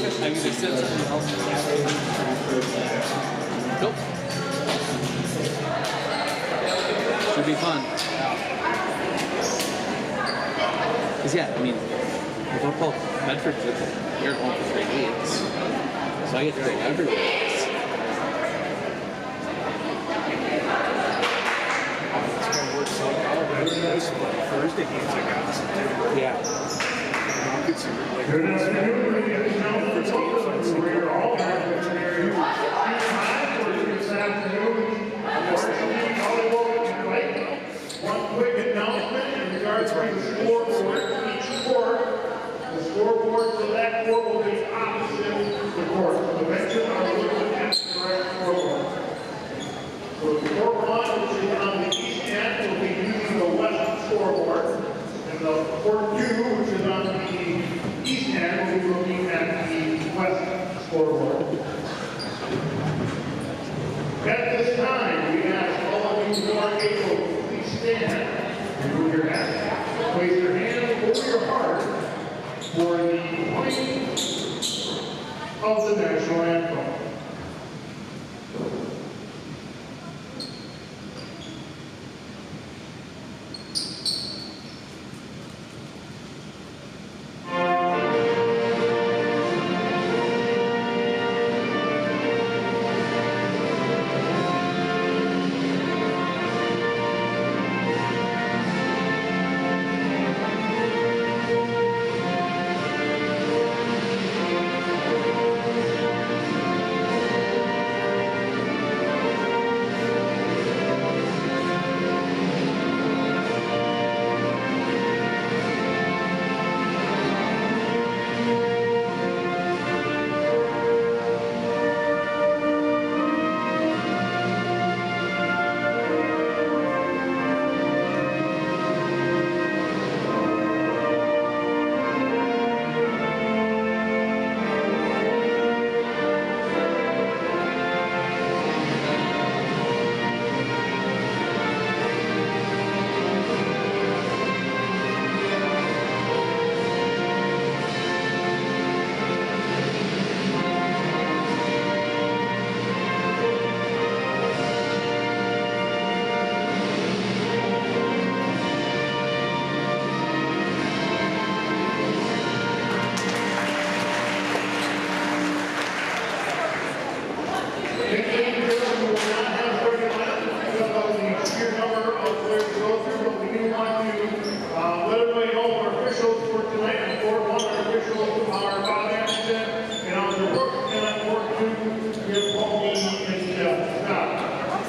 Have you just said something else? Nope. Should be fun. Cause yeah, I mean, football, Medford, you're going for 3 weeks, so I get to go everywhere. Thursday games I got this too. Yeah. One quick announcement in regards to the scoreboard. Each court, the scoreboard for that court will be opposite the court. So the benches are looking at the correct scoreboard. So the court 1, which is on the east end, will be using the west scoreboard. And the court 2, which is on the east end, will be looking at the west scoreboard. At this time, we ask all of you who are able to please stand and move your hat. Place your hand over your heart for the playing of the national anthem.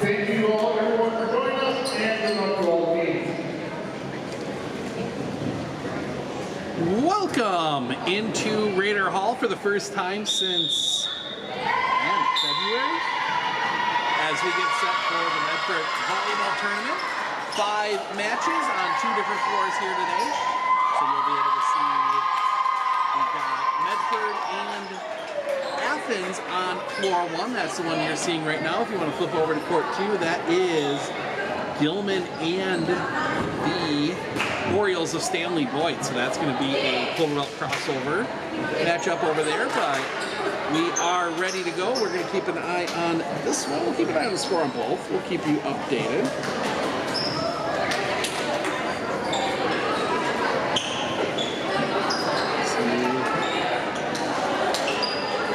Thank you all, everyone, for joining us, and good luck to all the teams. Welcome into Raider Hall for the first time since February, as we get set for the Medford Volleyball Tournament. 5 matches on 2 different floors here today, so you'll be able to see we've got Medford and Athens on floor 1. That's the one you're seeing right now. If you want to flip over to court 2, that is Gilman and the Orioles of Stanley Boyd. So that's going to be a Clover Belt crossover matchup over there. But we are ready to go. We're going to keep an eye on this one. We'll keep an eye on the score on both. We'll keep you updated.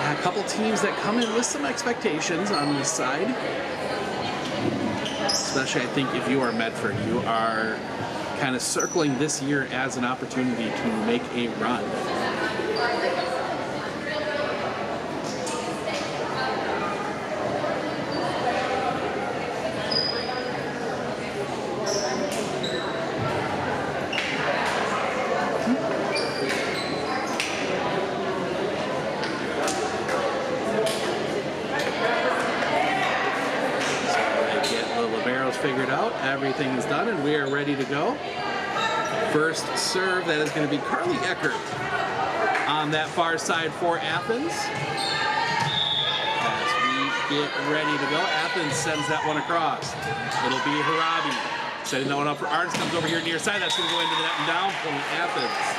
A couple teams that come in with some expectations on this side. Especially, I think, if you are Medford, you are kind of circling this year as an opportunity to make a run. Figured out, everything is done, and we are ready to go. First serve, that is going to be Carly Eckert on that far side for Athens. As we get ready to go, Athens sends that one across. It'll be Harabi setting that one up for Arns, comes over here near side. That's going to go into the net and down point, Athens.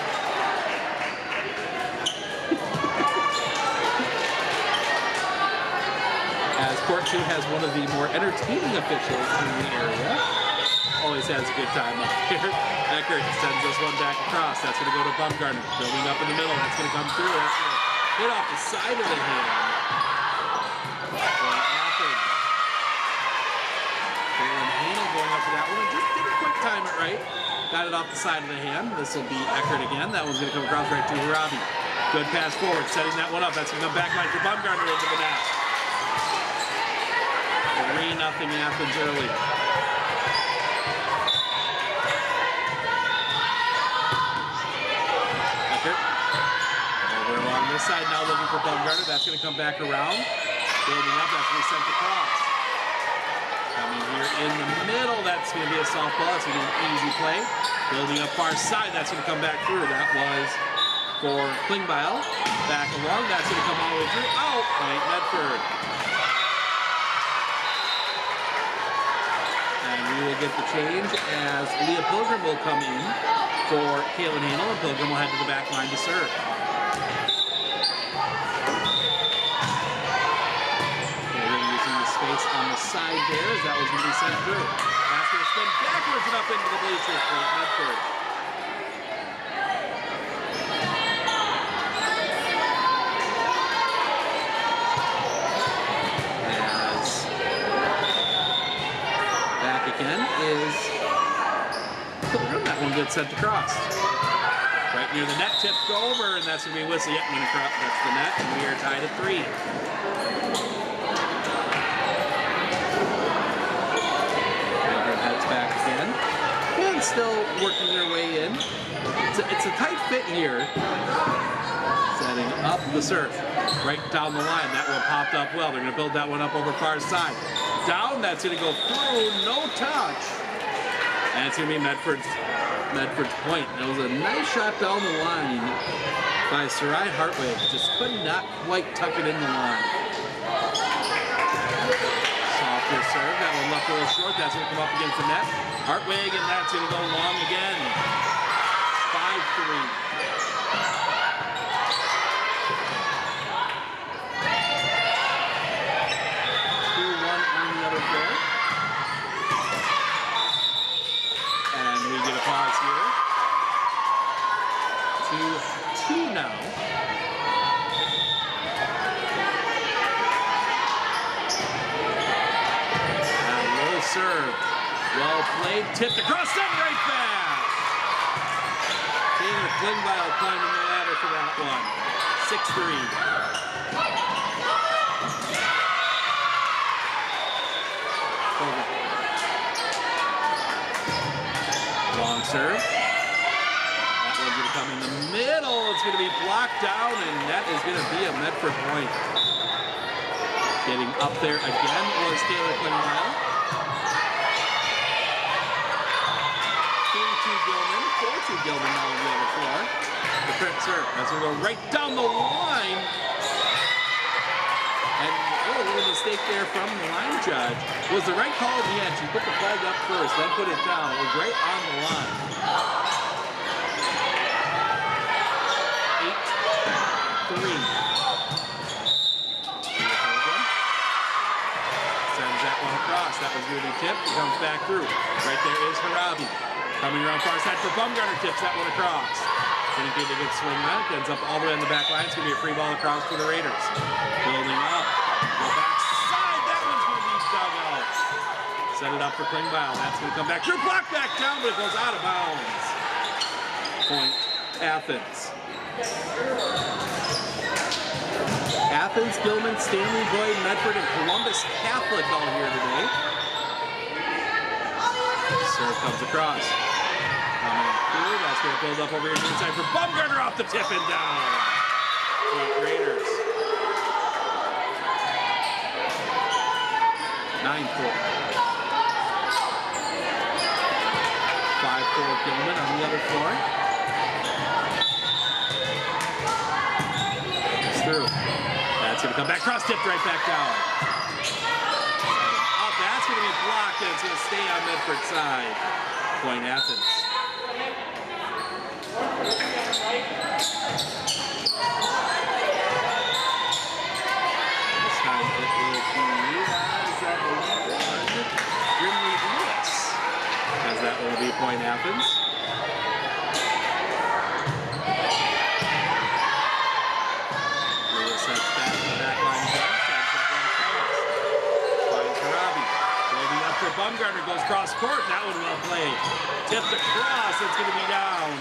court 2 has one of the more entertaining officials in the area. Always has a good time up here. Eckert sends this one back across. That's going to go to Bumgarner. Building up in the middle. That's going to come through. That's going to hit off the side of the hand. Athens. Kaylin Hanel going up for that one. Just didn't quite time it right. Got it off the side of the hand. This will be Eckert again. That one's going to come across right to Harabi. Good pass forward. Setting that one up. That's going to come back line for Bumgarner into the net. 3-0 Athens early. Over along this side now looking for Bumgarner. That's going to come back around. Building up. That's going to be sent across. Coming here in the middle. That's going to be a softball. That's going to be an easy play. Building up far side. That's going to come back through. That was for Klingbeil. Back along. That's going to come all the way through. Out. Point Medford. And we will get the change as Leah Pilgrim will come in for Kaylin Hanel, and Pilgrim will head to the back line to serve. Pilgrim using the space on the side there as that was going to be sent through. That's going to spin backwards and up into the bleachers for Medford. Again is Pilgrim. That one gets sent across. Right near the net, tipped over, and that's going to be a whistle. Yep, went across. That's the net, and we are tied at 3. Pilgrim heads back again. And still working their way in. It's a tight fit here. Setting up the serve. Right down the line. That one popped up well. They're going to build that one up over far side. Down, that's going to go through, no touch. And it's going to be Medford's point. That was a nice shot down the line by Sarai Hartwig. Just could not quite tuck it in the line. Softer serve, that one left a little short. That's going to come up against the net. Hartwig, and that's going to go long again. 5-3. And we get a pause here. 2-2 now. And low serve. Well played. Tipped across that right back. Taylor Klingbeil climbing the ladder for that one. 6-3. Long serve. That one's going to come in the middle. It's going to be blocked down, and that is going to be a Medford point. Getting up there again was Taylor Klingbeil. 3-2 Gilman. 4-2 Gilman now on the other floor. The print serve. That's going to go right down the line. And a little mistake there from the line judge. Was the right call at the end. She put the flag up first, then put it down. It was right on the line. 8-3. Sends that one across. That was really tipped. It comes back through. Right there is Harabi. Coming around far side for Bumgarner. Tips that one across. Didn't get a good swing on it. Ends up all the way on the back line. It's going to be a free ball across for the Raiders. Building up. The back side. That one's going to be dug out. Set it up for Klingbeil. That's going to come back through. Block back down, but it goes out of bounds. Point Athens. Athens, Gilman, Stanley, Boyd, Medford, and Columbus Catholic all here today. Serve comes across. Coming through. That's going to build up over here to the inside for Bumgarner off the tip and down. Raiders. 9-4. 5-4 Gilman on the other floor. It's through. That's going to come back. Cross tipped right back down. Up. That's going to be blocked, and it's going to stay on Medford's side. Point Athens. This time it will be cross court. That one well played. Tipped across. It's going to be down.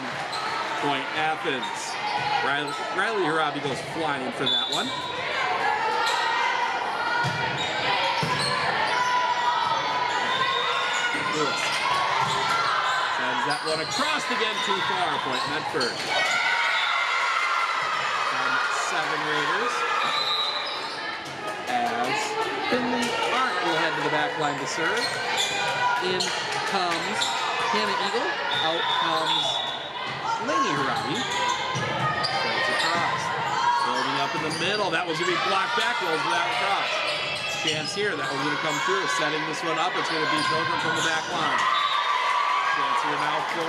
Point Athens. Riley Harabi goes flying for that one. Lewis sends that one across again, too far. Point Medford. 7 Raiders. As Finley Art will head to the back line to serve. In comes Hannah Eagle. Out comes Lainey Harabi. Sends across. Building up in the middle. That was going to be blocked back. Rolls without across. Chance here. That was going to come through. Setting this one up. It's going to be Pilgrim from the back line. Chance here now for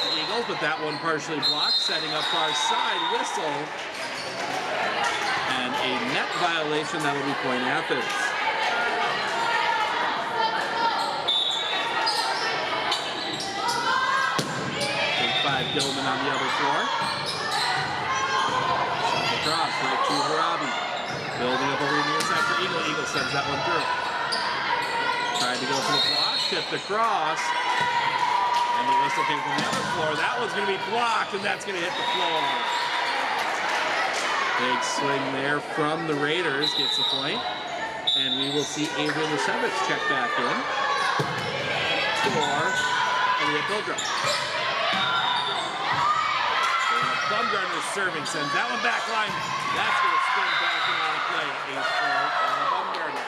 the Eagles, but that one partially blocked. Setting up far side. Whistle. And a net violation. That'll be Point Athens. 5 Gilman on the other floor. Across, right to Harabi. Building up over near side for Eagle. Eagle sends that one through. Tried to go for the block, tipped across. And the whistle came from the other floor. That one's going to be blocked, and that's going to hit the floor. Big swing there from the Raiders, gets the point. And we will see Avery Lasevich check back in for Aaliyah Pilgrim. Bumgarner serving, sends that one back line. That's going to spin back and out of play. Ace for Bumgarner.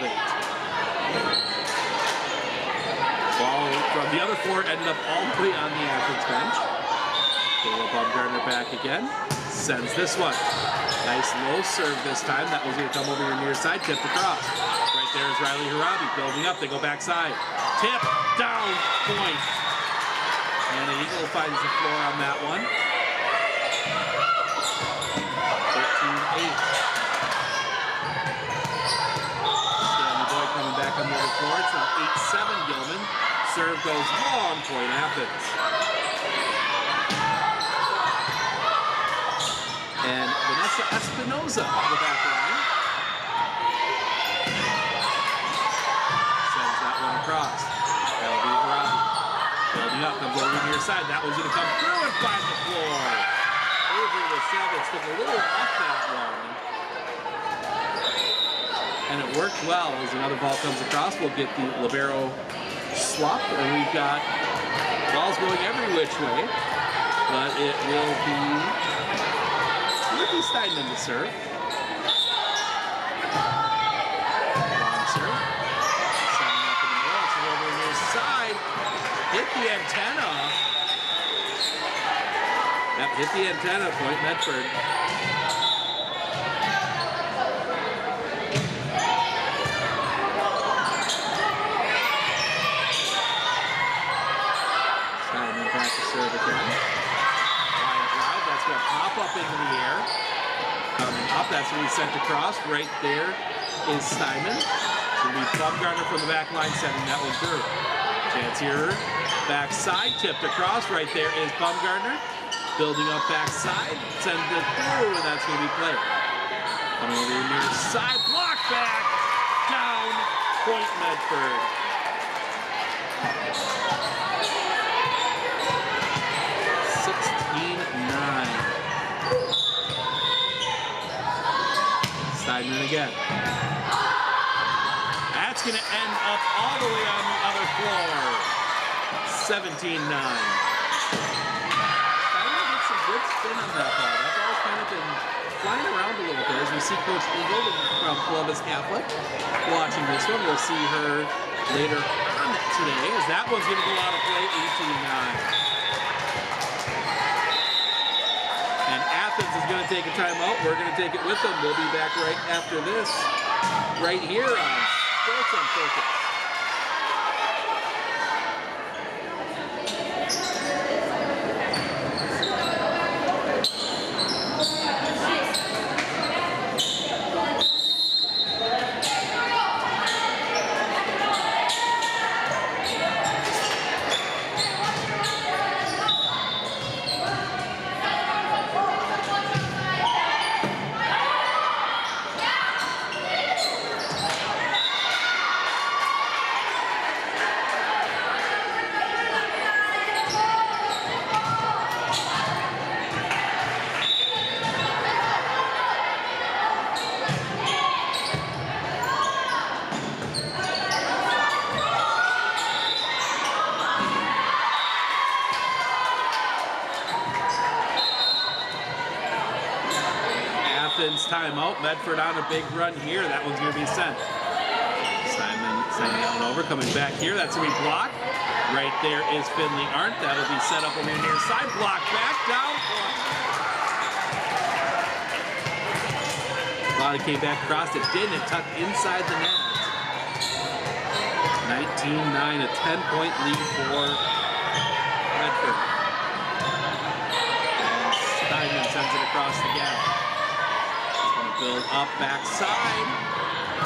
12-8. Ball from the other floor ended up all the way on the Athens bench. Caleb Bumgarner back again. Sends this one. Nice low serve this time. That was going to come over your near side. Tipped across. Right there is Riley Harabi building up. They go backside. Tip down, point. And the Eagle finds the floor on that one. 13-8. Stanley Boyd coming back on the other floor. It's now 8-7 Gilman. Serve goes long, Point Athens. And Vanessa Espinoza on the back line. Sends that one across. That'll be Harabi. Building up, comes over near side. That was going to come through and find the floor. Avery Lasevich took a little off that one. And it worked well as another ball comes across. We'll get the libero swap. And we've got balls going every which way. But it will be Ricky Steinman to serve. Long serve. Setting up in the middle. It's over near side. Hit the antenna. Yep, hit the antenna, Point Medford. Steinman back to serve again. Line drive, that's going to pop up into the air. Coming up, that's what he sent across. Right there is Steinman. It's going to be Bumgarner from the back line sending that one through. Chance here. Backside, tipped across. Right there is Bumgarner. Building up backside. Sends it through, and that's going to be played. Coming over the near side. Block back. Down. Point Medford. Steinman again. That's going to end up all the way on the other floor. 17-9. Steinman gets some good spin on that ball. That ball's kind of been flying around a little bit as we see Coach Eagle from Columbus Catholic watching this one. We'll see her later on today as that one's going to go out of play 18-9. And Athens is going to take a timeout. We're going to take it with them. We'll be back right after this, right here on Sports on Focus. Athens timeout. Medford on a big run here. That one's going to be sent. Simon sending that one over, coming back here. That's going to be blocked. Right there is Finley Arndt. That'll be set up over here near side. Block back down. Thought it came back across. It didn't. It tucked inside the net. 19-9, a 10-point lead for Medford. And Steinman sends it across the gap. It's going to build up backside.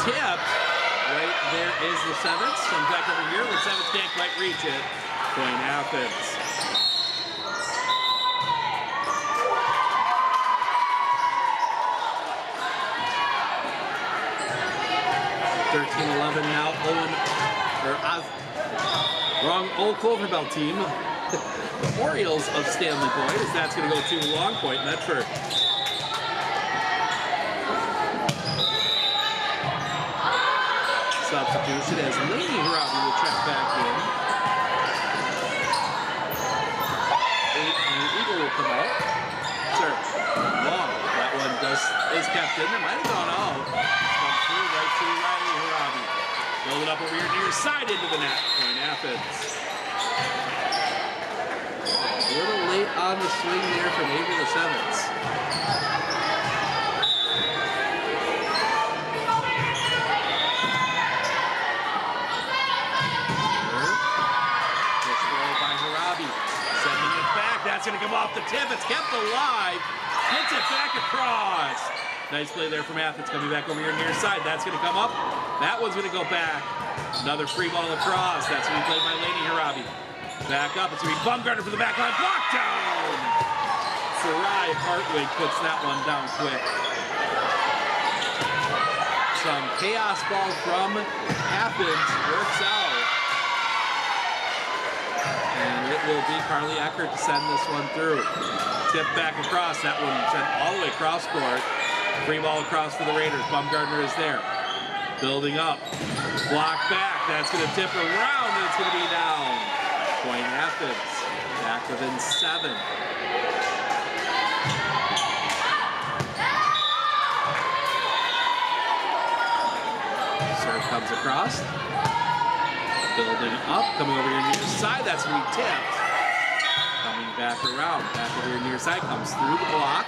Tipped. Right there is the Sevens. Comes back over here. The Sevens can't quite reach it. Point Athens. 13-11 now. Old Cloverbell team. The Orioles of Stanley Boyd, as that's going to go too long. Point Medford. Substitution as Laney Harabi will check back in. And Eagle will come out. Serve. Long. That one is kept in. It might have gone out. Come through right to Riley Harabi. Build it up over here near side into the net. Point Athens. A little late on the swing there from Avery the Sevens. That's going to come off the tip. It's kept alive. Hits it back across. Nice play there from Athens. Coming back over here near side. That's going to come up. That one's going to go back. Another free ball across. That's going to be played by Laney Harabi. Back up. It's going to be Bumgarner for the back line. Block down. Sarai Hartwig puts that one down quick. Some chaos ball from Athens. Works out. And it will be Carly Eckert to send this one through. Tip back across. That one sent all the way across court. Free ball across for the Raiders. Bumgarner is there. Building up. Block back. That's going to tip around and it's going to be down. Point Athens. Back within 7. Serve comes across. Building up, coming over here near side, that's going to be tipped. Coming back around, back over here near side, comes through the block.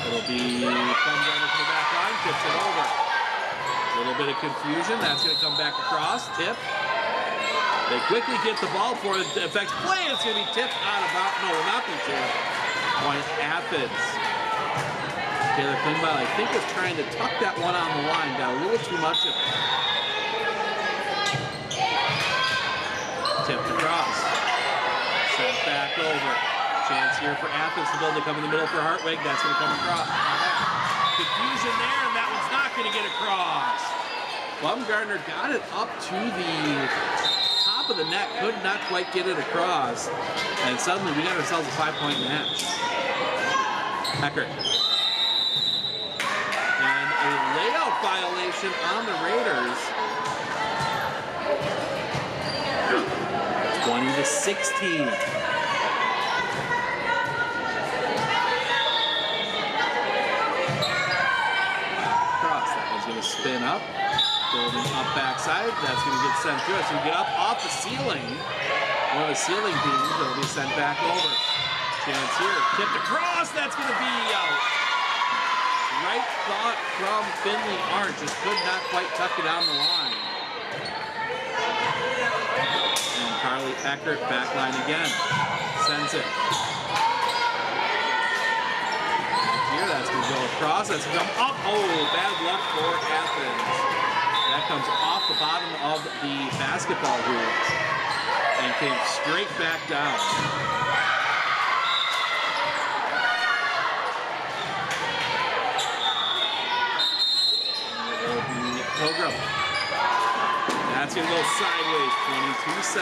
It'll be Bumgarner to the back line, tips it over. A little bit of confusion, that's going to come back across, tip. They quickly get the ball for it, affects play, it's going to be tipped out of bounds. No, it will not be tipped. Point Athens. Taylor Klingbeil, I think, was trying to tuck that one on the line, got a little too much of it. Tipped across. Sent back over. Chance here for Athens to build to come in the middle for Hartwig. That's going to come across. Confusion there, and that one's not going to get across. Bumgarner got it up to the top of the net. Could not quite get it across. And suddenly we got ourselves a 5-point match. Eckert. And a layout violation on the Raiders. 20-16. Cross, that one's going to spin up. Building up backside, that's going to get sent through. It's going to get up off the ceiling. One of the ceiling beams that'll be sent back over. Chance here, tipped across, that's going to be out. Right thought from Finley Arndt, just could not quite tuck it on the line. Carly Eckert, back line again. Sends it. Here, that's going to go across. That's going to come up. Oh, bad luck for Athens. That comes off the bottom of the basketball hoop and came straight back down. And it will be Pilgrim. That's going to go sideways, 22-17.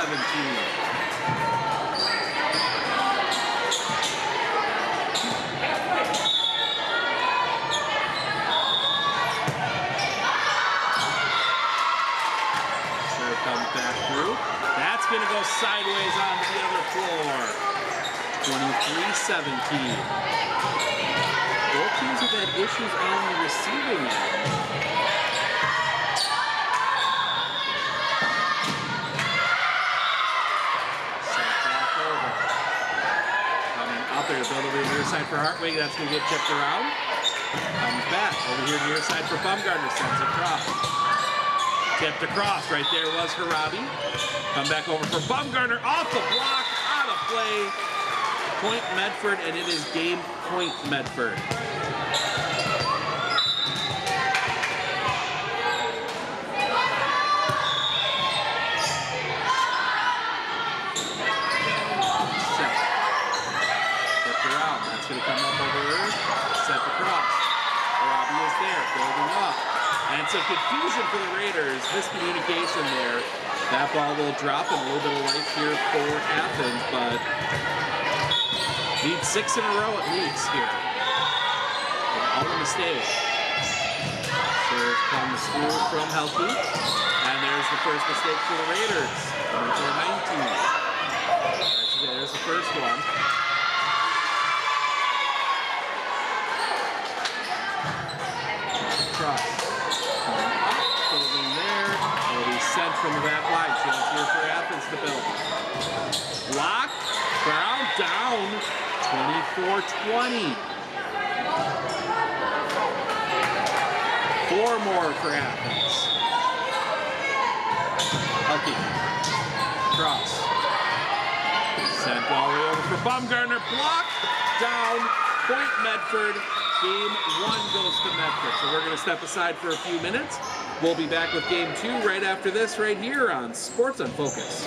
Serve comes back through. That's going to go sideways onto the other floor. 23-17. Both teams have had issues on the receiving end. Sent back over. Coming up there to build over to the near side for Hartwig. That's going to get tipped around. Comes back over here near side for Bumgarner. Sends across. Tipped across. Right there was Harabi. Come back over for Bumgarner. Off the block. Out of play. Point Medford, and it is game point Medford. Set. Tipped around. That's going to come up over here. Set the cross. Harabi is there, building up. And some confusion for the Raiders. Miscommunication there. That ball will drop and a little bit of life here for Athens, but needs 6 in a row at least here. All a mistake. Serve comes through from Helke. And there's the first mistake for the Raiders. Number 19. There's the first one. Cross. Building there. Will be sent from the back line. Chance here for Athens to build. Block. Brown down. 24-20. 4 more for Athens. Helke. Cross. Sent all the way over for Bumgarner. Block. Down. Point Medford. Game 1 goes to Medford. So we're going to step aside for a few minutes. We'll be back with game 2 right after this right here on Sports on Focus.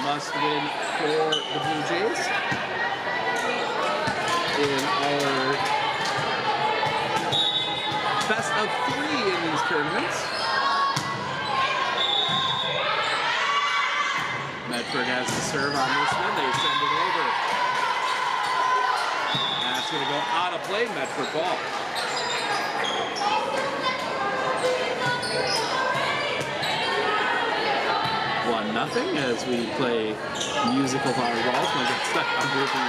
Must win for the Blue Jays in our best of 3 in these tournaments. Medford has to serve on this one. They send it over. That's going to go out of play. Medford ball. 1-0 as we play musical volleyball. It's going to get stuck under the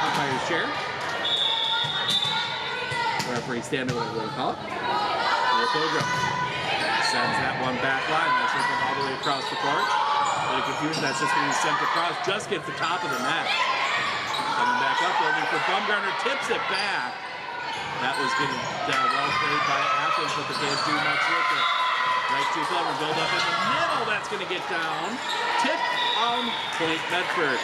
umpire's chair. Referee standing, whatever they call it. The Pilgrim sends that one back line. That's going to come all the way across the court. A little confusion. That's just going to be sent across. Just gets the top of the net. Coming back up, building for Bumgarner. Tips it back. That was getting well played by Athens, but they can't do much with it. Right to Clever, build up in the middle. That's going to get down. Tip on point Medford.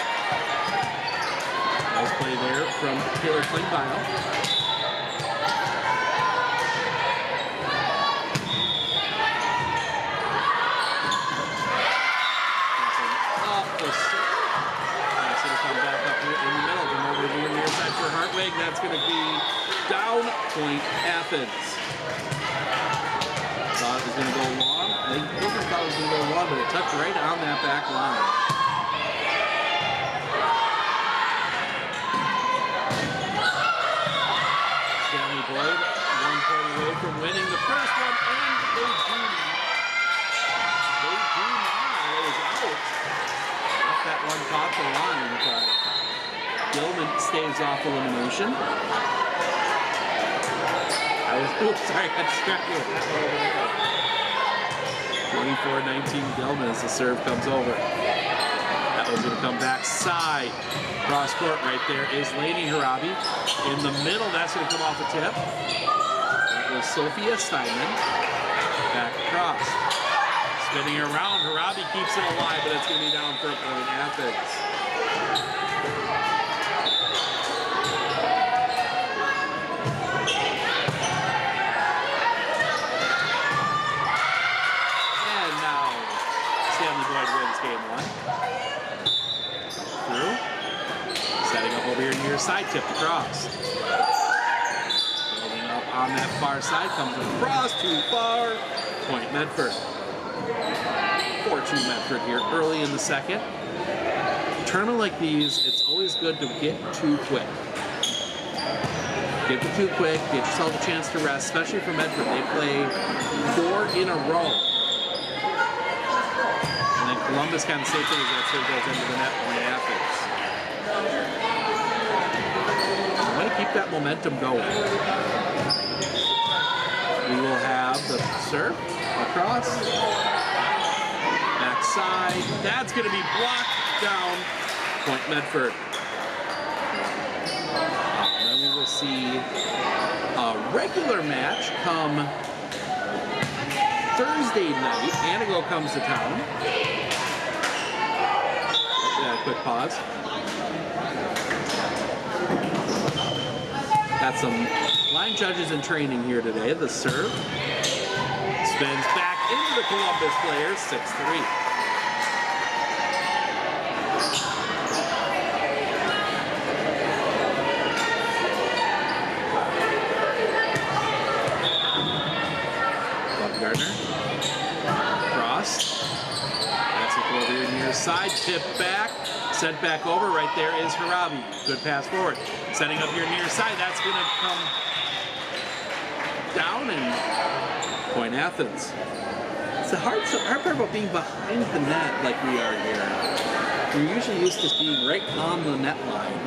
Nice play there from Taylor Klingbeil. Hartwig, that's going to be down point Athens. Thought it was going to go long. They thought it was going to go long, but it tucked right on that back line. Stanley Boyd, 1 point away from winning the first one, and they do not. It is out. Left that one caught the line, but Gilman staves off elimination. Sorry, I distracted with that one over there. 24-19 Gilman as the serve comes over. That one's going to come back side. Cross court right there is Lainey Harabi. In the middle, that's going to come off a tip. That was Sophia Steinman. Back across. Spinning around, Harabi keeps it alive, but it's going to be down for a point. Athens. Game one. Through. Setting up over here near side, tip across. Building up on that far side, comes across, too far. Point Medford. 4-2 Medford here early in the second. A tournament like these, it's always good to get too quick. Get it too quick, get yourself a chance to rest, especially for Medford. They play 4 in a row. Columbus kind of safely as that serve goes into the net by Athens. I want to keep that momentum going. We will have the serve across. Backside. That's going to be blocked down. Point Medford. Then we will see a regular match come Thursday night. Anago comes to town. Quick pause. Got some line judges in training here today. The serve spins back into the Columbus players, 6-3. Bob Gardner. Cross. That's it over here near side. Tip back. Sent back over, right there is Harabi. Good pass forward. Setting up here near side, that's going to come down and point Athens. It's the hard part about being behind the net like we are here. We're usually used to being right on the net line.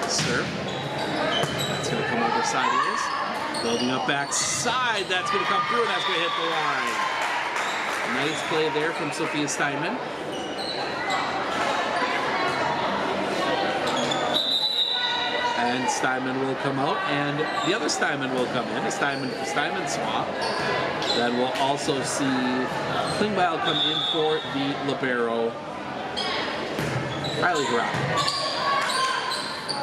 Serve. That's going to come over sideways. Building up back side, that's going to come through and that's going to hit the line. Nice play there from Sophia Steinman. And Steinman will come out, and the other Steinman will come in, a Steinman swap. Then we'll also see Klingbeil come in for the libero, Riley Harabi.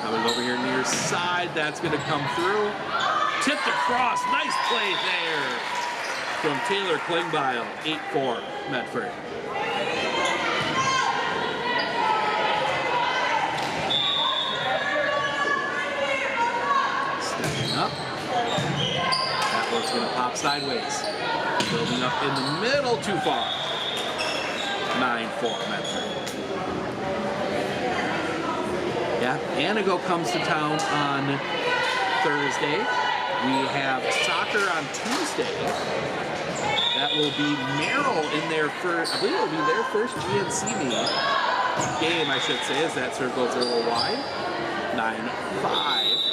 Coming over here near side, that's going to come through. Tipped across, nice play there from Taylor Klingbeil, 8-4 Medford. Up. That one's going to pop sideways. Building up in the middle, too far. 9-4 Medford. Yeah, Anago comes to town on Thursday. We have soccer on Tuesday. That will be Merrill in their first, I believe it will be their first GNC game, I should say, as that serve goes a little wide. 9-5.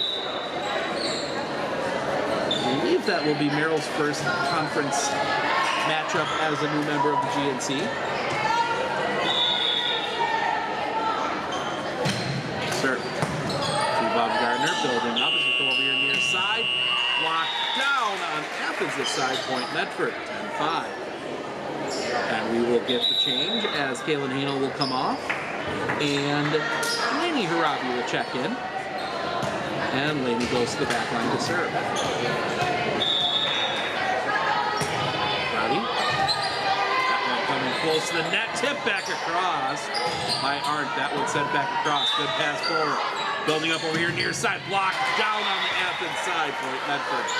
I believe that will be Merrill's first conference matchup as a new member of the GNC. Sir, to Bob Gardner, building up as we go over here near side. Athens this side, point Medford, 10-5. And we will get the change as Kaylin Hanel will come off. And Lainey Harabi will check in. And Lainey goes to the back line to serve. Harabi. That one coming close to the net. Tip back across by Arndt. That one sent back across. Good pass forward. Building up over here near side. Blocked down on the Athens side. Point Medford.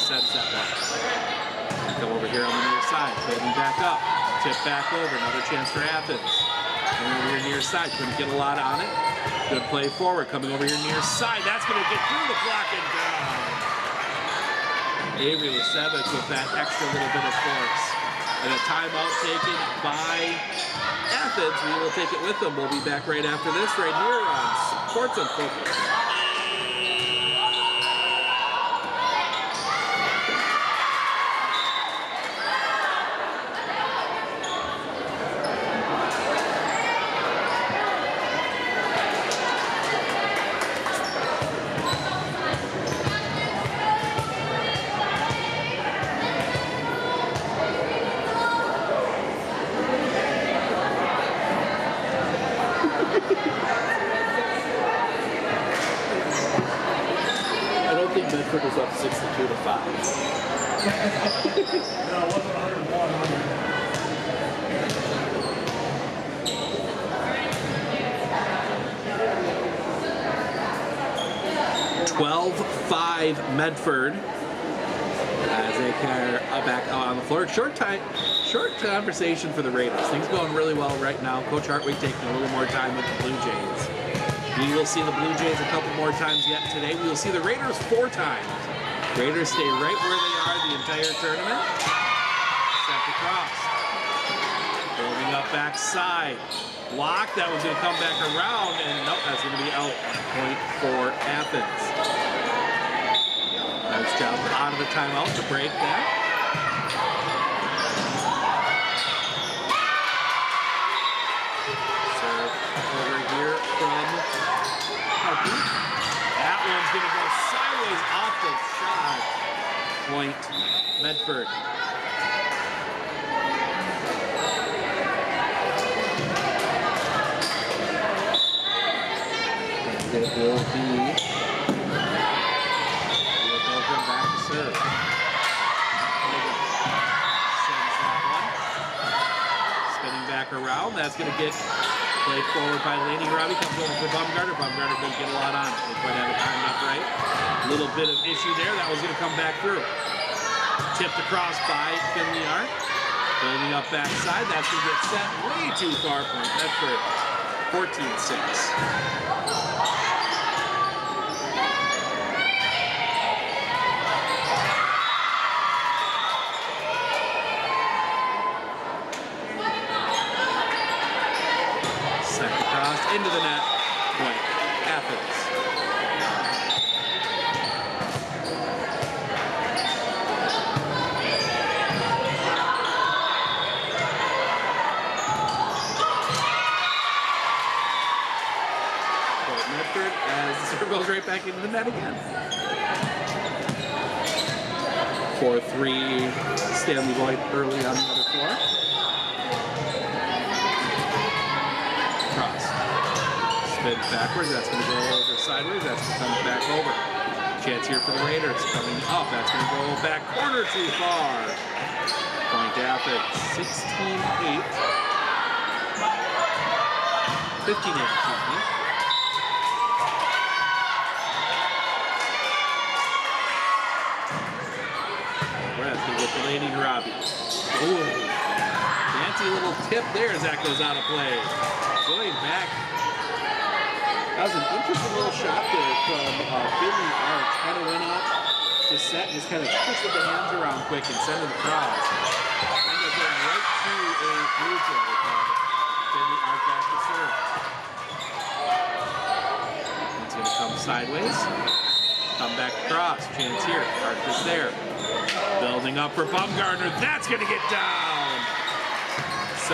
Sends that one. Come over here on the near side. Building back up. Tip back over. Another chance for Athens. Coming over here near side. Couldn't get a lot on it. Good play forward. Coming over here near side. That's going to get through the block and down. Avery Lesevich with that extra little bit of force. And a timeout taken by Athens. We will take it with them. We'll be back right after this right here on Sports Unfocused. Medford was up 62-5. No, it wasn't 101. 12-5 Medford as they are back out on the floor. Short conversation for the Raiders. Things going really well right now. Coach Hartwig taking a little more time with the Blue Jays. We will see the Blue Jays a couple more times yet today. We will see the Raiders 4 times. Raiders stay right where they are the entire tournament. Sent across. Building up backside. Block. That was going to come back around. And nope, that's going to be out. Point for Athens. Nice job out of the timeout to break that. Serve over here from Harper. That one's going to go sideways off the shot. Point Medford. And it will be Pilgrim back to serve. Sends that one. Spinning back around. That's going to get played forward by Lainey Harabi. Comes over for Bumgarner. Bumgarner didn't get a lot on it. They quite have it timed up right. A little bit of issue there. That was going to come back through. Tipped across by Finley Arndt. Building up backside. That's going to get set way too far. Point Medford. 14-6. Into the net, point, Athens. Point Medford as the serve goes right back into the net again. 4-3 Stanley Boyd early on the other floor. Spin backwards, that's going to go over sideways, that's going to come back over. Chance here for the Raiders, coming up, that's going to go back corner too far. Point Athens, 16-8. 15-8, excuse me. That's going to get to Lainey Harabi. Ooh, fancy little tip there as that goes out of play. Going back. That was an interesting little shot there from Finley Arndt. Kind of went up to set and just kind of twisted the hands around quick and sent it across. Ended up going right to a blue jay. Finley Arndt back to serve. It's going to come sideways. Come back across. Chance here. Arndt is there. Building up for Bumgarner. That's going to get down. 17-8.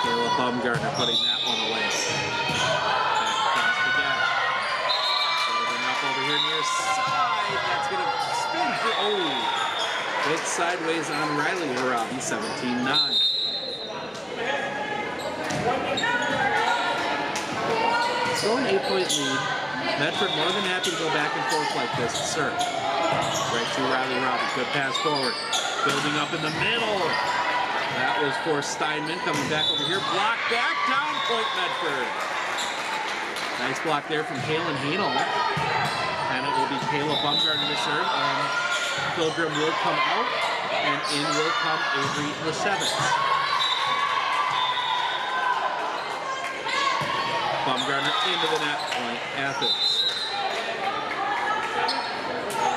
Caleb Baumgartner putting that one away. Back across again. Building up over here near side. That's going to spin for, hit sideways on Riley Harabi, 17-9. Still an 8-point lead. Medford more than happy to go back and forth like this to serve. Right to Riley Harabi. Good pass forward. Building up in the middle. That was for Steinman coming back over here. Block back, down point Medford. Nice block there from Kalen Hanel. And it will be Caleb Baumgartner to serve. And Pilgrim will come out. And in will come Avery Leshevitz. Baumgartner into the net, point Athens.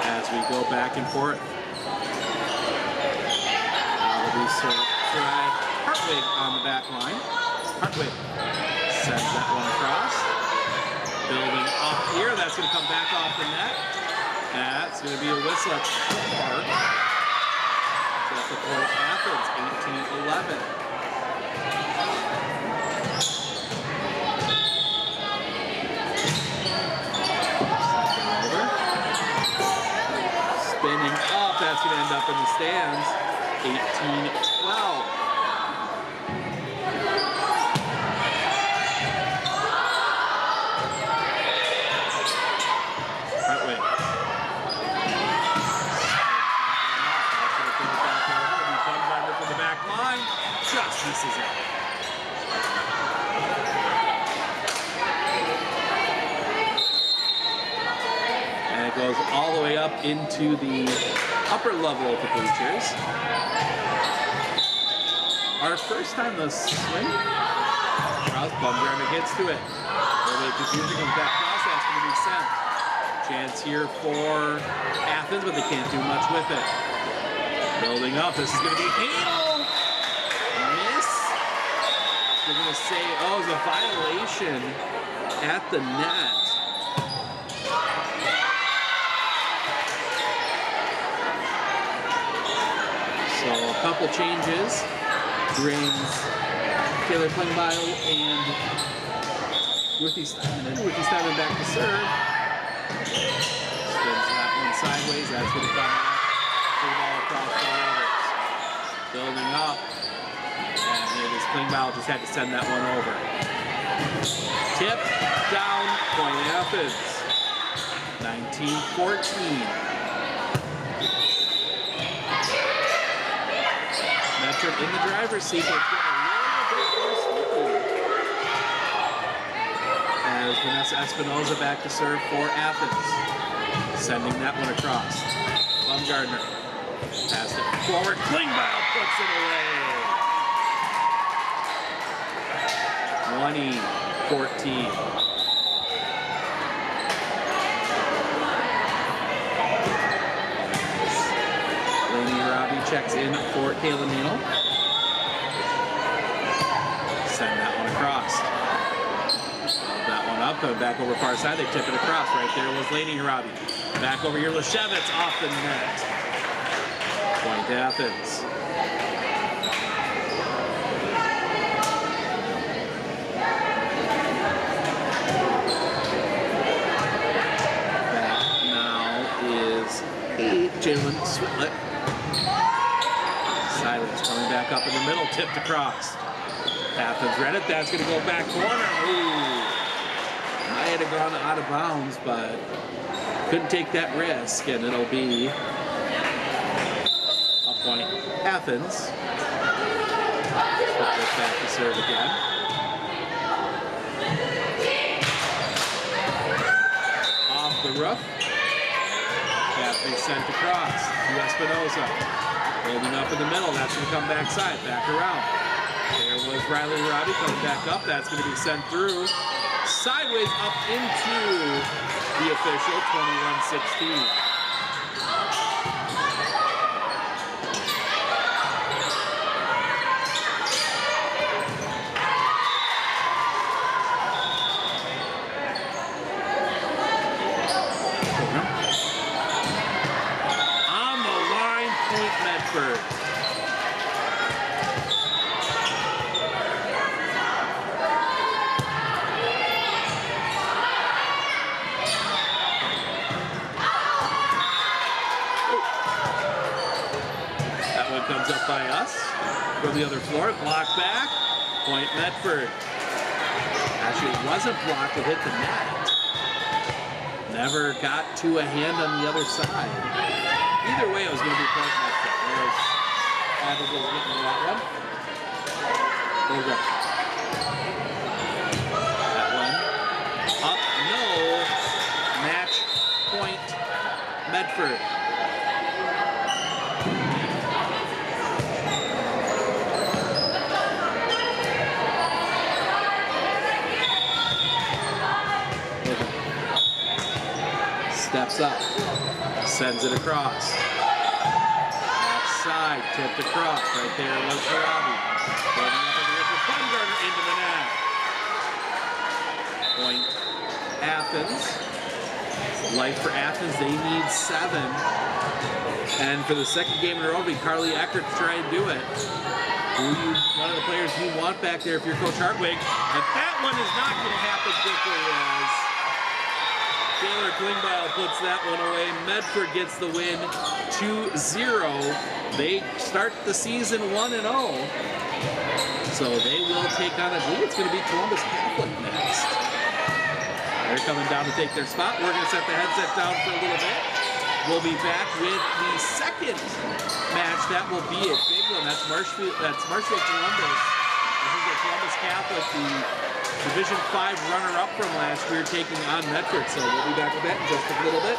As we go back and forth. That'll be Sarai Hartwig on the back line. Hartwig sends that one across. Building up here, that's going to come back off the net. That's going to be a whistle at Park. That's the point Athens, 18-11. Spinning up, that's going to end up in the stands, 18-12. Hartwig. Baumgartner from the back line, just misses it. Goes all the way up into the upper level of the bleachers. Our first time the swing. Charles Baumgartner gets to it. Early confusion comes back across, that's going to be sent. Chance here for Athens, but they can't do much with it. Building up, this is going to be Hanel. Miss. They're going to say, oh, it's a violation at the net. So a couple changes brings Taylor Klingbeil and Ruthie Steinman back to serve. Spins that one sideways. That's going to come out. Free ball across the rivers. Building up. And it is Klingbeil just had to send that one over. Tip down, point Athens. 19-14. Medford in the driver's seat, but it's getting a little bit more slippery. As Vanessa Espinoza back to serve for Athens. Sending that one across. Baumgartner passed it forward. Klingbeil puts it away. 20-14. Checks in for Kalen Hanel. Send that one across. Build that one up, coming back over far side. They tip it across. Right there was Laney Harabi. Back over here, Leshevitz off the net. Point Athens. That now is Jalen Switlet. Silence coming back up in the middle, tipped across. Athens read it, that's going to go back corner. Ooh. Might have gone out of bounds, but couldn't take that risk, and it'll be a point. Athens. Put this back to serve again. Off the roof. Athens sent across to Espinoza. Holding up in the middle, that's going to come backside, back around. There was Riley Harabi coming back up, that's going to be sent through. Sideways up into the official, 21-16. by us. Go to the other floor, block back, point Medford. Actually, it wasn't blocked, it hit the net. Never got to a hand on the other side. Either way, it was going to be point Medford. There's Abigail's getting to that one. There we go. That one. Up, no. Match point Medford. Steps up, sends it across. Offside, tipped across. Right there was Harabi. Building up over here for Bumgarner into the net. Point Athens. Life for Athens, they need 7. And for the second game in a row, it'll be Carly Eckert to try and do it. One of the players you want back there if you're Coach Hartwig. But that one is not going to happen quickly as Taylor Klingbeil puts that one away. Medford gets the win 2-0. They start the season 1-0. So they will take on, I believe it's going to be Columbus Catholic next. They're coming down to take their spot. We're going to set the headset down for a little bit. We'll be back with the second match. That will be a big one. That's Marshfield Columbus. This is the Columbus Catholic, the Division 5 runner-up from last year, taking on Medford. So we'll be back with that in just a little bit.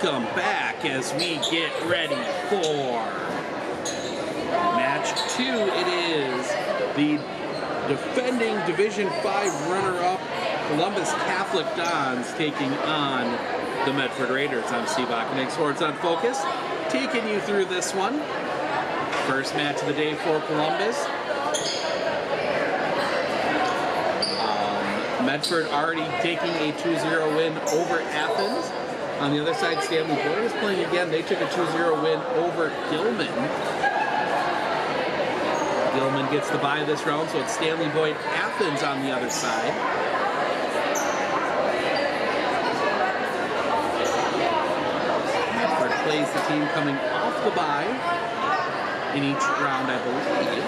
welcome back as we get ready for match 2. It is the defending Division 5 runner-up Columbus Catholic Dons taking on the Medford Raiders. I'm Steve Ockenick, Sports on Focus, taking you through this one. First match of the day for Columbus. Medford already taking a 2-0 win over Athens. On the other side, Stanley Boyd is playing again. They took a 2-0 win over Gilman. Gilman gets the bye this round, so it's Stanley Boyd Athens on the other side. Medford plays the team coming off the bye in each round, I believe.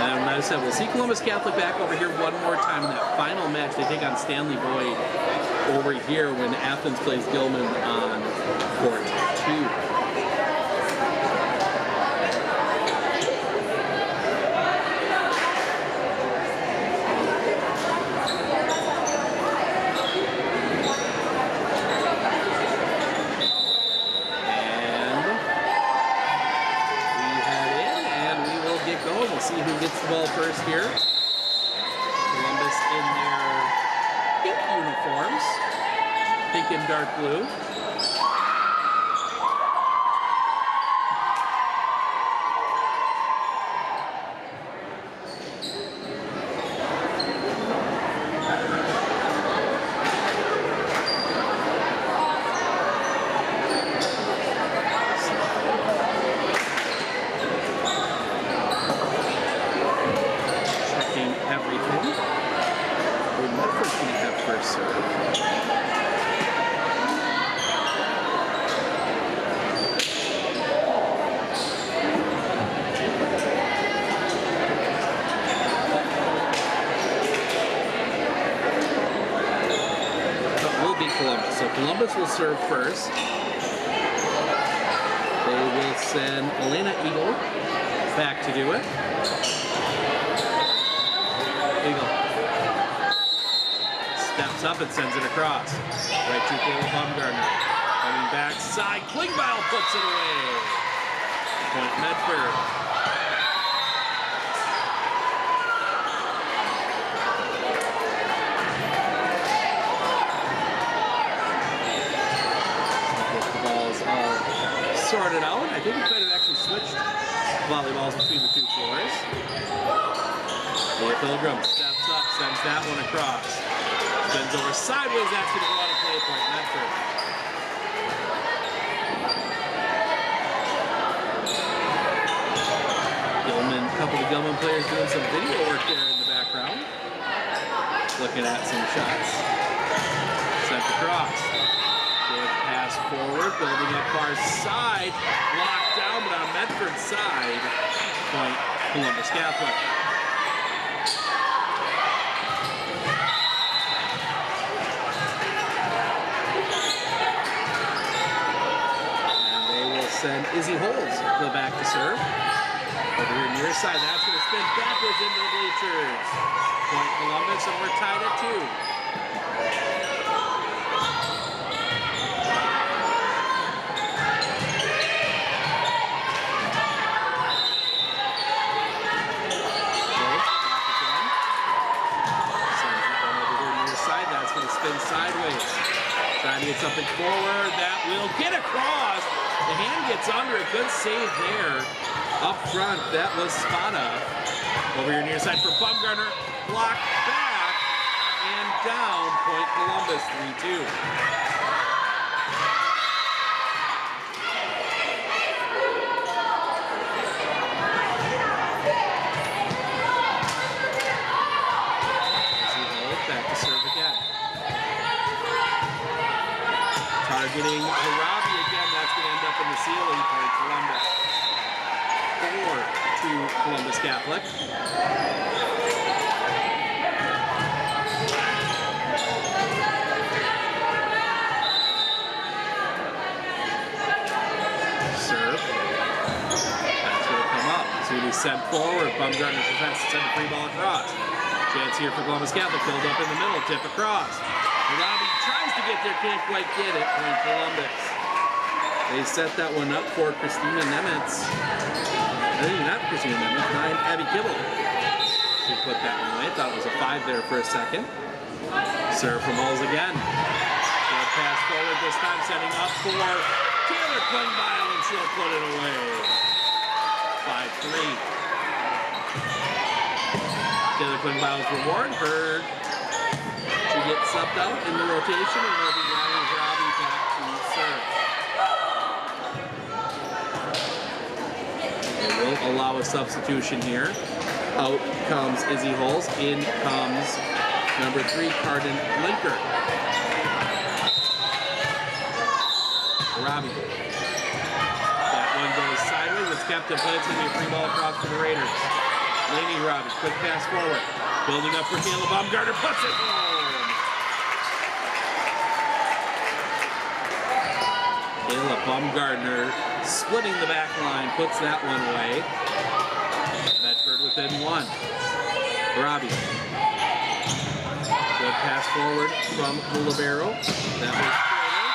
And as I said, we'll see Columbus Catholic back over here one more time in that final match. They take on Stanley Boyd over here when Athens plays Gilman on court 2. See who gets the ball first here. Columbus in their pink uniforms, pink and dark blue. Columbus. So Columbus will serve first. They will send Elena Eagle back to do it. Eagle steps up and sends it across. Right to Caleb Baumgartner. Coming back side. Klingbeil puts it away. Point Medford. Sorted out. I think we might have actually switched volleyballs between the two floors. Pilgrim steps up, sends that one across. Spins over sideways, that's going to go on a play point. Medford. Gilman, a couple of Gilman players doing some video work there in the background. Looking at some shots. Sent across. Pass forward, building up far side, locked down, but on Medford's side, point Columbus Catholic. And they will send Izzy Holds to the back to serve. Over here near side, that's going to spin backwards into the bleachers. Point Columbus, and we're tied at 2. Spin sideways, trying to get something forward. That will get across. The hand gets under it. Good save there up front. That was Spada. Over here near side for Baumgartner. Blocked back and down. Point Columbus 3-2. Back to serve again. Targeting Harabi again, that's going to end up in the ceiling for Columbus. 4-2 Columbus Catholic. Serve. That's going to come up. So he sent forward. Baumgartner's defense to send the free ball across. Chance here for Columbus Catholic. Build up in the middle. Tip across. Harabi tries to get there, can't quite get it. Point Columbus. They set that one up for Christina Nemitz. I think not Christina Nemitz, 9, Abby Kibble. She put that one away. Thought it was a 5 there for a second. Serve from Hulls again. Good pass forward this time, setting up for Taylor Klingbeil, and she'll put it away. 5-3. Taylor Klingbeil's reward. She gets subbed out in the rotation, and it'll be Ryan Robbie back to serve. They will allow a substitution here. Out comes Izzy Hulls. In comes number 3, Carden Blinker. Robbie. That one goes sideways. It's kept in play. It's going to be a free ball across for the Raiders. Laney Robbie. Quick pass forward. Building up for Kayla Baumgartner. Puts it home. Kayla Baumgartner splitting the back line. Puts that one away. Medford within 1. Robbie. Good pass forward from Mulibero. That was Trader.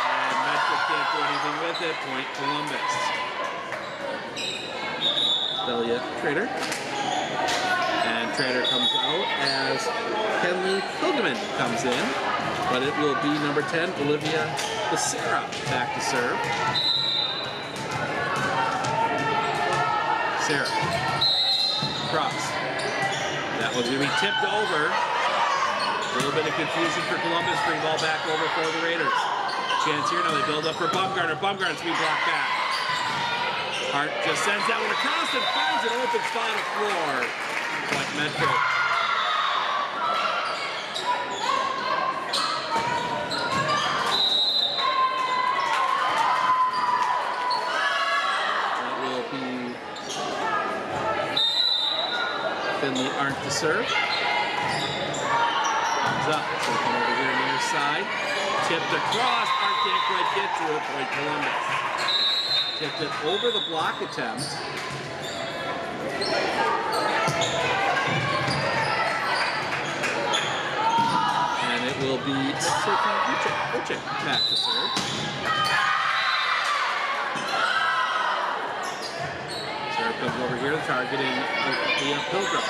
And Medford can't do anything with it. Point Columbus. Delia Trader. And Trader comes out as Kenley Hildeman comes in. But it will be number 10, Olivia Becerra, back to serve. Sarah. Cross. That one's going to be tipped over. A little bit of confusion for Columbus. Free ball back over for the Raiders. Chance here. Now they build up for Baumgartner. Baumgartner's to be blocked back. Hart just sends that one across and finds an open spot of floor. Point Medford. That will be Finley Arndt to serve. Up. So come over here near side. Tipped across. Arndt can't quite get to it. Point Columbus. Tipped it over the block attempt. And it will be Sophie Uchick back to serve. Serve comes over here, targeting Leah Pilgrim.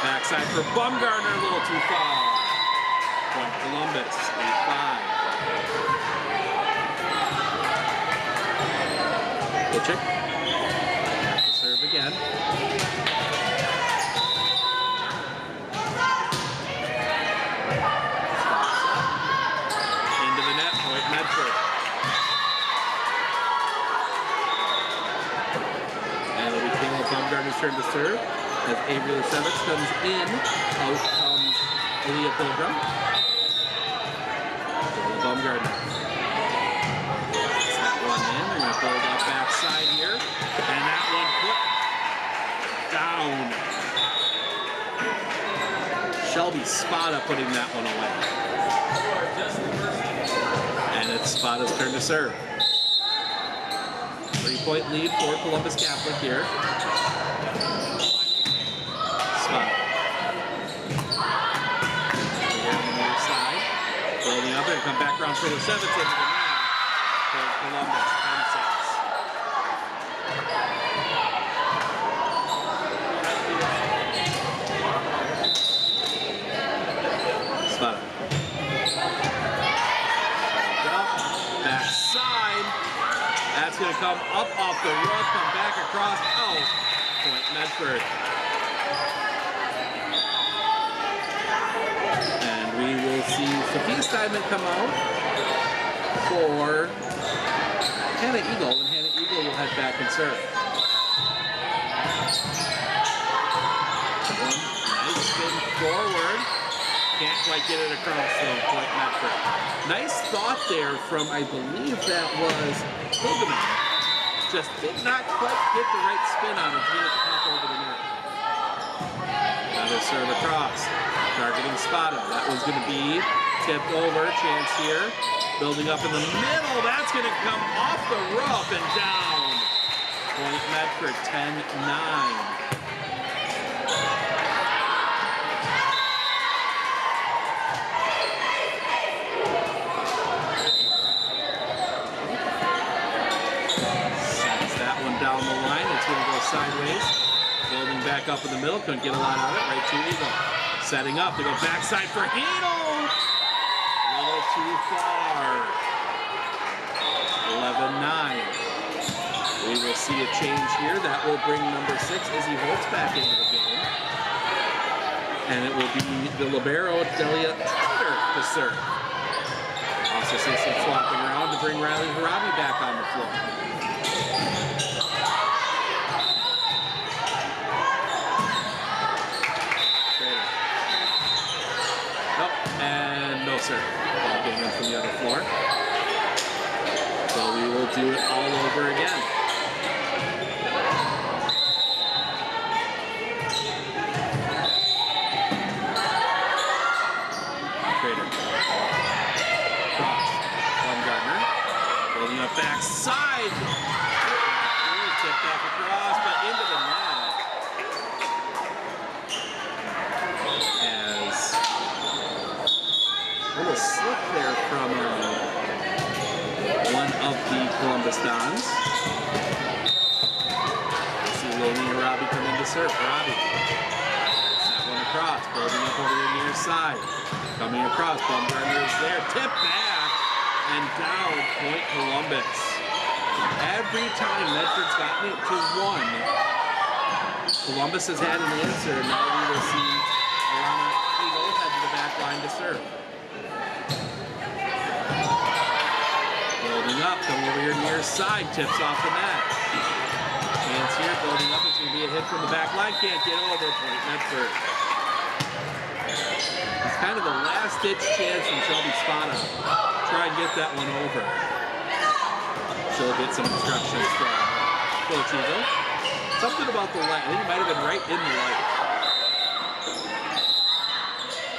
Backside for Baumgartner, a little too far. Point Columbus, 8-5. Uchick. Serve again. Into the net, Point Medford. And it'll be Kayla Baumgartner's turn to serve as Avery Lesevitz comes in. Out comes Aaliyah Pilgrim. Baumgartner. That's that one in. They're going to build up backside here. And that one put down. Shelby Spada putting that one away. And it's Spada's turn to serve. 3-point lead for Columbus Catholic here. Spada. Building up and come back around for the 7th into the net for Columbus, 10-6. Spada. Backside. That's going to come up off the roof, come back across. Oh, Point Medford. We will see Sophia Steinman come out for Hannah Eagle, and Hannah Eagle will head back and serve. One nice spin forward. Can't quite get it across, though. Point Medford. Nice thought there from, I believe that was Hildeman. Just did not quite get the right spin on it to get it to pop over the net. Another serve across. Targeting Spada. That was going to be tipped over. Chance here. Building up in the middle. That's going to come off the roof and down. Point Medford, 10-9. That's going to go sideways. Building back up in the middle. Couldn't get a lot out of it. Right to Eagle. Setting up to go backside for Heedle. A little too far. 11-9. We will see a change here. That will bring number 6, Izzy Holtz, back into the game. And it will be the libero, Delia Trotter, to serve. Also see some swapping around to bring Riley Harabi back on the floor. Trader. Nope, and no sir. Ball game in from the other floor. So we will do it all over again. Backside. Tip back across, but into the net. As a little slip there from one of the Columbus Dons. See Loni Harabi come in to serve. Harabi. That one across, building up over the near side. Coming across, Bumgarner is there. Tip back. And down, point Columbus. Every time Medford's gotten it to 1, Columbus has had an answer. Now we will see Alana Eagle head to the back line to serve. Building up, coming over here near side, tips off the net. Chance here, building up, it's going to be a hit from the back line. Can't get over, point Medford. It's kind of the last-ditch chance from Shelby Spada. Try and get that one over. She'll get some instructions from Coach Eagle. Something about the light. I think it might have been right in the light.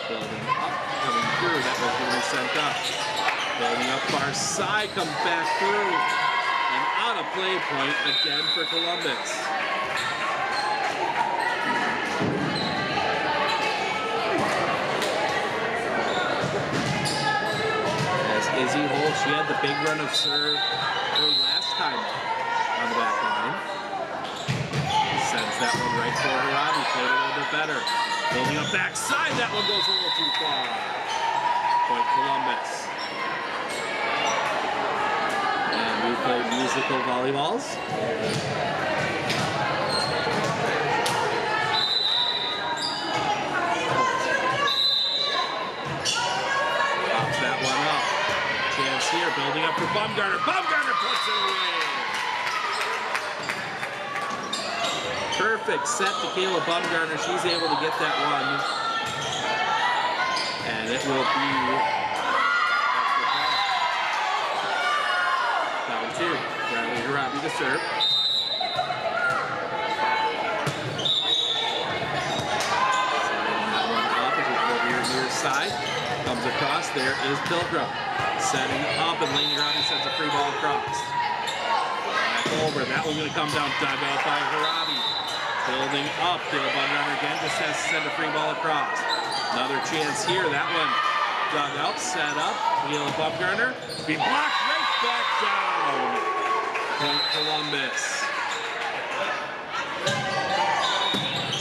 Building up, coming through. That was going to be sent up. Building up far side, comes back through. And out of play, point again for Columbus. Izzy Holtz, she had the big run of serve her last time on the back line. Sends that one right for Harabi, played a little bit better. Building up backside, that one goes a little too far. Point Columbus. And we play musical volleyballs. Pops that one up. Chance here, building up for Bumgarner. Bumgarner puts it away. Perfect set to Kayla Bumgarner. She's able to get that one. And it will be down 2. Riley Harabi to serve. Setting that one up as we go over here near side. Comes across, there is Pilgrim. Setting up, and Laney Harabi sends a free ball across. Back over, that one's going to come down, dug out by Harabi. Building up, Kayla Bumgarner again just has to send a free ball across. Another chance here, that one dug out, set up. Kayla Bumgarner, be blocked right back down. Point Columbus.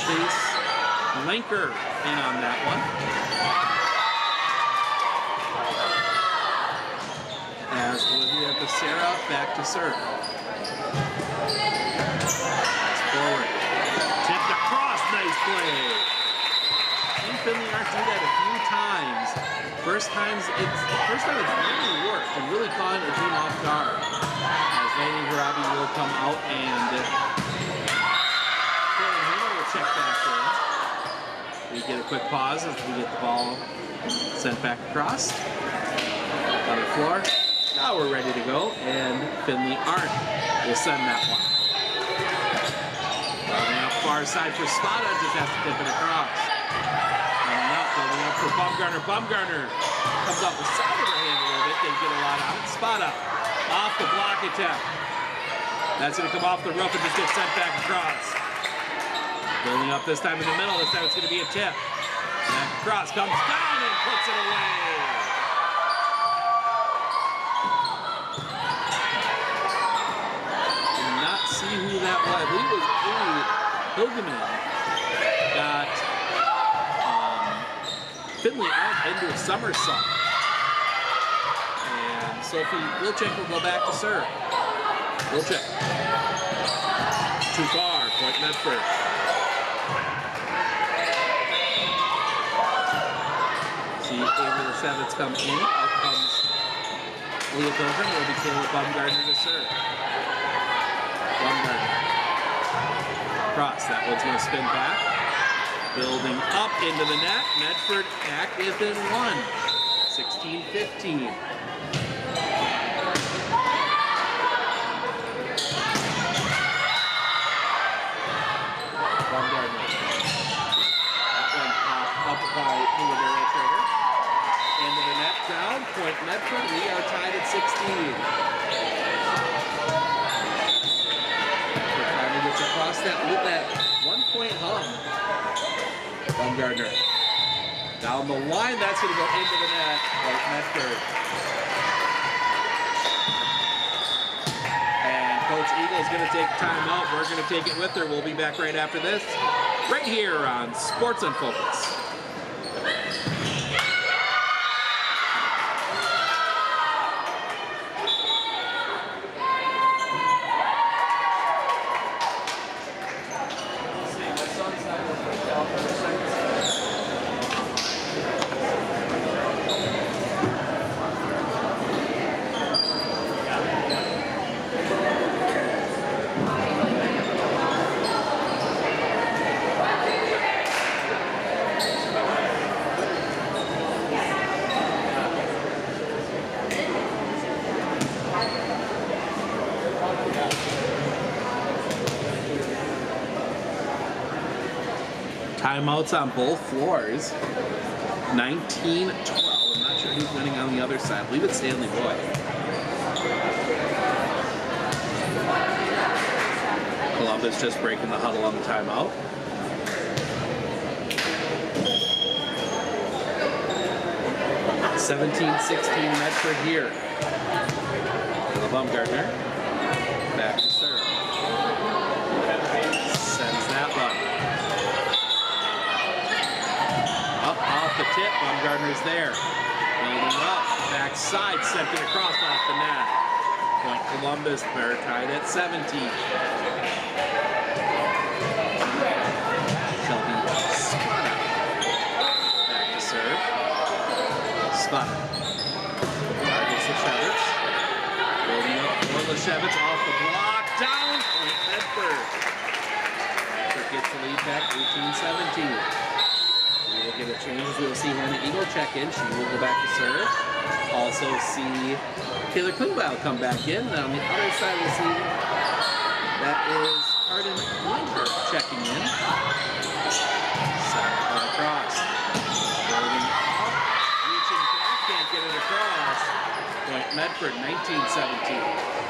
Chase Linker in on that one. As Olivia Becerra back to serve. Pass forward. Tipped across, nice play. Seen Finley Art do that a few times. First time it's really worked and really caught a team off guard. As Laney Harabi will come out and will check back in. We get a quick pause as we get the ball sent back across. On the floor. Now we're ready to go, and Finley Arndt will send that one. Building up far side for Spada, just has to tip it across. Coming up, building up for Bumgarner. Bumgarner comes off the side of her hand a little bit, didn't get a lot out of it. Spada off the block attempt. That's going to come off the roof and just get sent back across. Building up this time in the middle, this time it's going to be a tip. Back across, comes down and puts it away. See who that was. I believe it was Hilgeman got Finley out into a somersault. And Sophie Wilczek will go back to serve. Wilczek. Too far, point Medford. See Avery Leshevitz come in. Out comes Leah Pilgrim. Will be Kayla Baumgartner to serve. Baumgartner. Cross. That one's going to spin back. Building up into the net. Medford back within one. 16-15. Baumgartner. That one up by the libero Trader. Into the net down. Point Medford. We are tied at 16. Medford finally gets across that with that 1-point hum. Baumgartner. Down the line. That's going to go into the net. Point Medford. And Coach Eagle's going to take timeout. We're going to take it with her. We'll be back right after this. Right here on Sports on Focus. Timeouts on both floors. 19-12. I'm not sure who's winning on the other side. I believe it's Stanley Boyd. Columbus just breaking the huddle on the timeout. (17-16) Medford here. Baumgartner back to serve. Sends that one. Off the tip, Baumgartner's there. Building up, backside, sent it across off the net. Point Columbus, they're tied at 17. Shelby Spada back to serve. Spada targets Leshevitz. Building up for Leshevitz off the block, down. Point Medford. Medford gets the lead back, 18-17. We'll get a change. We'll see Hannah Eagle check in. She will go back to serve. Also see Taylor Klingbeil come back in. And on the other side, we'll see that is Arden Lindbergh checking in. Set across. Building up. Reaching back. Can't get it across. Point Medford, 19-17.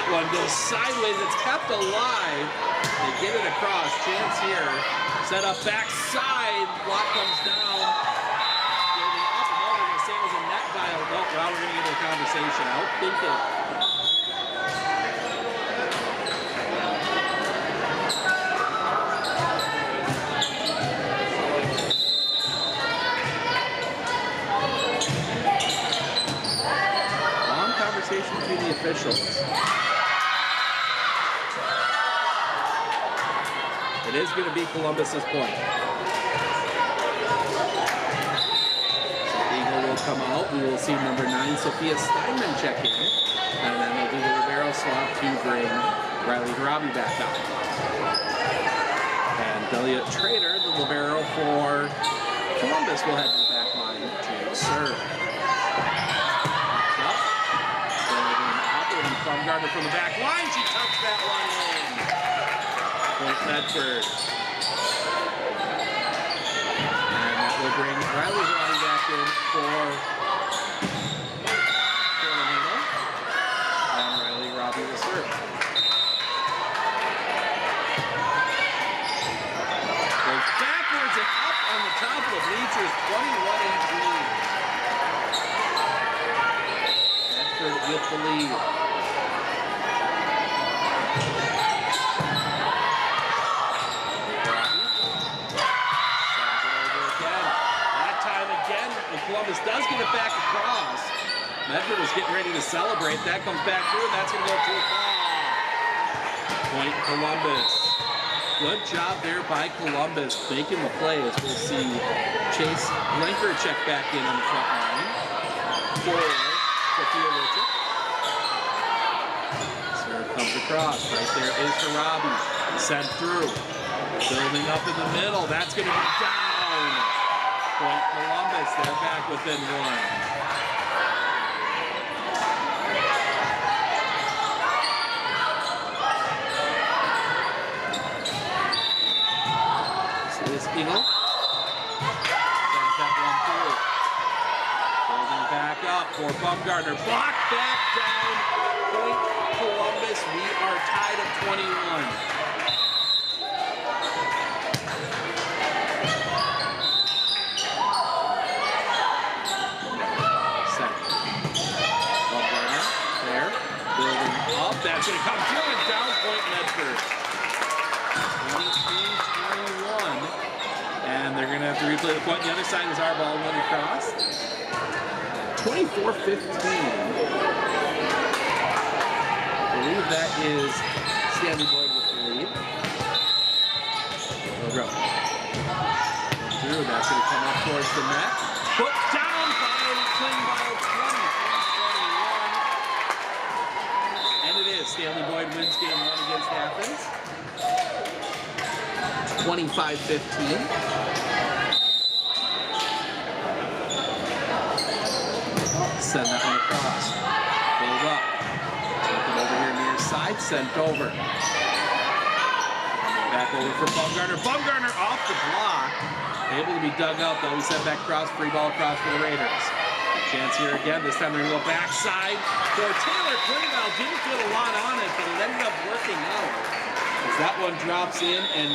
One goes sideways, it's kept alive. They get it across, chance here. Set up backside, block comes down. Building up, no, they're gonna say it was a net dial. No, well, we're gonna get into a conversation. I don't think it. Long conversation between the officials. It is going to be Columbus's point. Eagle will come out. We will see number 9, Sophia Steinman check in. And then they'll do the libero swap to bring Riley Harabi back out. And Delia Trader, the libero for Columbus, will head to the back line to serve. Baumgartner from the back line. She tucks that one in. Point Medford. And that will bring Riley Harabi back in for Carolina. And Riley Harabi will serve. Goes backwards and up on the top of the bleachers, 21-18. with the lead. Columbus does get it back across. Medford was getting ready to celebrate. That comes back through, and that's going to go too far. Point Columbus. Good job there by Columbus making the play, as we'll see Chase Blinker check back in on the front line for Sophia Richard. Serve comes across. Right there is Harabi. Sent through. Building up in the middle. That's going to be down. Point Columbus, they're back within one. So this Eagle sends that one through. Building back up for Bumgarner. Blocked back down. Point Columbus, we are tied at 21. That's going to come through and down point Medford. 23-21. And they're going to have to replay the point. The other side is our ball went across. 24-15. I believe that is Stanley Boyd with the lead. They'll go. Through. That's going to come up towards the net. Put down by Klingbeil, 20-21. And it is. Stanley Boyd wins game 1 against Athens. 25-15. Send that one across. Build up. Take it over here near side. Sent over. Back over for Bumgarner. Bumgarner off the block. Able to be dug out though. He sent back across. Free ball across for the Raiders. Chance here again. This time they're going to go backside for Taylor Klingbeil. Didn't get a lot on it, but it ended up working out. As that one drops in, and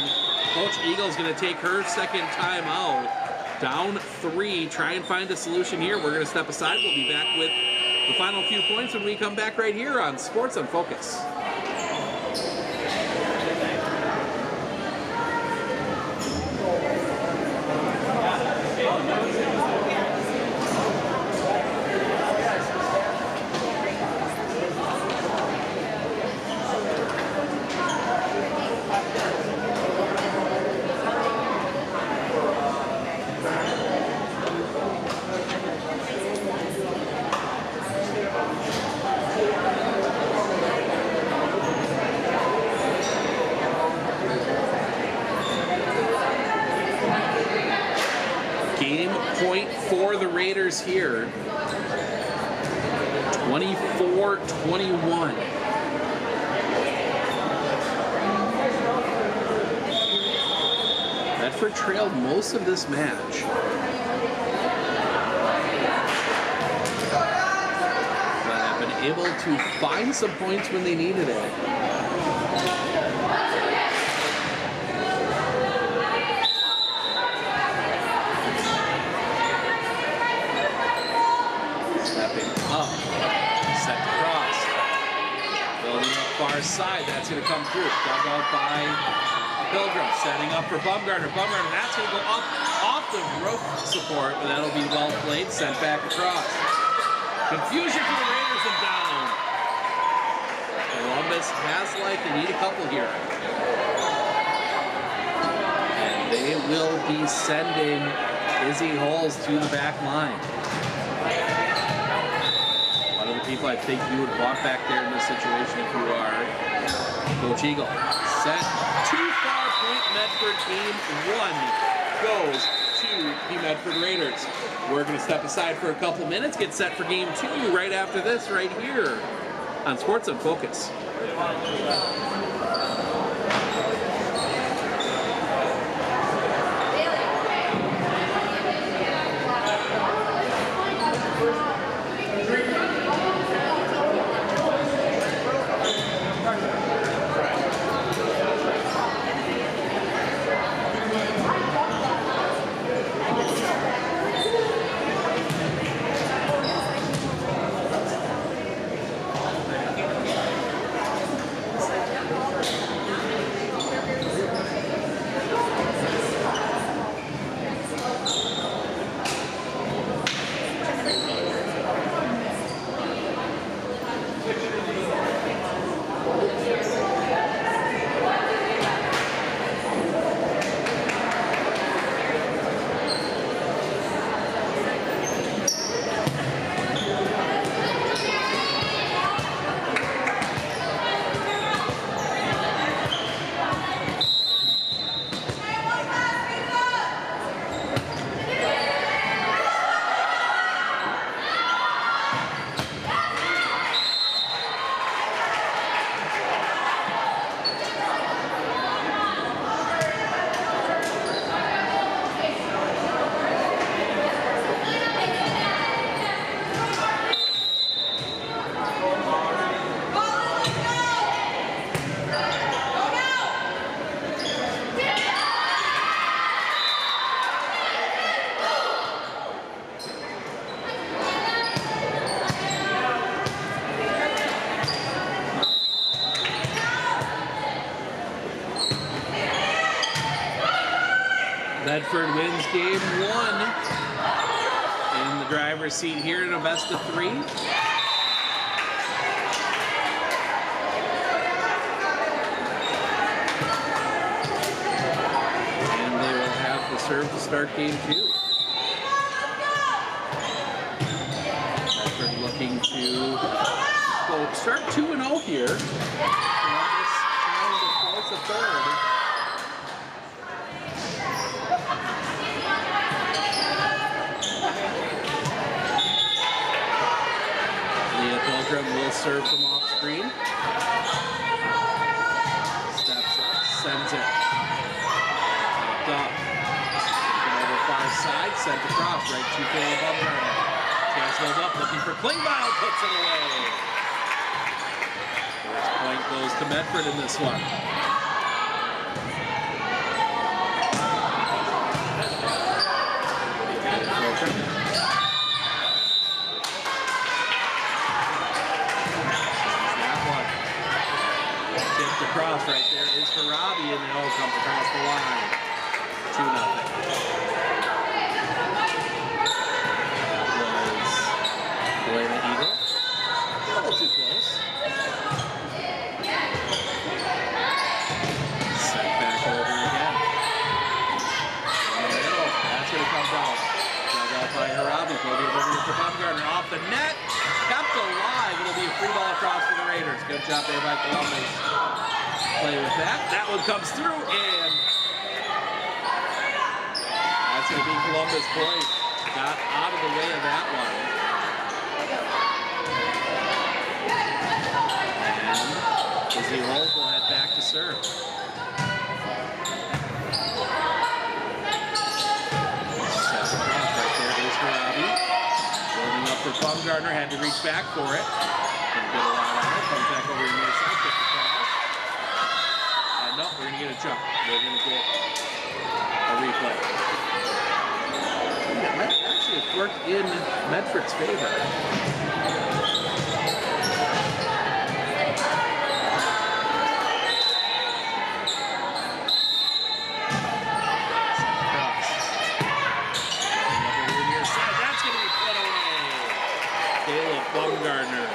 Coach Eagle's going to take her second time out. Down 3. Try and find a solution here. We're going to step aside. We'll be back with the final few points when we come back right here on Sports on Focus. For the Raiders here, 24-21. Medford trailed most of this match. But have been able to find some points when they needed it. Far side, that's going to come through. Dug out by Pilgrim, setting up for Bumgarner. Bumgarner, that's going to go up off the roof support, but that'll be well played. Sent back across. Confusion for the Raiders and down. Columbus has life. They need a couple here. And they will be sending Izzy Holes to the back line. People I think you would walk back there in this situation if you are Coach Eagle. Set too far. Point Medford. Game 1 goes to the Medford Raiders. We're going to step aside for a couple minutes, get set for game 2 right after this, right here on Sports on Focus. Medford wins game 1 in the driver's seat here in a best of 3. And they will have the serve to start game 2. Medford looking to start 2-0 here. Columbus trying to force a third. Will serve from off screen. Steps up, sends it. Up. Over far side, sent across, right to Phil Bumgarner. Chance goes up, looking for Klingbeil, puts it away. First point goes to Medford in this one. Across right there is Harabi, and it all comes across the line. 2-0. That was Elena Eagle. A little too close. Set back over again. In the middle. That's when it comes out. Dug out by Harabi. Maybe over to Bumgarner. Off the net. Kept alive. It'll be a free ball across for the Raiders. Good job there by Columbus. Play with that. That one comes through, and that's going to be Columbus point. Got out of the way of that one. And Izzy Holt will head back to serve. Set across right there is Harabi. Building up for Bumgarner. Had to reach back for it. Didn't get a lot on it. Comes back over to the near side. Gets the cross. No, we're going to get a jump. We're going to get a replay. That might actually have worked in Medford's favor. Cross. Over near side. That's going to be put away. Caleb Bumgarner.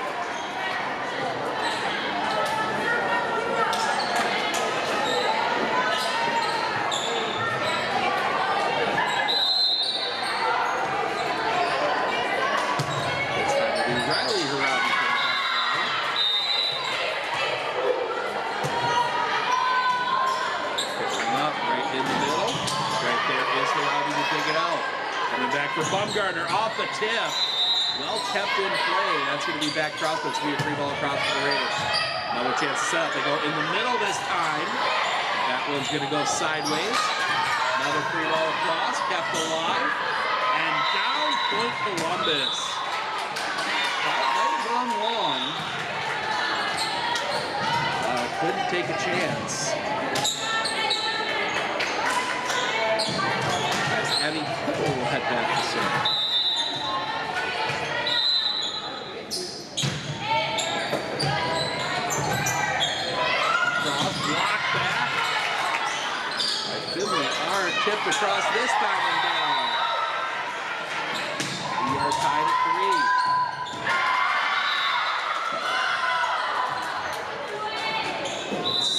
For Bumgarner off the tip. Well kept in play. That's going to be back cross. That's going to be a free ball across for the Raiders. Another chance to set up. They go in the middle this time. That one's going to go sideways. Another free ball across. Kept alive. And down point Columbus. That might have gone long. Couldn't take a chance. Abby Kipple will head back to serve. Cross, block back. By Finley, Arndt tipped across this time and down. We are tied at 3.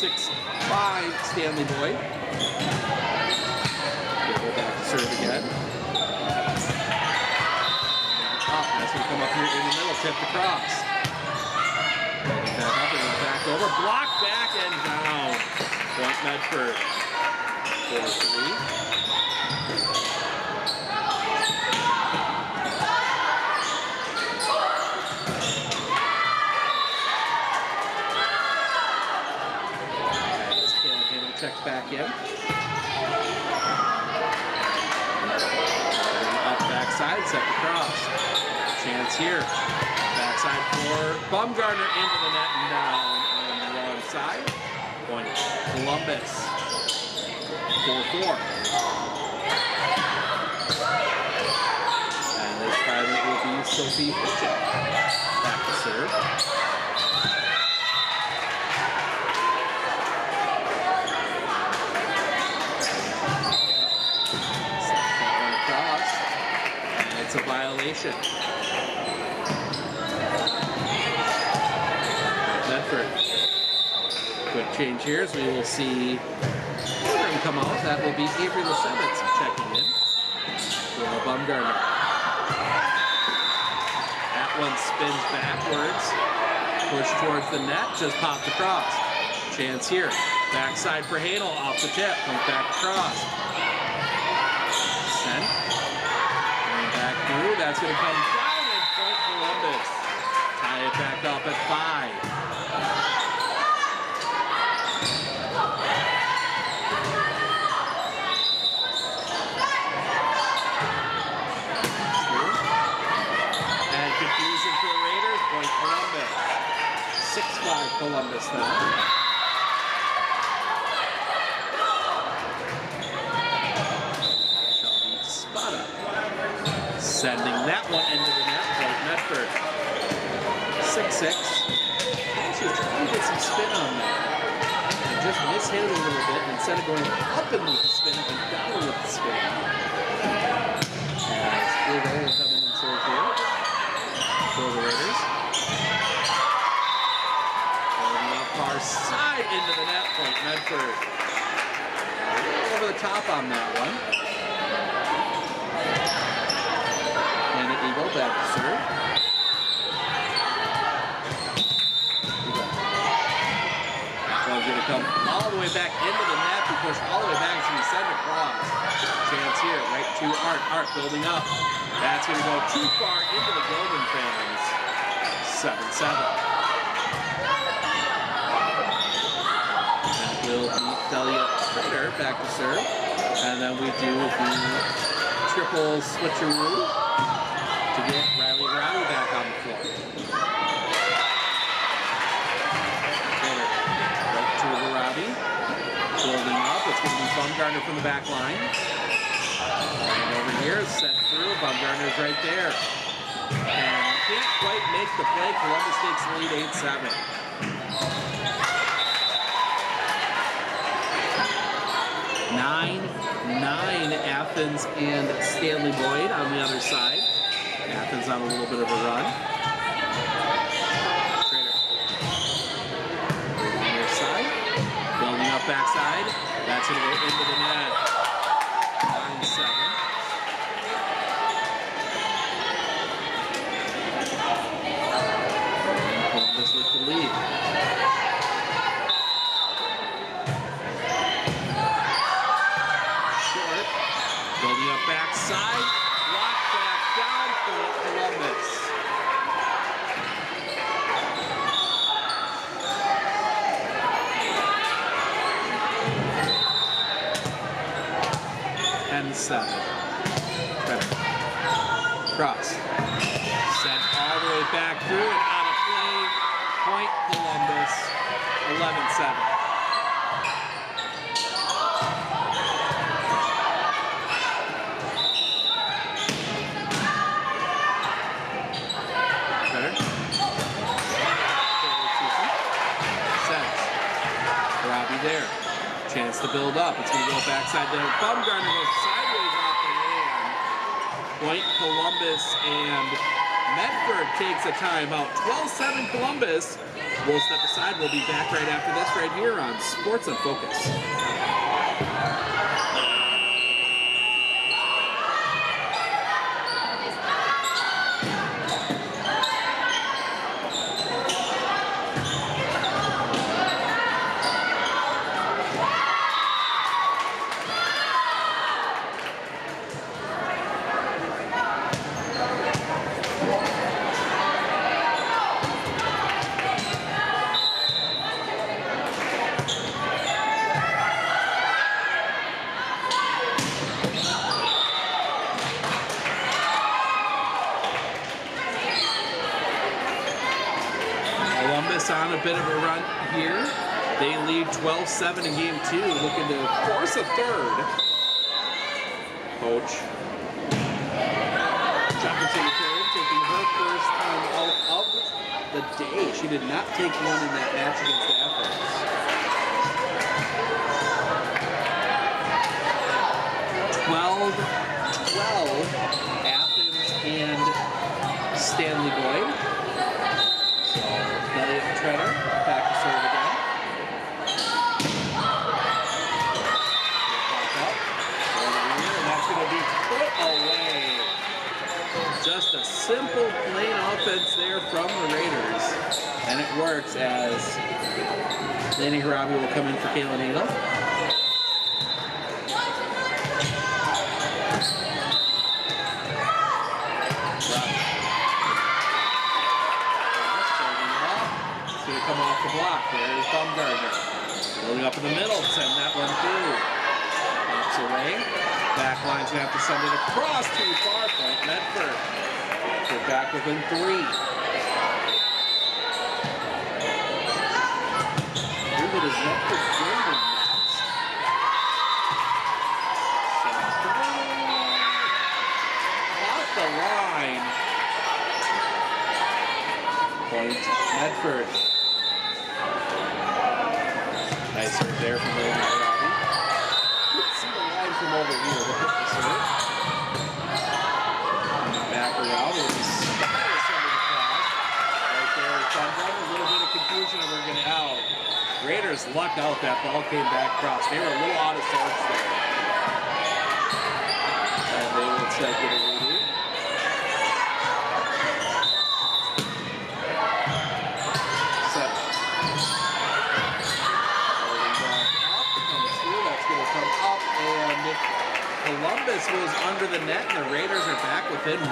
6-5 Stanley Boyd. Go back to serve again. That's going to come up here in the middle, tipped across. Back up and back over, blocked back and down. Point Medford. 4-3. As Caleb Hamill checks back in. Backside, set the cross. Chance here. Backside for Bumgarner into the net and down on the wrong side. Point Columbus. 4-4. And this time it will be Sophie Hitchett. Back to serve. offensive violation. Medford. Quick change here as we will see Pilgrim come out. That will be Avery Lesevitz checking in for Bumgarner. That one spins backwards. Push towards the net, just popped across. Chance here. Backside for Hanel, off the tip. Comes back across. Sent. Going back through. That's going to come down and point Columbus. Tie it back up at 5. Columbus. 6-5 Columbus now. Shelby Spada sending that one into the net. Point Medford. 6-6. She was trying to get some spin on that. And just mishit it a little bit. And instead of going up and with the spin, it went down with the spin. As Blue will come in and serve here for the Raiders. Far side into the net. Point Medford. A little over the top on that one. And an Eagle back to serve. That one's going to come all the way back into the net. Be pushed all the way back. It's going to be sent across. Chance here, right to Art. Art building up. That's going to go too far into the Golden fans. 7-7. Will be Delia Trader back to serve. And then we do the triple switcheroo to get Riley back on the floor. Trader right to Rabi. Building up. It's going to be Bumgarner from the back line. And over here, sent through. Bumgarner's right there. And can't quite make the play. Columbus takes the lead 8-7. 9-9 Athens and Stanley Boyd on the other side. Athens on a little bit of a run. Trader. On their side. Building up backside. That's going to go into the net. 9-7. Columbus with the lead. Building up backside, locked back down for Columbus. And 7. Better. Cross. Sent all the way back through and out of play. Point Columbus. 11-7. There. Chance to build up. It's going to go backside to Bumgarner. Goes sideways off the hand. Point Columbus and Medford takes a timeout. 12-7 Columbus. We'll step aside. We'll be back right after this right here on Sports on Focus. On a bit of a run here. They lead 12-7 in game 2, looking to force a third. Coach Jefferson taking her first time out of the day. She did not take one in that match against the Athens. 12-12 Athens Stanley Boyd. So Elliot Treader back to serve again. Back up. And that's going to be put away. Just a simple, plain offense there from the Raiders. And it works as Danny Harabi will come in for Kayla Needle. Come off the block. There's Baumgartner. Building up in the middle. Send that one through. Pops away. Back line's going to have to send it across too far. Point Medford. They're back within 3. Move it as Medford Jordan next. Off the line. Point Medford. Nice serve there from Danny Harabi. Couldn't see the line from over here, but hit the serve. Back around. It was Spires under the cross. Right there, Sundown. A little bit of confusion, and we're going to out. Raiders lucked out. That ball came back across. They were a little out of sorts there. And they will check it a redo. Columbus was under the net, and the Raiders are back within 1.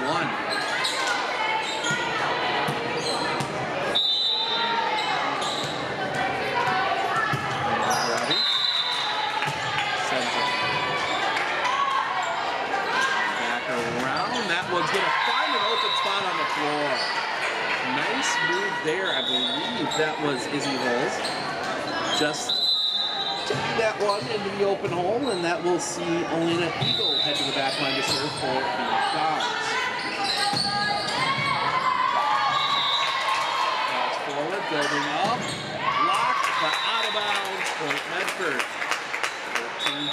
Robbie sends it back around. That one's going to find an open spot on the floor. Nice move there. I believe that was Izzy Holes. Just taking that one into the open hole, and that will see Olena Eagle head to the back line to serve for the Dogs. Pass forward, building up, blocked, but out of bounds. Point Medford.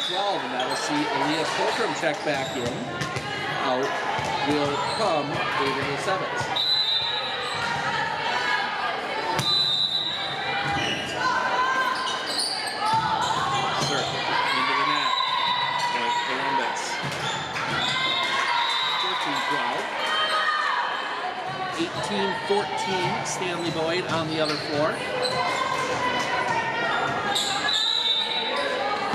13-12, and that'll see Aaliyah Pilgrim check back in. Out will come Avery Sevitz. Into the net. Point Columbus. 14-12. 18-14, Stanley Boyd on the other floor.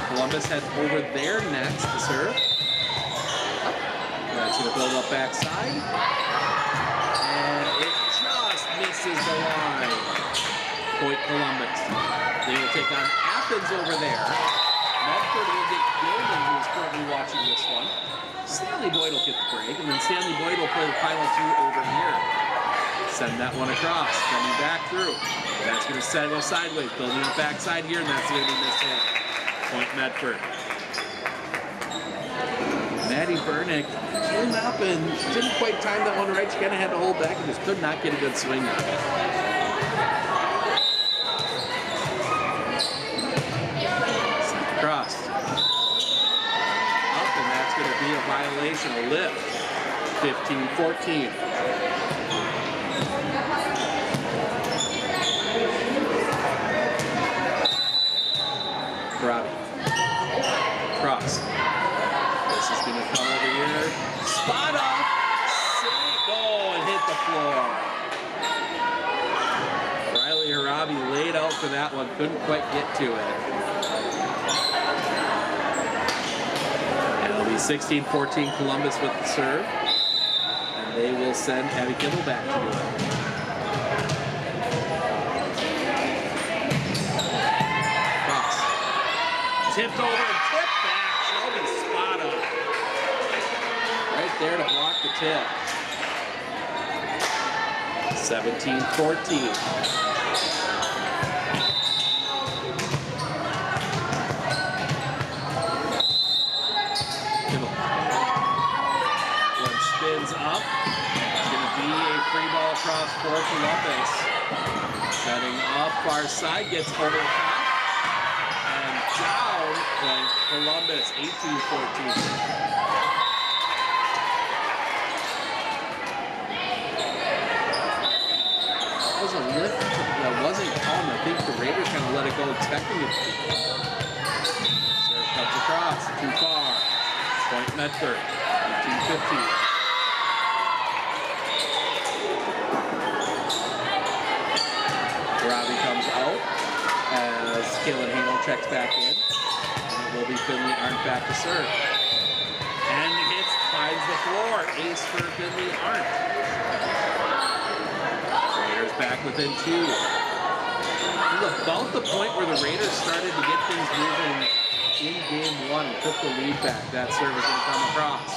Columbus heads over there next to serve. That's going to build up backside. And it just misses the line. Point Columbus. They will take on Athens over there. Medford will get Gilman, who is currently watching this one. Stanley Boyd will get the break, and then Stanley Boyd will play the final 2 over here. Send that one across, coming back through. That's going to go sideways, building up backside here, and that's going to be missed hit. Point Medford. Maddie Burnick came up and didn't quite time that one right. She kind of had to hold back and just could not get a good swing on it. Cross. Up, and that's going to be a violation, a lift. 15-14. Robbie. Cross. This is going to come over here. Spot up. Oh, and hit the floor. Riley Harabi laid out for that one. Couldn't quite get to it. And it'll be 16-14 Columbus with the serve. And they will send Abby Kibble back to do it. Tipped over and tipped back. Shelby spot up. Right there to block the tip. 17-14. One spins up. It's going to be a free ball across for Columbus. Cutting up far side, gets over the top. Down by Columbus, 18-14. still expecting it to be. Serve comes across, too far. Point Medford, 18-15. Robbie comes out as Kaylin Hanel checks back in. And it will be Finley Arndt back to serve. And hits, finds the floor. Ace for Finley Arndt. Raiders back within 2. This is about the point where the Raiders started to get things moving in game 1 and took the lead back. That serve is going to come across.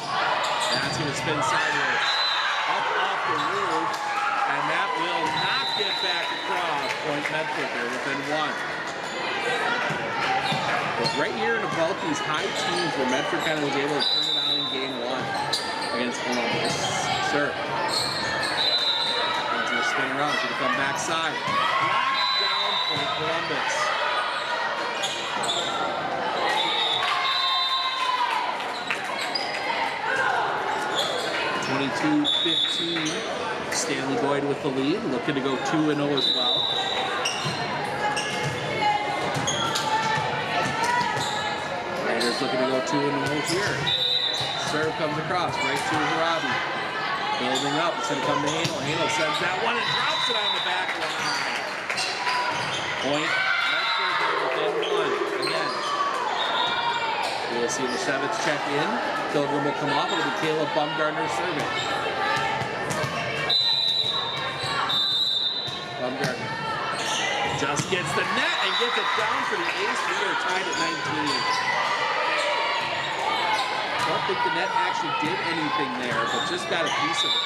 That's going to spin sideways. Up off the roof. And that will not get back across. Point Medford there within 1. But right here in about these high teams where Medford kind of was able to turn it on in game 1 against Columbus. Serve. Into the spin around. It's going to come backside. Locked down Point Columbus. (22-15). Stanley Boyd with the lead, looking to go 2-0 as well. Raiders looking to go 2-0 here. Serve comes across, right to Robbie. Building up, it's going to come to Hanel. Hanel sends that one and drops it on the back line. Point Medford there within 1 again. We'll see the Sevitz check in. Pilgrim will come off. It'll be Caleb Bumgardner serving. Bumgardner just gets the net and gets it down for the ace. We are tied at 19. Don't think the net actually did anything there, but just got a piece of it.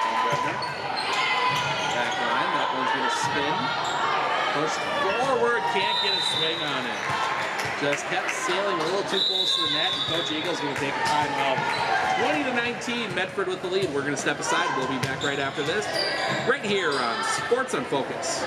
Bumgardner. Back line. That one's going to spin. Pushed forward, can't get a swing on it. Just kept sailing a little too close to the net, and Coach Eagle's going to take a timeout. 20-19, Medford with the lead. We're going to step aside. We'll be back right after this, right here on Sports on Focus.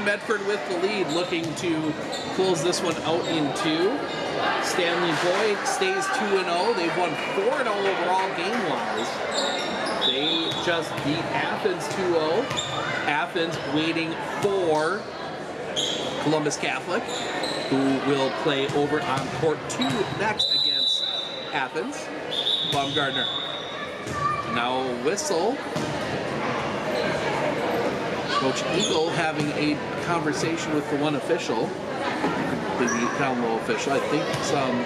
Medford with the lead, looking to close this one out in 2. Stanley Boyd stays 2-0. They've won 4-0 overall game-wise. They just beat Athens 2-0. Athens waiting for Columbus Catholic, who will play over on court 2 next against Athens. Bumgardner. Now a whistle. Coach Eagle having a conversation with the one official, the down low official. I think some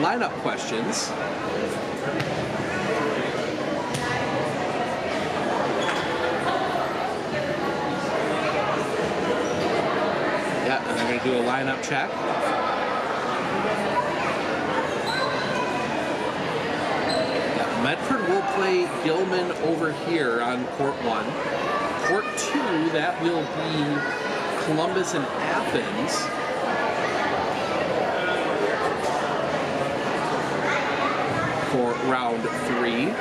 lineup questions. Yeah, and they're going to do a lineup check. Yeah, Medford will play Gilman over here on court 1. Court 2, that will be Columbus and Athens. For round 3.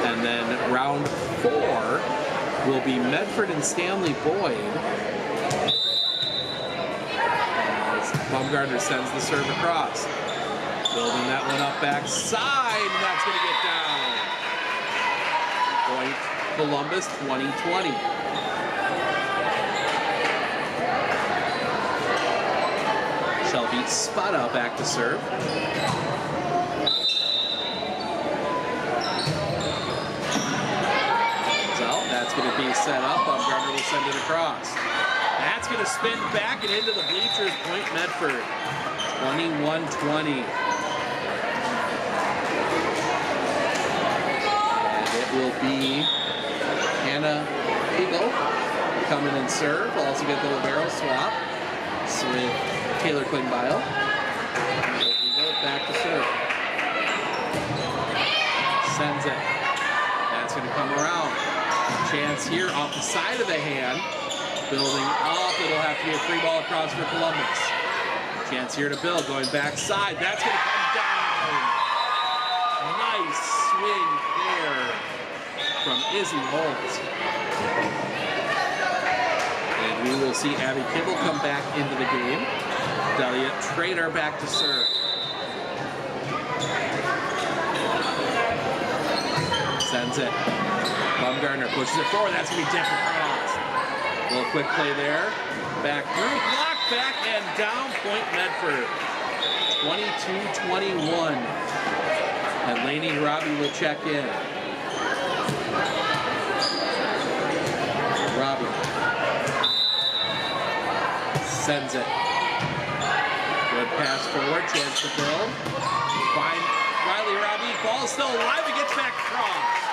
And then round 4 will be Medford and Stanley Boyd. As Bumgardner sends the serve across. Building that one up backside, and that's going to get down. Point Columbus, 20-20. Shelby Spada back to serve. So that's going to be set up. Bumgardner will send it across. That's going to spin back and into the bleachers. Point Medford, 21-20. Will be Hannah Eagle come in and serve. We'll also get the libero swap with Taylor Klingbeil. Eagle back to serve. Sends it. That's going to come around. Chance here off the side of the hand. Building up. It'll have to be a free ball across for Columbus. Chance here to build. Going backside. That's going to come down. Nice swing there from Izzy Holt. And we will see Abby Kibble come back into the game. Delia Trader back to serve. Sends it. Baumgartner pushes it forward. That's going to be tipped across. A little quick play there. Back through. Block back and down. Point Medford. 22-21. And Lainey Robbie will check in. Robbie. Sends it. Good pass forward. Chance to build. Find Riley Robbie. Ball still alive. It gets back across.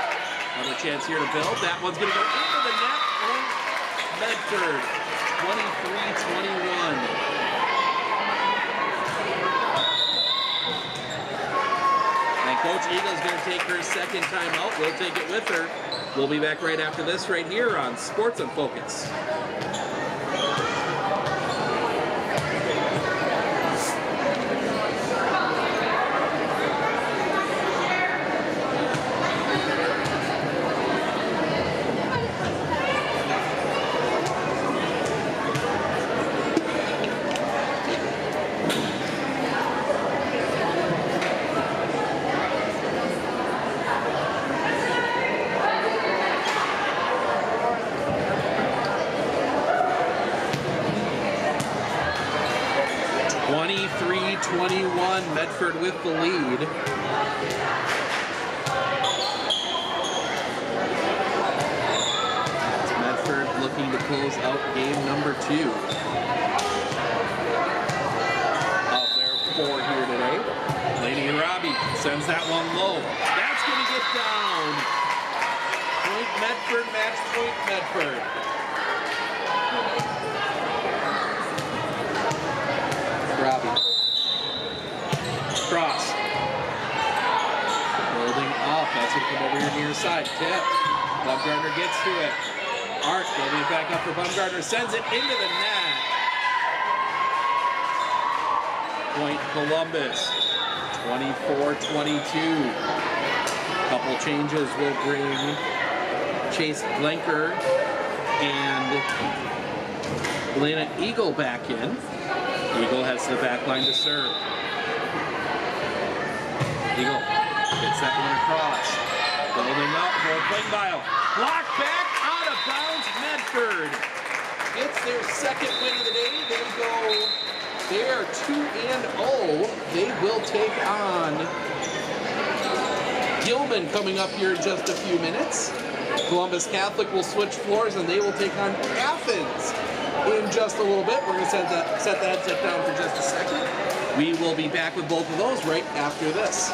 Another chance here to build. That one's going to go into the net. Point Medford. 23-21. And Coach Eagle's going to take her second time out. We'll take it with her. We'll be back right after this right here on Sports on Focus. 23-21, Medford with the lead. It's Medford looking to close out game number 2. Up there, 4 here today. Lainey Robbie sends that one low. That's going to get down. Point Medford, match point Medford. Robbie. Cross. Building up. That's going to come over here near side. Tip. Baumgartner gets to it. Art building it back up for Baumgartner. Sends it into the net. Point Columbus. 24-22. Couple changes will bring Chase Blanker and Elena Eagle back in. Eagle heads to the back line to serve. Eagle gets that one across. Building up for Klingbeil. Block back out of bounds, Medford. It's their second win of the day. They are 2-0. They will take on Gilman coming up here in just a few minutes. Columbus Catholic will switch floors and they will take on Athens in just a little bit. We're going to set the headset down for just a second. We will be back with both of those right after this.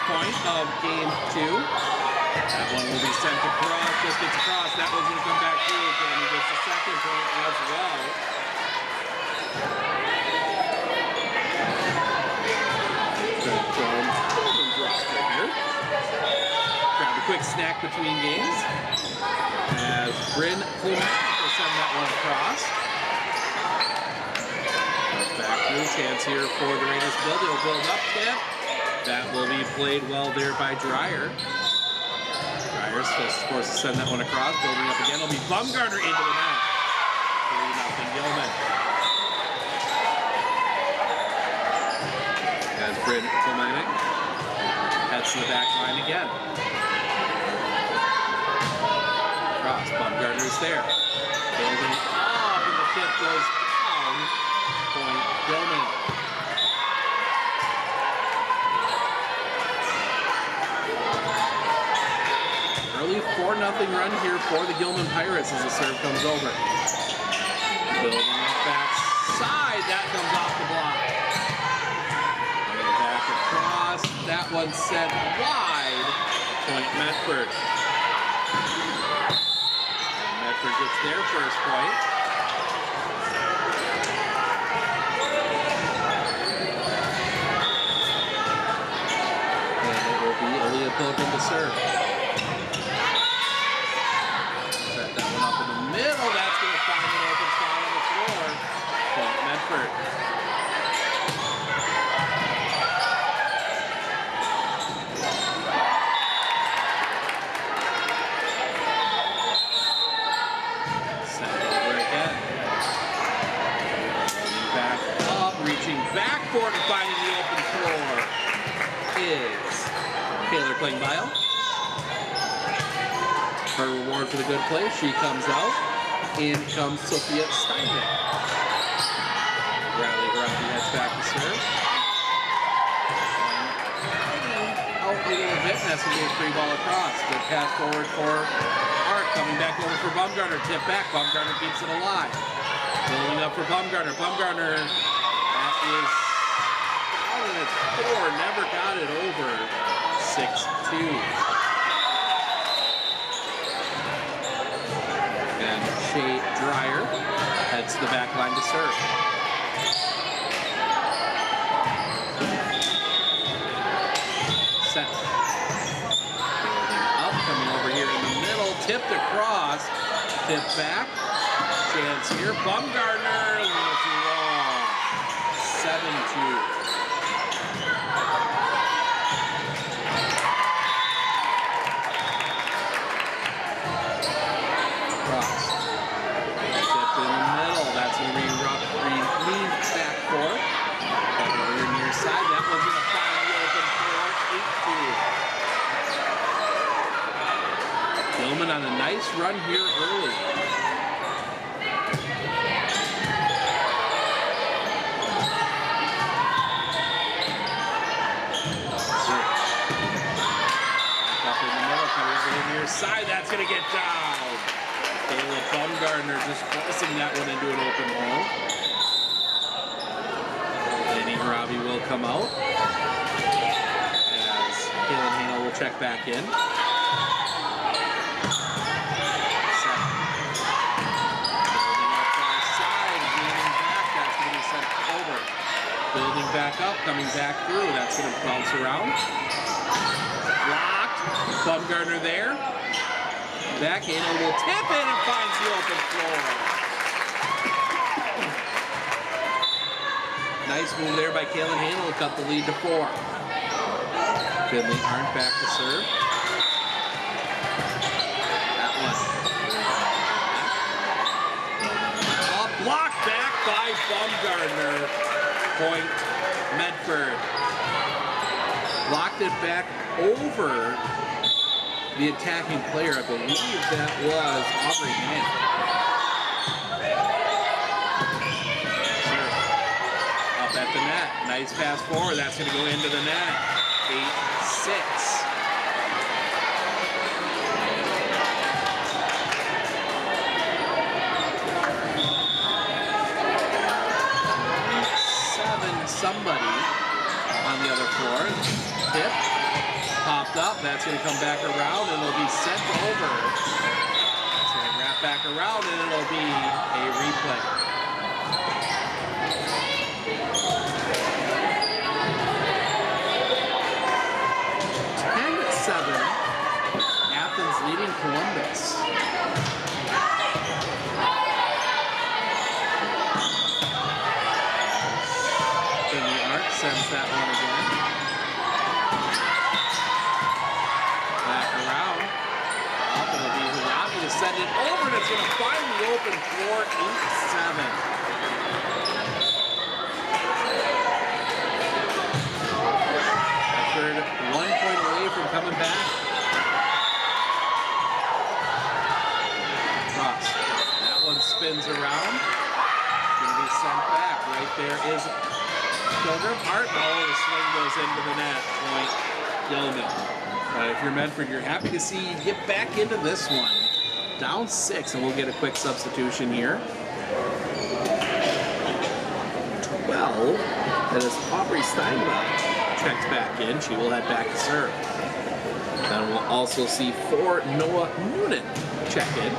point of game 2. That one will be sent across, just gets across. That one's going to come back through. And he gets the second point as well. Grab a quick snack between games. As Bryn will send that one across. Back through, chance here for the Raiders to build. It'll build up, tip. That will be played well there by Dreyer. Dreyer's forced to send that one across. Building up again. It'll be Bumgarner into the net. 3-0 Gilman. As Bryn Kilmanic heads to the back line again. Cross, Bumgarner's there. Building up, and the tip goes down. Point Gilman. Early 4-0 run here for the Gilman Pirates as the serve comes over. Building up back side, that comes off the block. Back across, that one sent wide. Point Medford. And Medford gets their first point. And it will be Aaliyah Pilgrim to serve. Set that one up in the middle. That's going to find an open spot on the floor. Point Medford. Backboard and finding the open floor is Taylor Klingbeil. Her reward for the good play, she comes out. In comes Sophia Steinbeck. Riley heads back to serve. Out a little bit, that's going to be a free ball across. Good pass forward for Art, coming back over for Bumgarner. Tip back, Bumgarner keeps it alive. Building up for Bumgarner. Bumgarner is out in its 4, never got it over. 6-2. And Shay Dreyer heads to the back line to serve. Set. Building up, coming over here in the middle, tipped across, tipped back. Chance here, Bumgarner, looking long. 7-2. Cross. Tipped in the middle. That's going to be rough. Lead back four. Over here near side. That one's going to find the open floor. 8-2. Gilman on a nice run here early. Side, that's going to get down. Caleb Bumgarner just forcing that one into an open hole. Danny Robbie will come out as Kaylin Hanel will check back in. Set. Building up far side, gaining back, that's going to be sent over. Building back up, coming back through, that's going to bounce around. Blocked, Bumgarner there. Back in, and will tip in and finds the open floor. Nice move there by Kaylin Hanel, cut the lead to 4. Finley Arndt back to serve. That one. A block back by Bumgarner. Point Medford. Blocked it back over the attacking player. I believe that was Aubrey Mann. Sure. Up at the net. Nice pass forward. That's going to go into the net. 8-6. Somebody on the other floor. Tip. That's going to come back around and it'll be sent over. It's going to wrap back around and it'll be a replay. Athens leading Columbus. Then the arc sends that one again. Back around. Up it'll be Hirabi to send it over and it's going to find the open floor 8-7. Medford 1 point away from coming back. That one spins around. Going to be sent back. Right there is Pilgrim. Hart. Oh, the swing goes into the net. Point Gilman. If you're Medford, you're happy to see you get back into this one. Down 6, and we'll get a quick substitution here. 12. That is Aubrey Steinbach. Checks back in. She will head back to serve. Then we'll also see 4 Noah Noonan check in.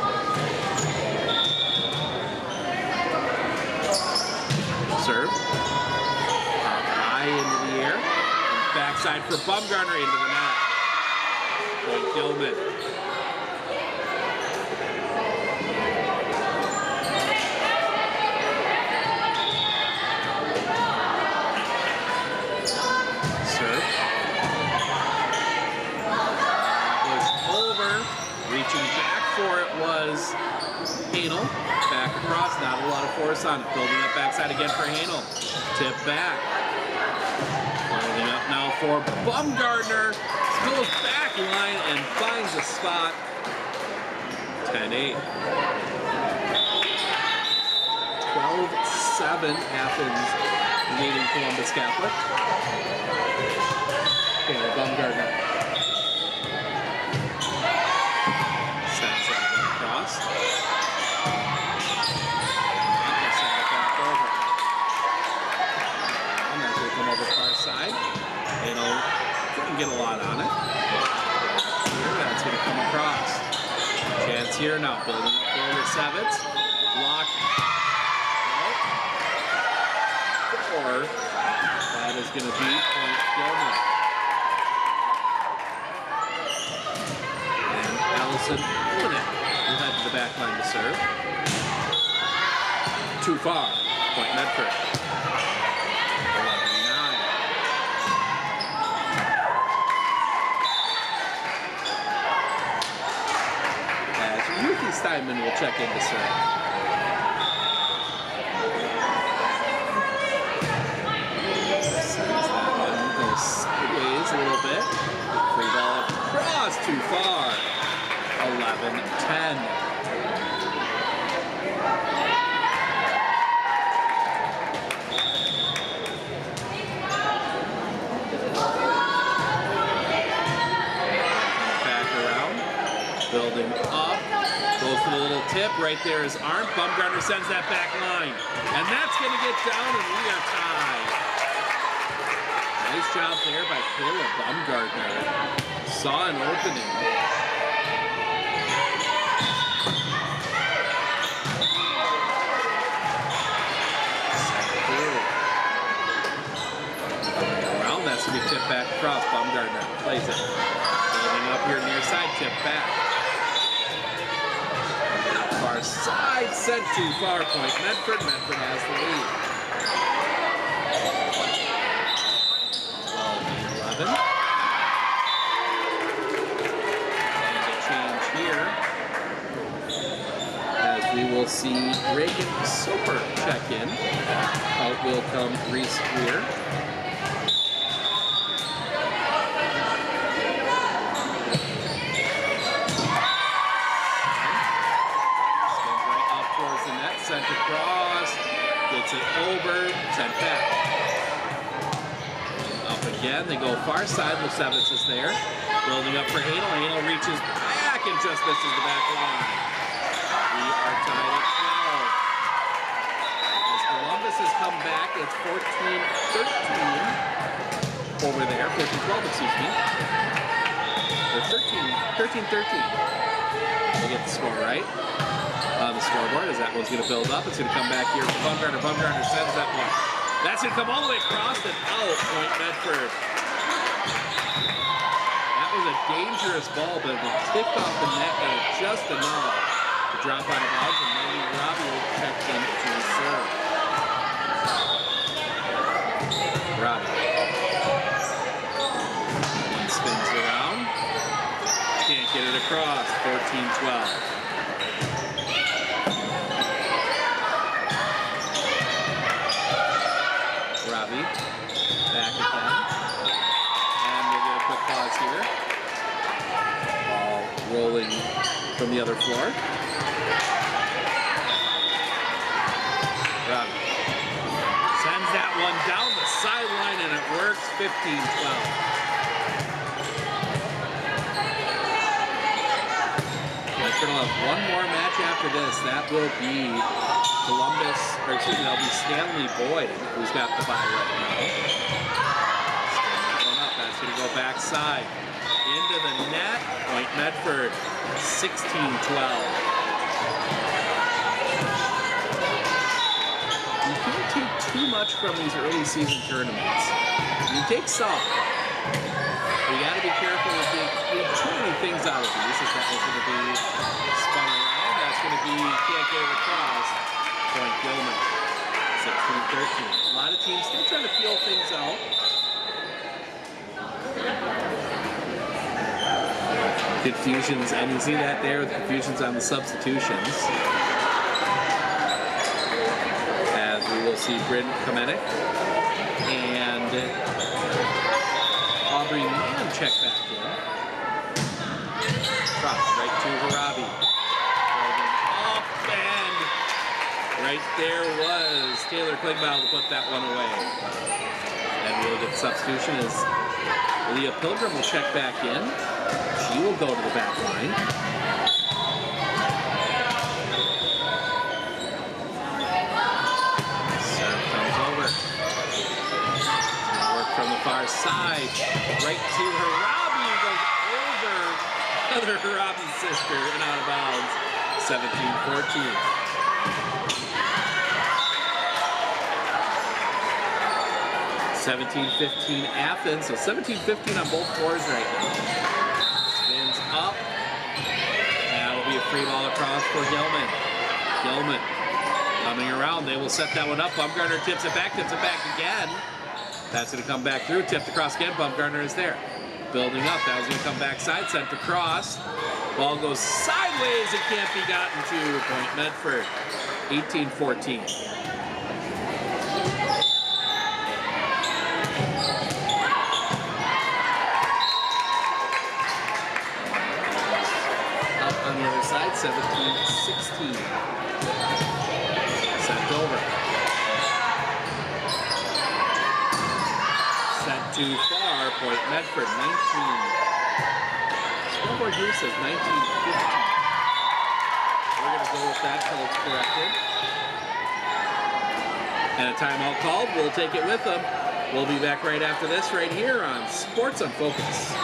Serve. High into the air. Backside for Bumgarner into the net. Point Gilman. Serve. Was over. Reaching back for it was Hanel. Back across, not a lot of force on it. Building up backside again for Hanel. Tip back. Building up now for Bumgarner. Goes back line and finds a spot. 10-8. 12-7 Athens leading Columbus Catholic. Okay, Bumgarner. Sends that one across. Send it back over. And that's going to come over far side. Couldn't get a lot on it. Here, that's going to come across. Chance here now, building up forward 7th. Block. Nope. 4. That is going to be Point Gilman. And Allison Ulinek will head to the back line to serve. Too far. Point Medford. 11-9. Ruthie Steinman will check in to serve. Sends that one, goes sideways a little bit. Free ball across, too far. 11-10. Back around, building up. Goes for the little tip. Right there is Arndt. Bumgarner sends that back line. And that's going to get down, and we are tied. Nice job there by Kayla Bumgarner. Saw an opening. Around, that's going to be tipped back across. Bumgarner plays it. Building up here near side, tip back. Far side, sent too far. Point Medford. Medford has the lead. 12-11. And a change here. As we will see Reagan Soper check in. Out will come Reese Weir. Sent across, gets it over, sent back. Up again, they go far side, Lucevitz is there. Building up for Hanel, Hanel reaches back and just misses the back line. We are tied at 12. As Columbus has come back, it's 14-13 over there, 14-12, excuse me. or 13-13. We'll get the score right on the scoreboard as that one's going to build up. It's going to come back here for Bumgarner. Bumgarner sends that one. That's going to come all the way across and out. Point Medford. That was a dangerous ball, but it tipped off the net and just enough to drop out of bounds, and maybe Robbie will check in to serve. Robbie. One spins around. Can't get it across. 14-12. Robbie. Back again. And we'll get a quick pause here. Ball rolling from the other floor. Robbie sends that one down the sideline and it works. 15-12. Medford will have one more match after this. That will be Columbus, or excuse me, that'll be Stanley Boyd, who's got the bye right now. Going up, that's going to go backside. Into the net. Point Medford, 16-12. You can't take too much from these early season tournaments. You take some. You got to be careful with taking too many things out of these. As that was going to be spun around. That's going to be, can't get it across. Point Gilman, 16-13. A lot of teams still trying to feel things out. Confusions, and you see that there with confusions on the substitutions. As we will see Bryn Kamenik and Aubrey Mann check back in. Cross right to Harabi. Up and right there was Taylor Klingbeil to put that one away. And we'll get the substitution as Leah Pilgrim will check back in. She will go to the back line. Serve comes over. Work from the far side. Right to Harabi. Goes over other Harabi's sister and out of bounds. 17-14. 17-15 Athens, so 17-15 on both floors right now. Spins up. That'll be a free ball across for Gilman. Gilman coming around. They will set that one up. Bumgarner tips it back again. That's going to come back through. Tipped across again. Bumgarner is there. Building up. That was going to come backside. Sent across. Ball goes sideways. It can't be gotten to. Point Medford. 18-14. On the other side, 17-16. Sent over. Sent too far. Point Medford, 19. Scoreboard here says 19-15. We're going to go with that until it's corrected. And a timeout called. We'll take it with them. We'll be back right after this right here on Sports on Focus.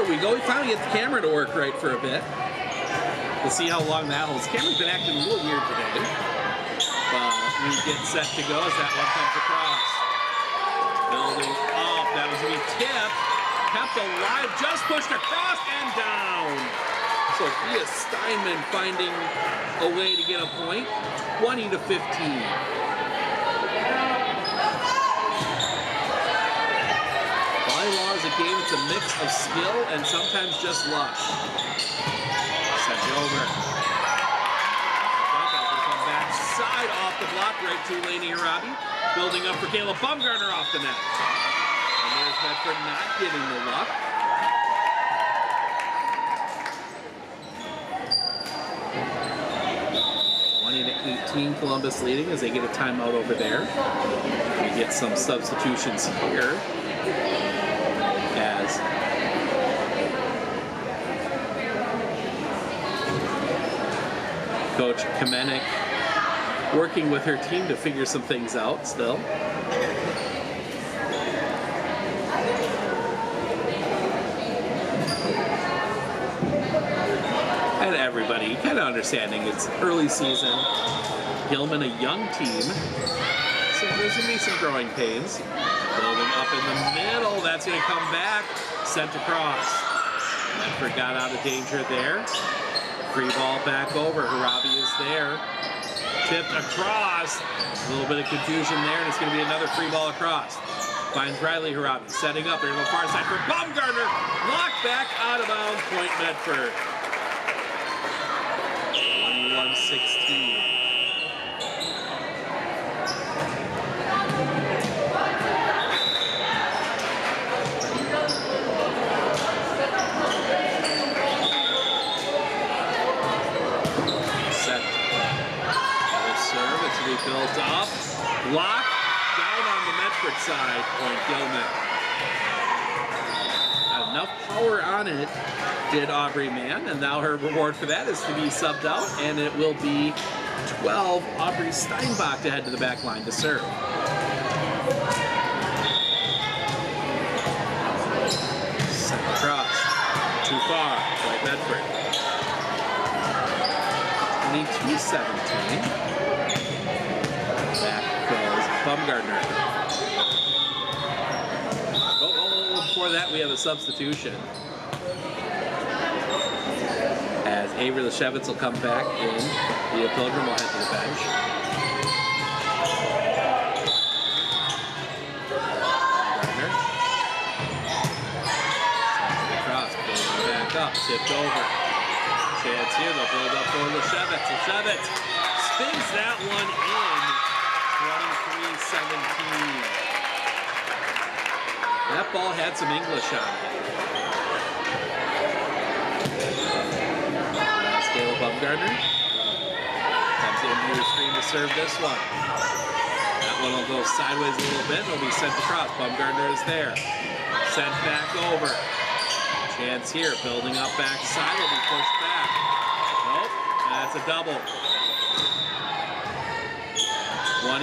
We finally get the camera to work right for a bit. We'll see how long that holds. The camera's been acting a little weird today. But we get set to go as that one comes across. Building up. That was going to be tipped. Kept alive. Just pushed across and down. Sophia Steinman finding a way to get a point. 20-15. game, it's a mix of skill and sometimes just luck. Sent it over. Will come backside off the block, right to Lainey Arabi. Building up for Caleb Bumgarner off the net. And there's Medford not getting the luck. 20-18, Columbus leading as they get a timeout over there. We get some substitutions here as Coach Kamenik working with her team to figure some things out still. And everybody kind of understanding it's early season. Gilman, a young team, so there's going to be some growing pains. Building up in the middle, that's going to come back, sent across. Medford got out of danger there. Free ball back over, Harabi is there. Tipped across, a little bit of confusion there, and it's going to be another free ball across. Finds Riley Harabi, setting up, they're on the far side for Bumgarner. Knocked back out of bounds, point Medford. 21-16. Built up, block, down on the Medford side, point Gilman. Had enough power on it, did Aubrey Mann, and now her reward for that is to be subbed out, and it will be 12, Aubrey Steinbach to head to the back line to serve. Sent across, too far, by Medford. 22-17. Back goes Bumgarner. Before that we have a substitution. As Avery Leshevitz will come back in. Leah Pilgrim will head to the bench. Bumgarner. Sends it across, building back up, tipped over. Chance here, they'll build up for Leshevitz. Leshevitz spins that one in. 23-17. That ball had some English on it. That's Caleb Bumgarner. Comes into the screen to serve this one. That one will go sideways a little bit. It'll be sent across. Bumgarner is there. Sent back over. Chance here. Building up backside. Will be pushed back. Nope. That's a double. 24-17.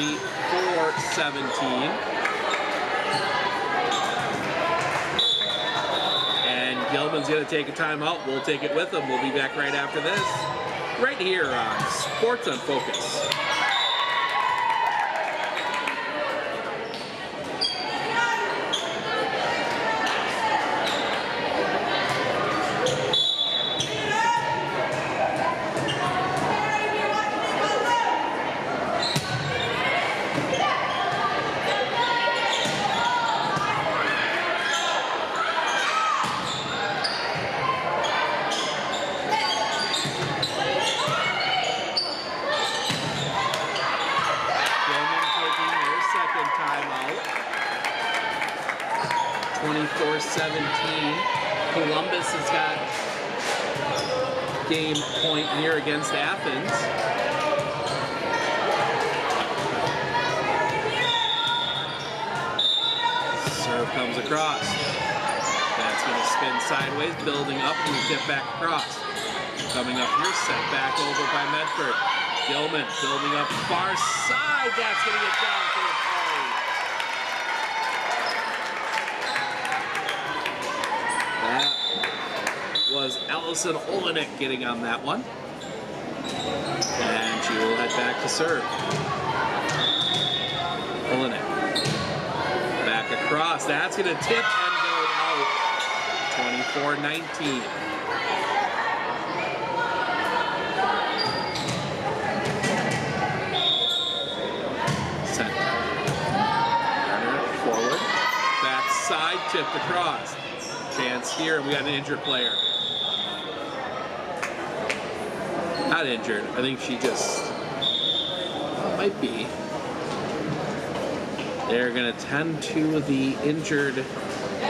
And Gilman's going to take a timeout. We'll take it with them. We'll be back right after this. Right here on Sports on Focus. Columbus has got game point near against Athens. Serve comes across. That's going to spin sideways, building up and we get back across. Coming up here, sent back over by Medford. Gilman building up far side. That's going to get down for the play. That was Allison Olenek getting on that one. And she will head back to serve. Olenek. Back across. That's going to tip and go out. 24-19. Sent. Runner forward. Backside tip. shift across. Chance here, and we got an injured player. Not injured. I think she just might be. They're going to tend to the injured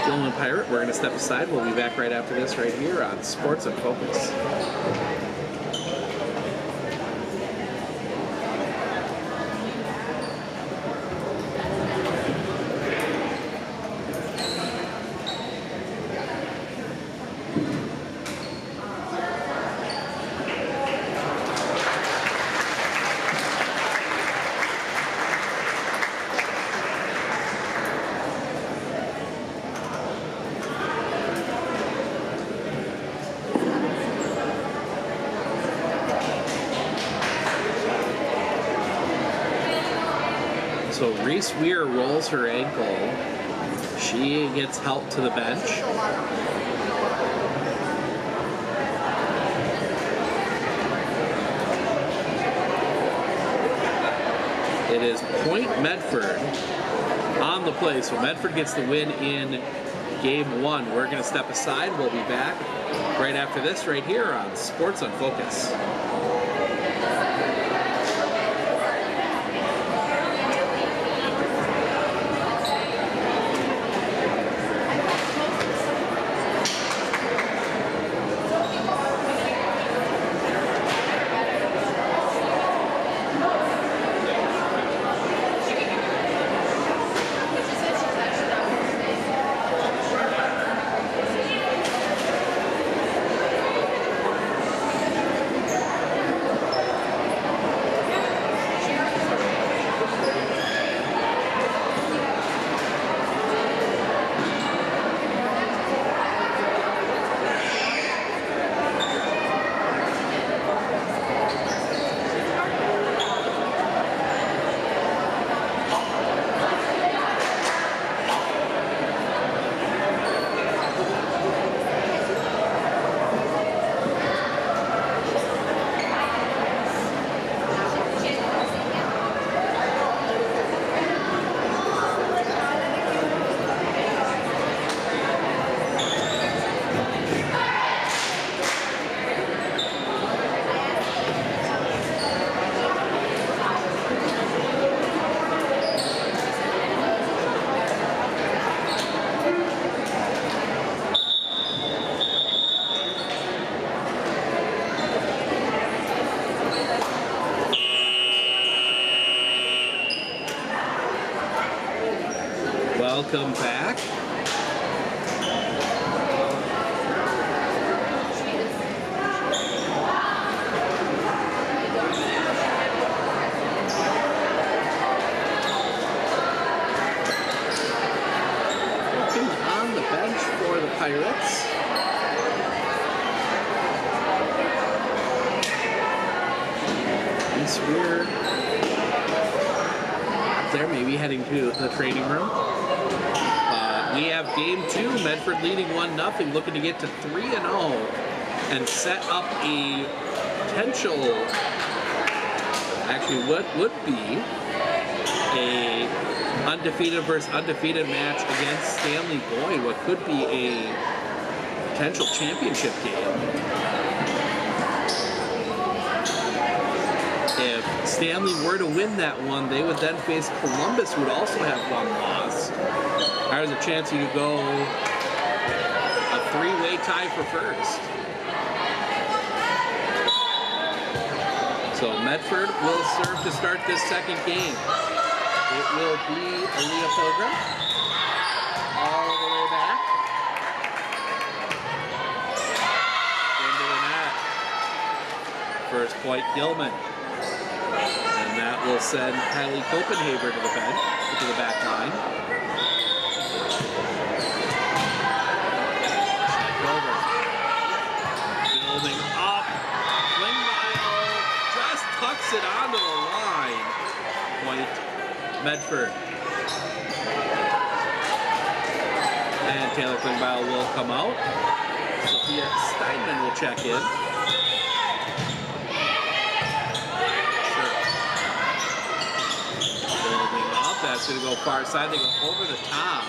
Gilman Pirate. We're going to step aside. We'll be back right after this right here on Sports in Focus. So Reese Weir rolls her ankle. She gets help to the bench. It is Point Medford on the play. So Medford gets the win in game one. We're going to step aside. We'll be back right after this right here on Sports on Focus. Welcome back. Looking on the bench for the Pirates. Reese Weir up there, maybe heading to the training room. We have game two, Medford leading 1-0, looking to get to 3-0 and set up a potential, actually what would be a undefeated versus undefeated match against Stanley Boyd, what could be a potential championship game. If Stanley were to win that one, they would then face Columbus, who would also have one loss. There's a chance you could go a three-way tie for first. So Medford will serve to start this second game. It will be Aaliyah Pilgrim all the way back into the net. First point, Gilman. And that will send Kylie Copenhaver to the bench, to the back line. Building up. Klingbeil just tucks it onto the line. Point Medford. And Taylor Klingbeil will come out. Sophia Steinman will check in. Building up. That's going to go far side. They go over the top.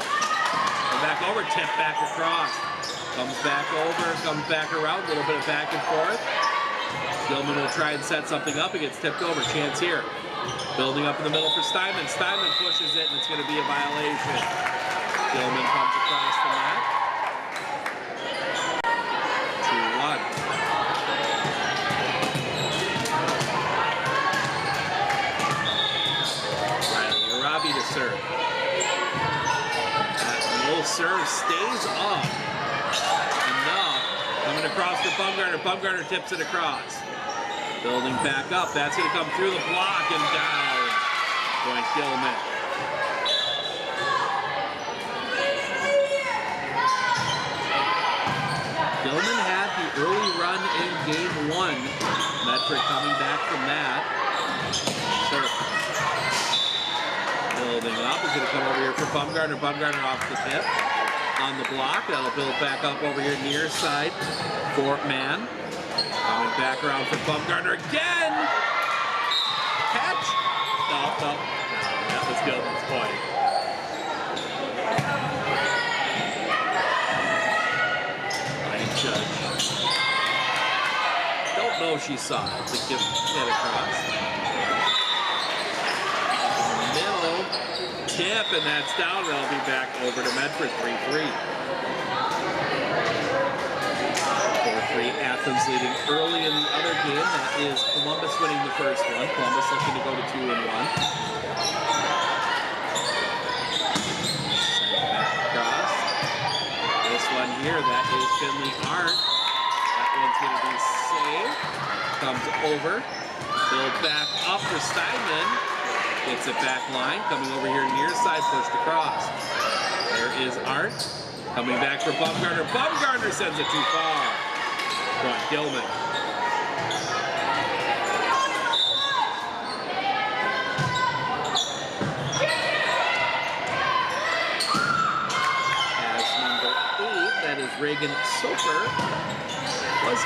Back over, tip back across. Comes back over, comes back around, a little bit of back and forth. Gilman will try and set something up. It gets tipped over. Chance here. Building up in the middle for Steinman. Steinman pushes it, and it's going to be a violation. Gilman comes across the mat. 2-1. Riley Arabi to serve. That low serve stays up. Enough. Coming across for Bumgarner. Bumgarner tips it across. Building back up. That's going to come through the block and down. Point Gilman. Gilman had the early run in game 1. Medford coming back from that. Serve. Building up. Is going to come over here for Bumgarner. Bumgarner off the tip. On the block. That'll build back up over here near side for Mann. Coming back around for Bumgarner again. Catch. No. That was Gilman's point. Line judge. Don't know if she saw it. The gift hit across. Middle. Tip, and that's down. They'll be back over to Medford. 3-3. 4-3. Athens leading early in the other game. That is Columbus winning the first one. Columbus looking to go to 2-1. Across. This one here, that is Finley Arndt. That one's going to be saved. Comes over. Build back up for Steinman. Gets it back line. Coming over here near side, pushed across. There is Arndt. Coming back for Bumgarner. Bumgarner sends it too far. Front Gilman. As number 8, that is Reagan Soper, was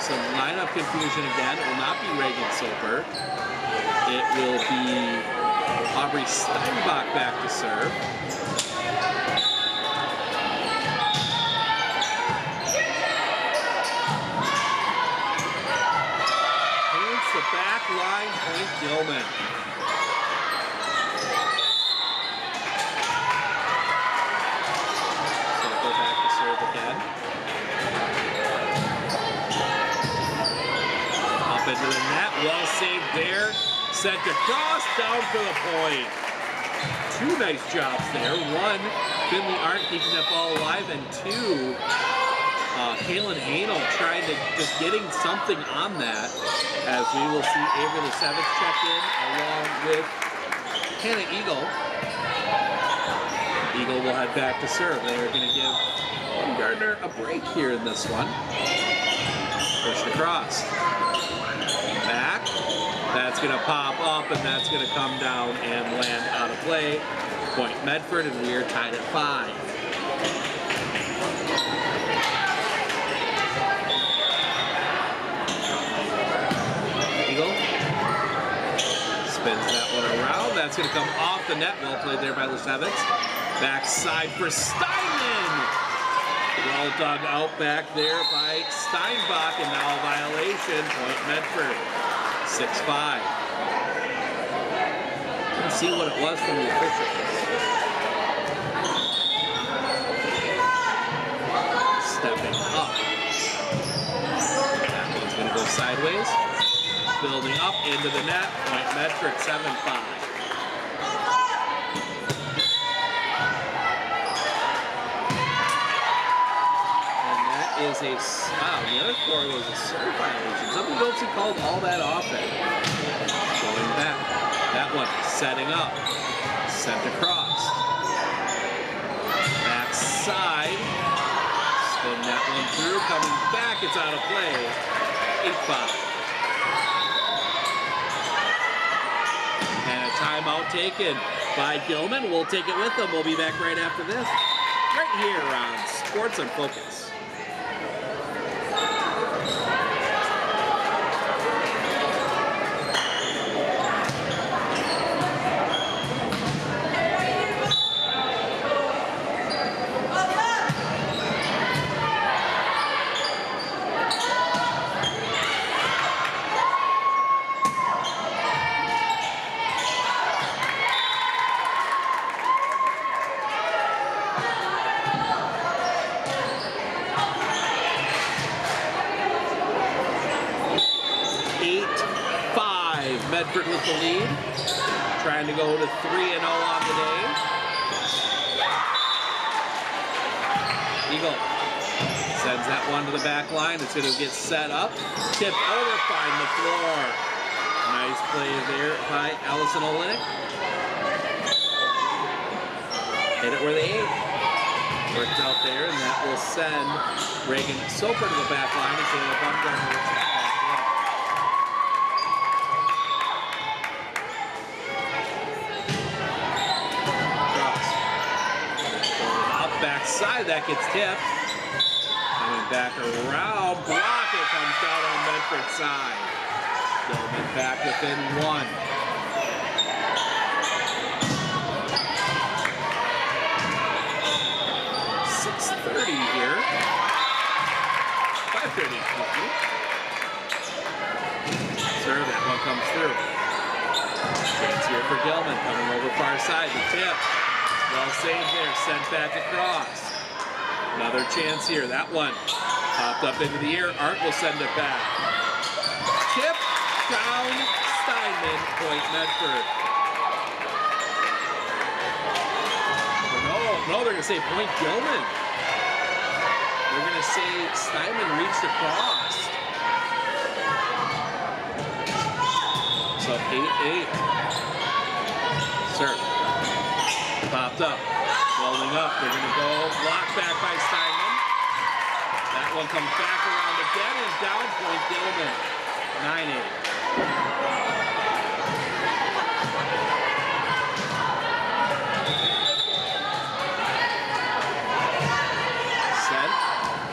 some lineup confusion again. It will not be Reagan Soper. It will be Aubrey Steinbach back to serve. Paints the back line, point Gilman. So go back to serve again. Up into the net, well saved there. Sent across, down for the point. 2 nice jobs there. 1, Finley Arndt keeping that ball alive, and 2, Kaylin Hanel trying to just getting something on that. As we will see Avery the 7th check in along with Hannah Eagle. Eagle will head back to serve. They are going to give Gardner a break here in this one. Pushed across. Back. That's going to pop up, and that's going to come down and land out of play. Point Medford, and we are tied at 5. Eagle spins that one around. That's going to come off the net. Well played there by Lesevitz. Backside for Steinman. Well dug out back there by Steinbach, and now a violation. Point Medford. 6-5. Let's see what it was from the officials. Stepping up. That one's going to go sideways. Building up into the net. Point Medford, 7-5. Is a the other score was a serve violation. Something you don't see called all that often. Going back. That one setting up. Sent across. Backside. Spin that one through. Coming back. It's out of play. 8-5. And a timeout taken by Gilman. We'll take it with them. We'll be back right after this. Right here on Sports on Focus. Medford with the lead. Trying to go to 3-0 on the day. Eagle sends that one to the back line. It's going to get set up. Tipped over, find the floor. Nice play there by Allison Olenek. Hit it where they aim. Worked out there, and that will send Reagan Soper to the back line and Taylor Bumgarner will check back in. Cross. Up backside, that gets tipped. Coming back around, block, it comes down on Medford's side. Gilman back within 1. 6:30 here. 5:30. Serve, that one comes through. Chance here for Gilman, coming over far side. The tip. Well saved there, sent back across. Another chance here. That one popped up into the air. Art will send it back. Tip down Steinman, point Medford. No, they're going to say point Gilman. They're going to say Steinman reached across. So 8-8. Serve. Popped up. Building up. They're going to go. Blocked back by Steinman. That one comes back around again and down point Gilman. 9-8.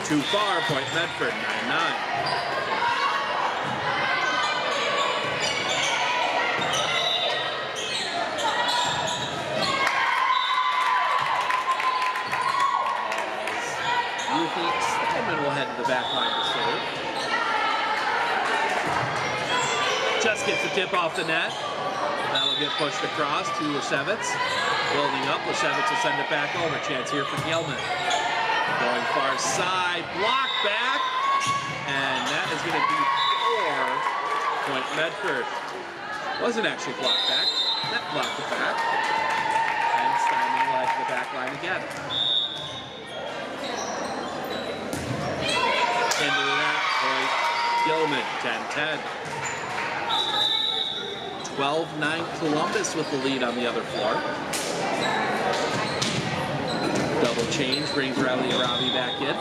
Too far, point Medford, 9-9. Yuki Steinman will head to the back line to serve. Just gets the tip off the net. That'll get pushed across to Leshevitz. Building up, Leshevitz will send it back over. Chance here for Gilman. Going far side, block back, and that is going to be 4 point Medford. Wasn't actually blocked back, that blocked it back, and Steinman will head to the back line again. Into that point, Gilman, 10-10. 12-9 Columbus with the lead on the other floor. Double change brings Riley Arabi back in.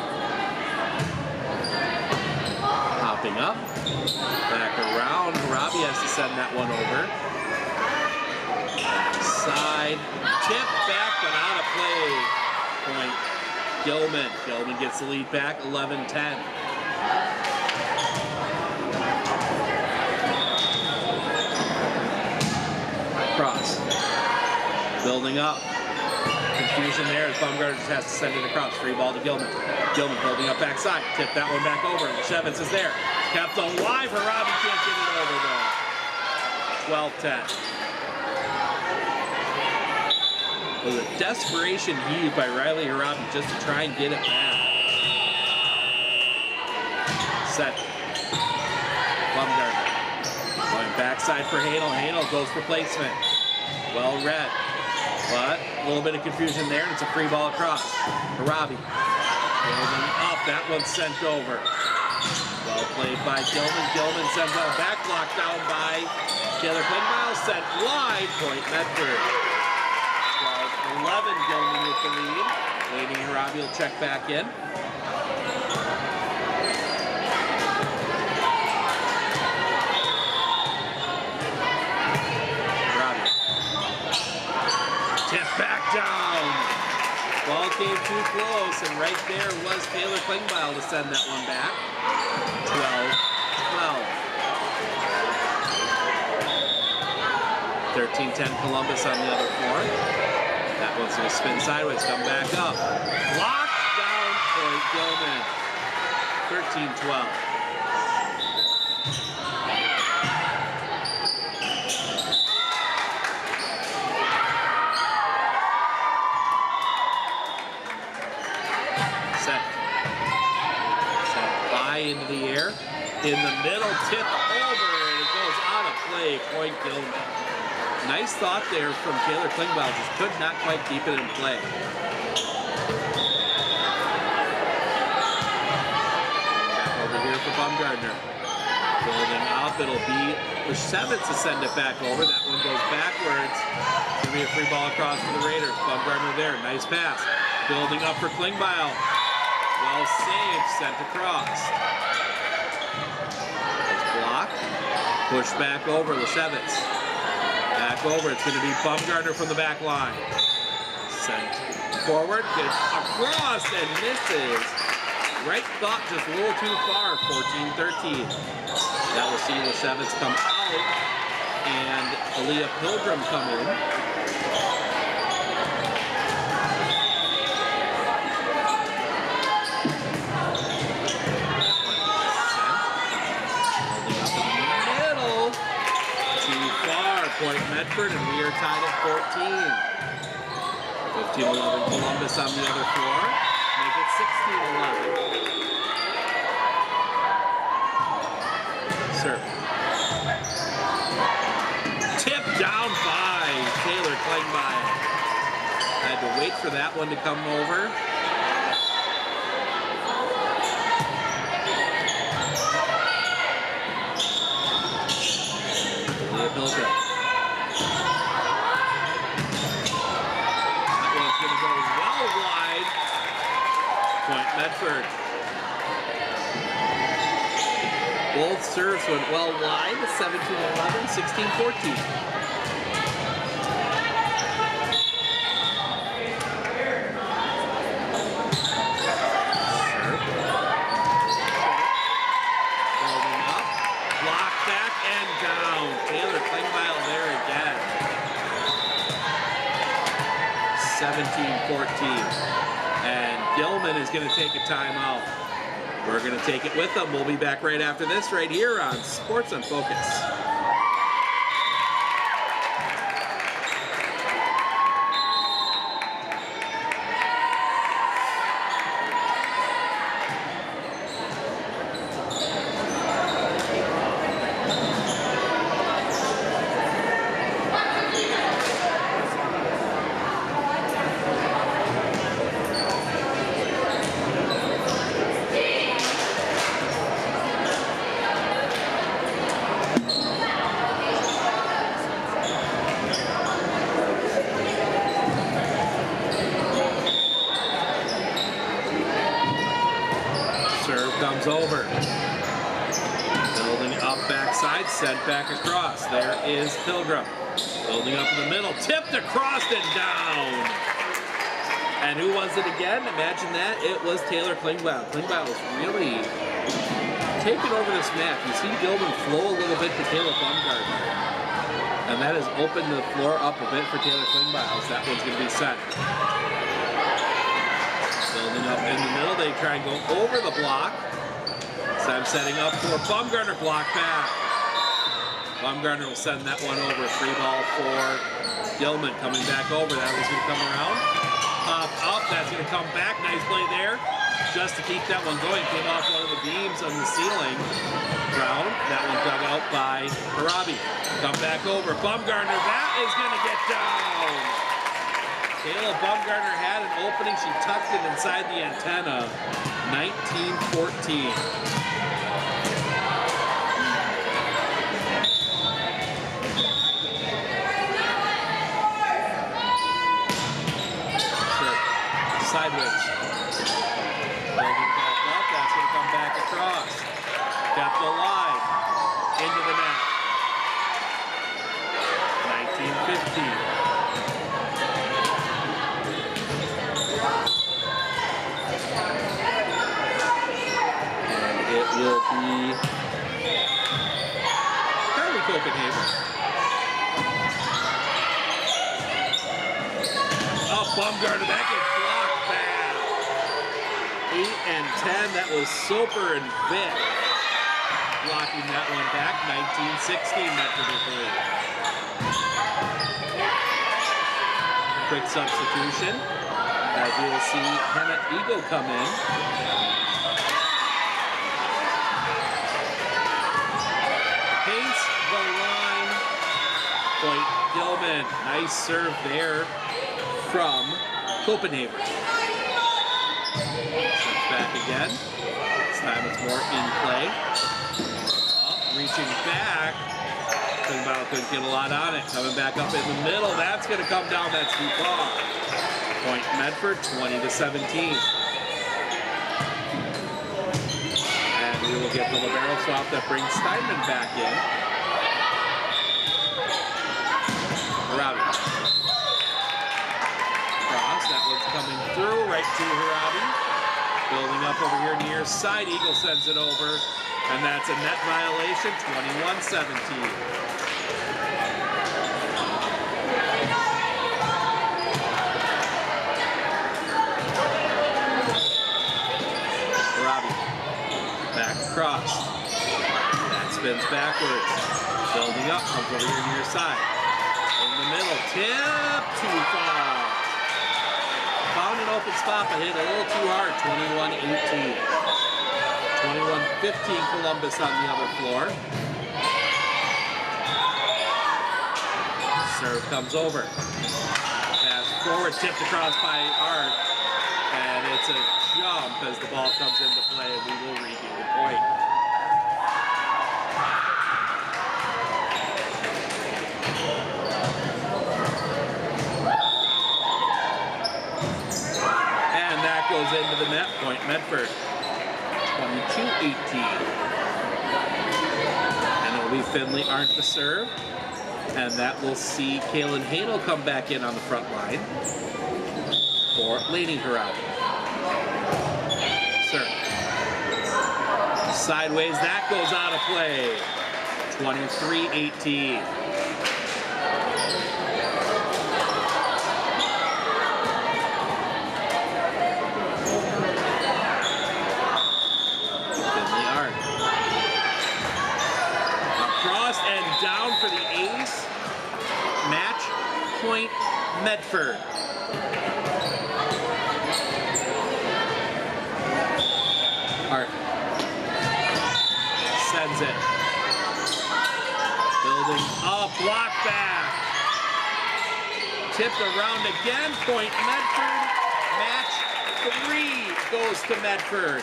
Hopping up. Back around. Arabi has to send that one over. Backside. Tip back, but out of play. Point Gilman. Gilman gets the lead back, 11-10. Cross. Building up. Confusion there as Bumgarner just has to send it across. Free ball to Gilman. Gilman building up backside. Tip that one back over. Leshevitz is there. Kept alive. Arabi can't get it over though. 12-10. It was a desperation heave by Riley Arabi just to try and get it back. Set. Bumgarner. Going backside for Hanel. Hanel goes for placement. Well read. But a little bit of confusion there, and it's a free ball across. Arabi building up, that one's sent over. Well played by Gilman. Gilman sends out a back block down by Taylor Klingbeil, sent wide, point Medford. 12-11, Gilman with the lead. Waiting, Arabi will check back in. Tip back down. Ball came too close, and right there was Taylor Klingbeil to send that one back. 12-12. 13-10 Columbus on the other floor. That one's going to spin sideways, come back up. Blocked down for Gilman. 13-12. high into the air. In the middle, tip over, and it goes out of play. Point Gilman. Nice thought there from Taylor Klingbeil, just could not quite keep it in play. Back over here for Baumgartner. Building up, it'll be the Sevens to send it back over. That one goes backwards. It's gonna be a free ball across for the Raiders. Baumgartner there, nice pass. Building up for Klingbeil. Well saved, sent across. Nice block. Push back over, Lesevitz. Back over, it's going to be Baumgartner from the back line. Sent forward, gets across and misses. Right thought just a little too far, 14-13. That will see Lesevitz come out and Aaliyah Pilgrim come in. Point Medford, and we are tied at 14. 15-11 Columbus on the other floor. Make it 16-11. Serve. Tip down by Taylor Klingbeil. Had to wait for that one to come over. Pilgrim. Point Medford. Both serves went well wide, 17-11, 16-14. Building up, block back and down. Taylor Klingbeil there again. 17-14. And Gilman is going to take a timeout. We're going to take it with them. We'll be back right after this, right here on Sports on Focus. Comes over. Building up backside, sent back across. There is Pilgrim. Building up in the middle, tipped across and down. And who was it again? Imagine that. It was Taylor Klingbeil. Klingbeil was really taking over this match. You see Gilman flow a little bit to Taylor Baumgartner. And that has opened the floor up a bit for Taylor Klingbeil as that one's going to be set. Building up in the middle, they try and go over the block. So I'm setting up for Baumgartner, block back. Baumgartner will send that one over. Free ball for Gilman coming back over. That was going to come around. Pop up, that's going to come back. Nice play there. Just to keep that one going. Came off one of the beams on the ceiling. Brown, that one dug out by Harabi. Come back over. Baumgartner, that is going to get down. Kayla Baumgartner had an opening. She tucked it inside the antenna. 19-14. Sideways. Building back up. That's going to come back across. Kept alive. Into the net. 19-15. And it will be Carly Copenhagen. Oh, Baumgartner, that gets blocked back. 8 and 10, that was Soper and Vick blocking that one back. 19-16, Medford with the lead. Quick substitution, as you will see Hannah Eagle come in. Steinman, nice serve there from Copenhagen. Steps back again. This time it's more in play. Reaching back. Couldn't get a lot on it. Coming back up in the middle. That's going to come down. That's too far. Point Medford, 20-17. And we will get the libero swap that brings Steinman back in. Harabi. Cross. That one's coming through. Right to Harabi. Building up over here near side. Eagle sends it over. And that's a net violation, 21-17. Robbie, back across. That spins backwards. Building up, comes over here near side. In the middle, tip, too far. Found an open spot, but hit a little too hard, 21-18. 21-15 Columbus on the other floor. Serve comes over. Pass forward, tipped across by Art. And it's a jump as the ball comes into play, and we will regain the point. And that goes into the net, point Medford. 22-18. And it'll be Finley Arndt to serve. And that will see Kaylin Hanel come back in on the front line for Lainey Harabi. Serve. Sideways, that goes out of play. 23-18. Down for the ace. Match point Medford. Art sends it. Building up, block back. Tipped around again, point Medford. Match 3 goes to Medford.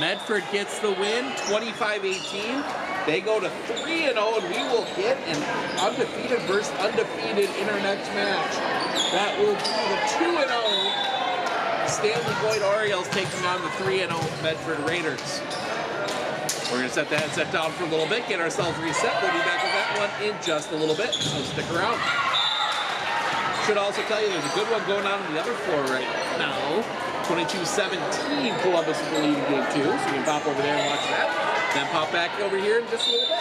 Medford gets the win, 25-18. They go to 3-0, and we will get an undefeated versus undefeated in our next match. That will be the 2-0 Stanley Boyd Orioles taking on the 3-0 Medford Raiders. We're going to set the headset down for a little bit, get ourselves reset. We'll be back with that one in just a little bit, so stick around. Should also tell you there's a good one going on the other floor right now. 22-17, Columbus is the lead in game 2, so you can pop over there and watch that. Then pop back over here in just a little bit.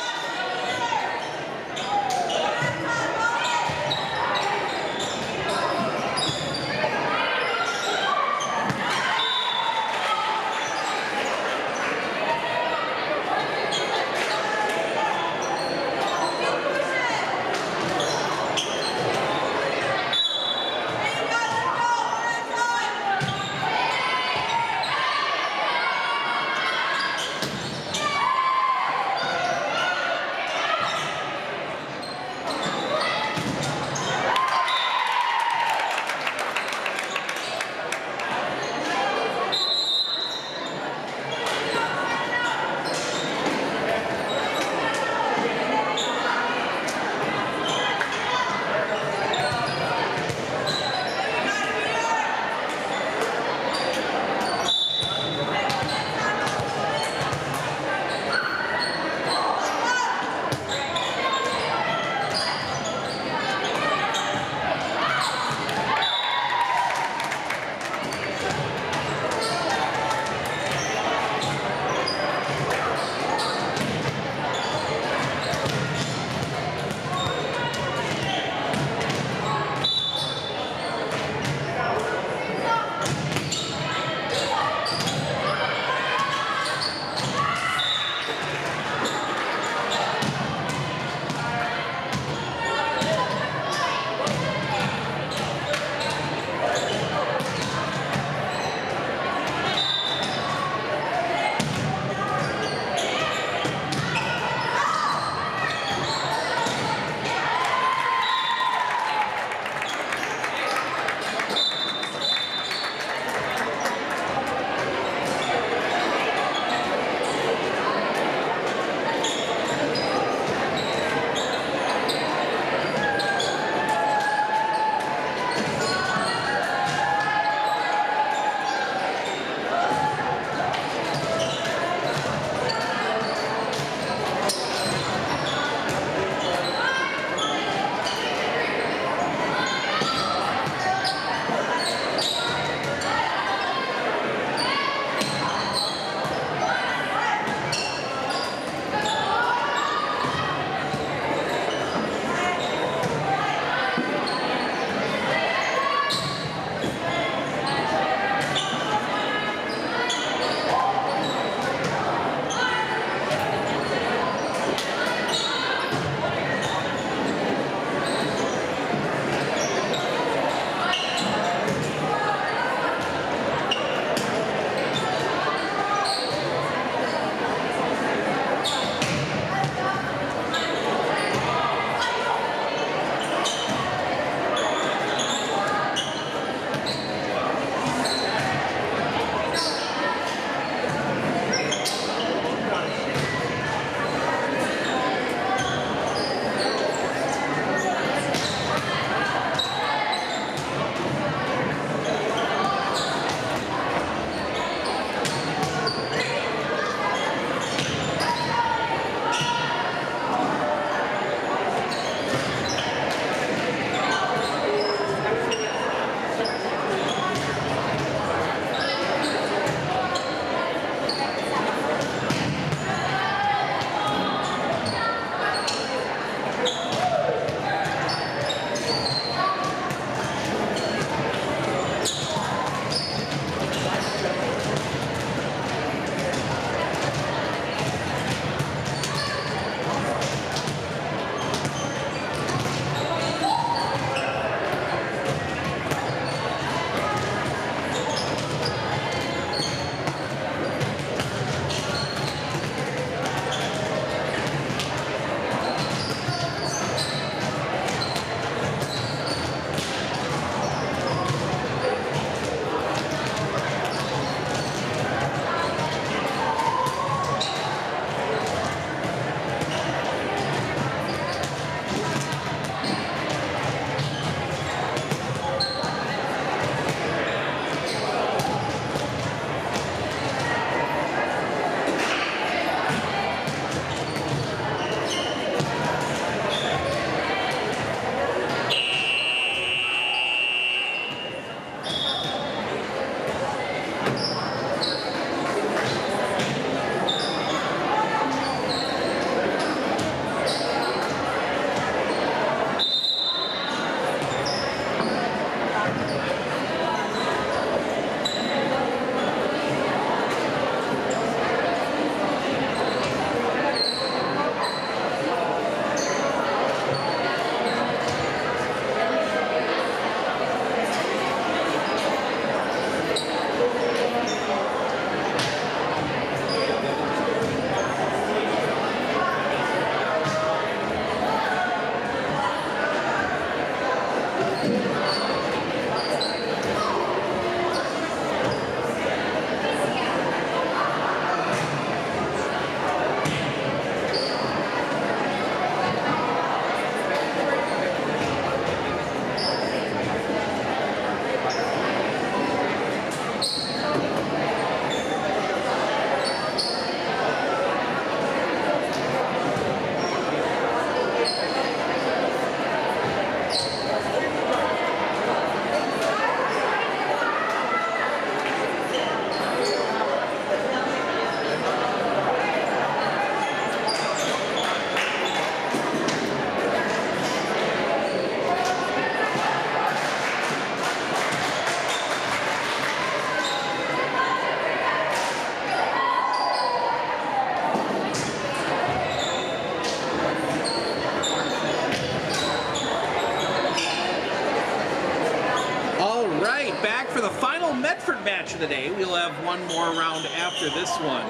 match of the day. We'll have one more round after this one,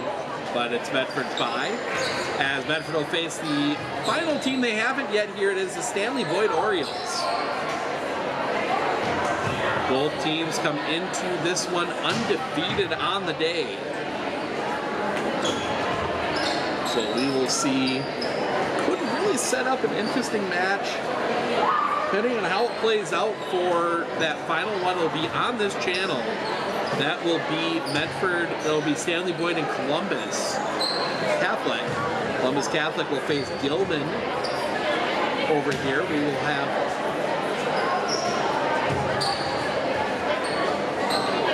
but it's Medford's bye, as Medford will face the final team they haven't yet here. It is the Stanley Boyd Orioles. Both teams come into this one undefeated on the day. So we will see. Could really set up an interesting match. Depending on how it plays out for that final one, it'll be on this channel. That will be Medford, that'll be Stanley Boyd and Columbus Catholic. Columbus Catholic will face Gilman over here. We will have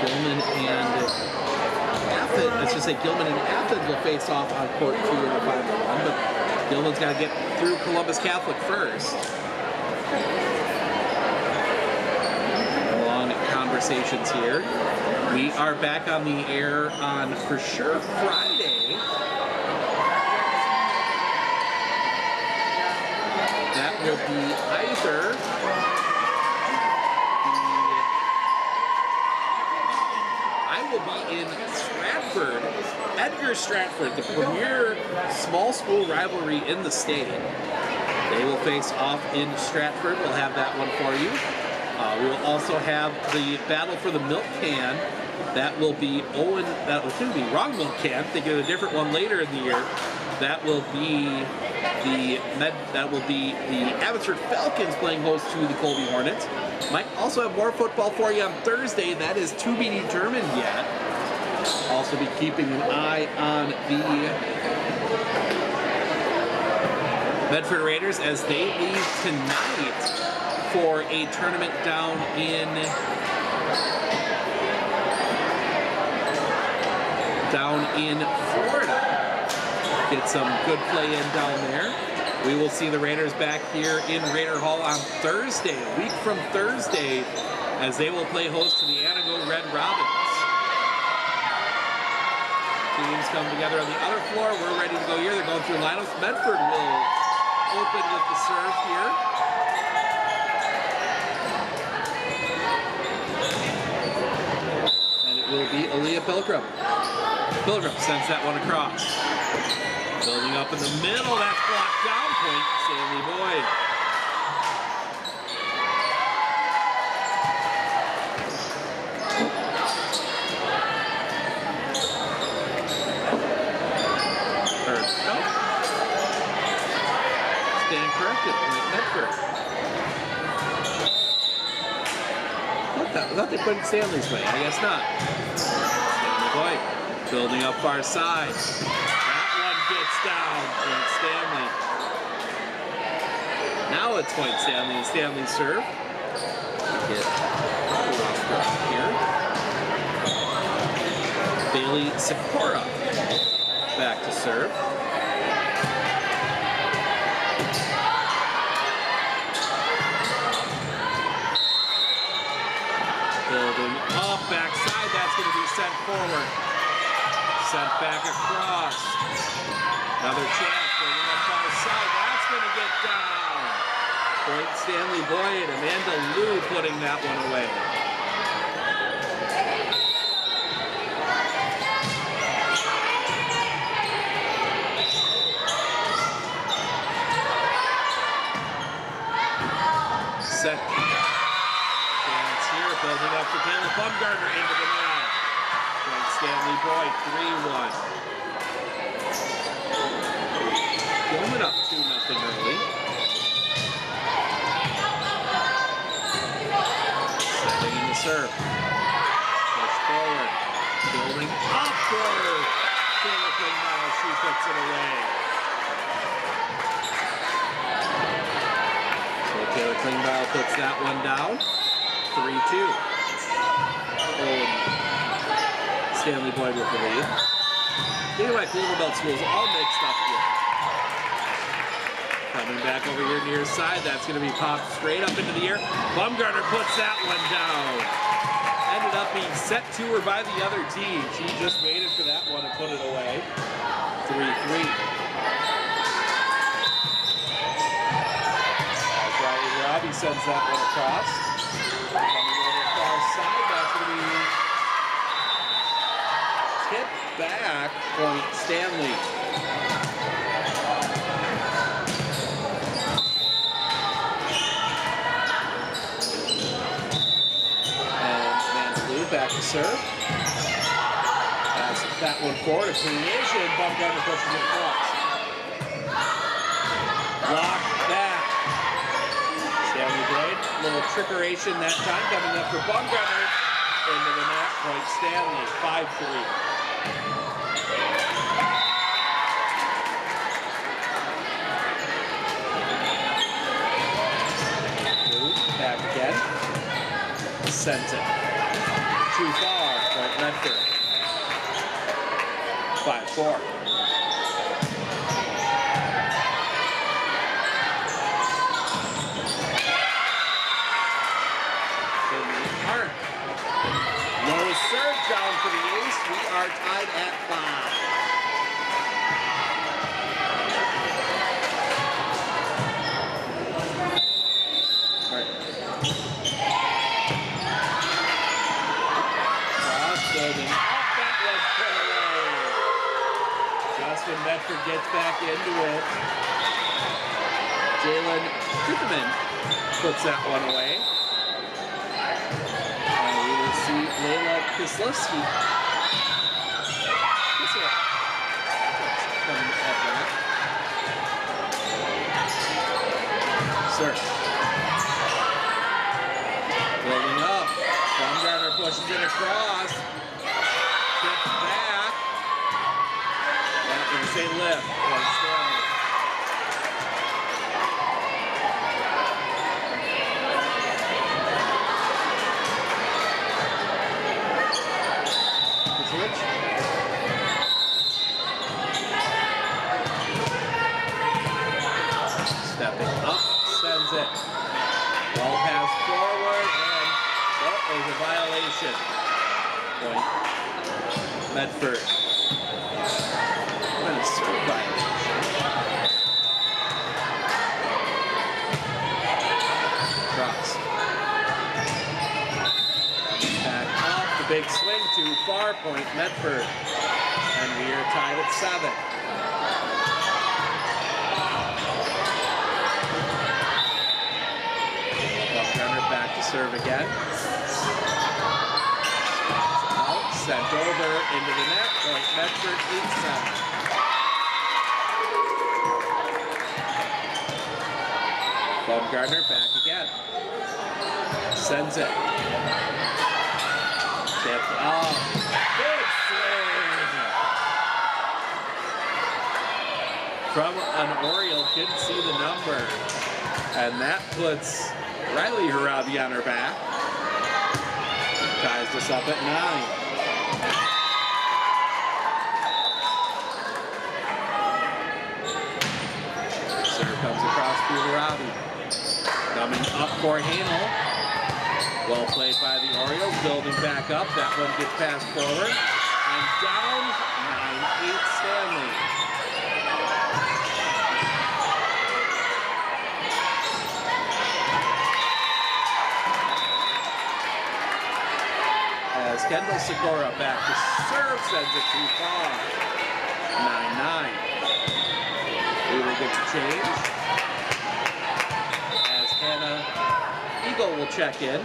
Gilman and Athens. Let's just say Gilman and Athens will face off on court 2 in the final one, but Gilman's got to get through Columbus Catholic first. Conversations here. We are back on the air on for sure Friday. That will be either I will be in Stratford, Edgar Stratford, the premier small school rivalry in the state. They will face off in Stratford. We'll have that one for you. We will also have the battle for the milk can. That will be Owen. That will soon be wrong milk can. Thinking of a different one later in the year. That will be the Abbotsford Falcons playing host to the Colby Hornets. Might also have more football for you on Thursday. That is to be determined yet. Also be keeping an eye on the Medford Raiders as they leave tonight for a tournament down in Florida. Get some good play in down there. We will see the Raiders back here in Raider Hall on Thursday, a week from Thursday, as they will play host to the Antigo Red Robins. Teams come together on the other floor. We're ready to go here. They're going through lineups. Medford will open with the serve here. Will be Aaliyah Pilgrim. Pilgrim sends that one across. Building up in the middle, that's blocked down. Point, Stanley Boyd. Stand corrected, Point Medford. I thought they put it Stanley's way. I guess not. Stanley Boyd building up far side. That one gets down. Point Stanley. Now it's Point Stanley and Stanley serve. Get here. Bailey Sikora back to serve. Building up, backside, that's going to be sent forward. Sent back across. Another chance, bringing up far side, that's going to get down. Point Stanley Boyd, Amanda Liu putting that one away. Set. Building up for Caleb Bumgarner into the net. Point Stanley Boyd, 3-1. Gilman up 2-0 early. Setting in the serve. Push forward. Building up for Caleb Klingbeil. She puts it away. So Caleb Klingbeil puts that one down. 3-2. Stanley Boyd with the lead. Think about Cleveland Belt Schools all mixed up here. Coming back over here near side, that's going to be popped straight up into the air. Bumgarner puts that one down. Ended up being set to her by the other team. She just waited for that one and put it away. 3-3. Robbie sends that one across. Coming over far side, that's going to be back, point Stanley. Back to serve. Passes that one forward. A creation. Bumgarner pushes it across. Block back. Stanley Blade. Little trickeration that time coming up for Bumgarner. Into the net. Point Stanley. 5-3. Move. Back again. Sends it. Too far, point Medford. 5-4. Low serve down for the ace. We are tied at 5. Medford gets back into it. Jalen Kuperman puts that one away. And we will see Layla Kislowski. Coming at that. Serve. Building up. Bumgarner pushes it across. Tips back. Say lift. Point Stanley. Switch. Stepping up, sends it. Ball pass forward, and there's a violation. Point Medford. Serve violation. Cross. Back up. The big swing too far. Point Medford. And we are tied at 7. Bumgarner back to serve again. Out. Sent over into the net. Point Medford 8-7. Bumgarner back again. Sends it. Tipped off. Big swing. From an Oriole. Didn't see the number. And that puts Riley Harabi on her back. Ties us up at 9. Serve comes across through Harabi. Coming up for Hanel. Well played by the Orioles. Building back up. That one gets passed forward. And down 9-8 Stanley. As Kendall Sikora back to serve, sends it too far. 9-9. We will get to change. Hannah Eagle will check in.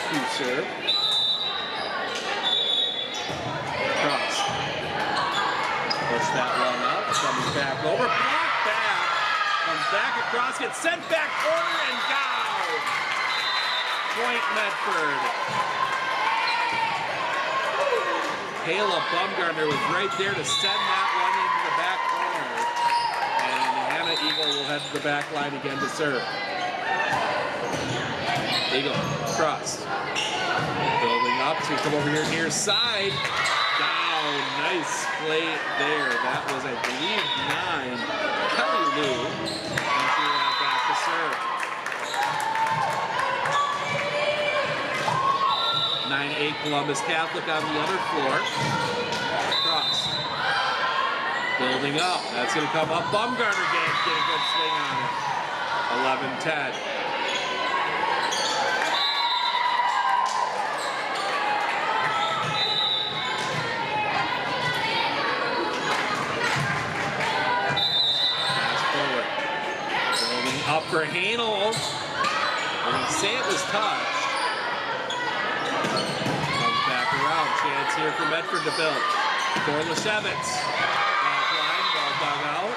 Two serve. Cross. Push that one up. Coming back over. Block back. Comes back across. Gets sent back corner and down. Point Medford. Kayla Bumgarner was right there to send that one into the back corner. And Hannah Eagle will head to the back line again to serve. Eagle, cross. Building up to come over here near side. Down, nice play there. That was, I believe, 9. Kelly Lou. And she will have back to serve. 9-8 Columbus Catholic on the other floor. Cross. Building up. That's going to come up. Bumgarner get a good swing on it. 11-10. for Hanel. They say it was touched. Comes back around. Chance here for Medford to build. For Leshevitz. Back line, ball dug out.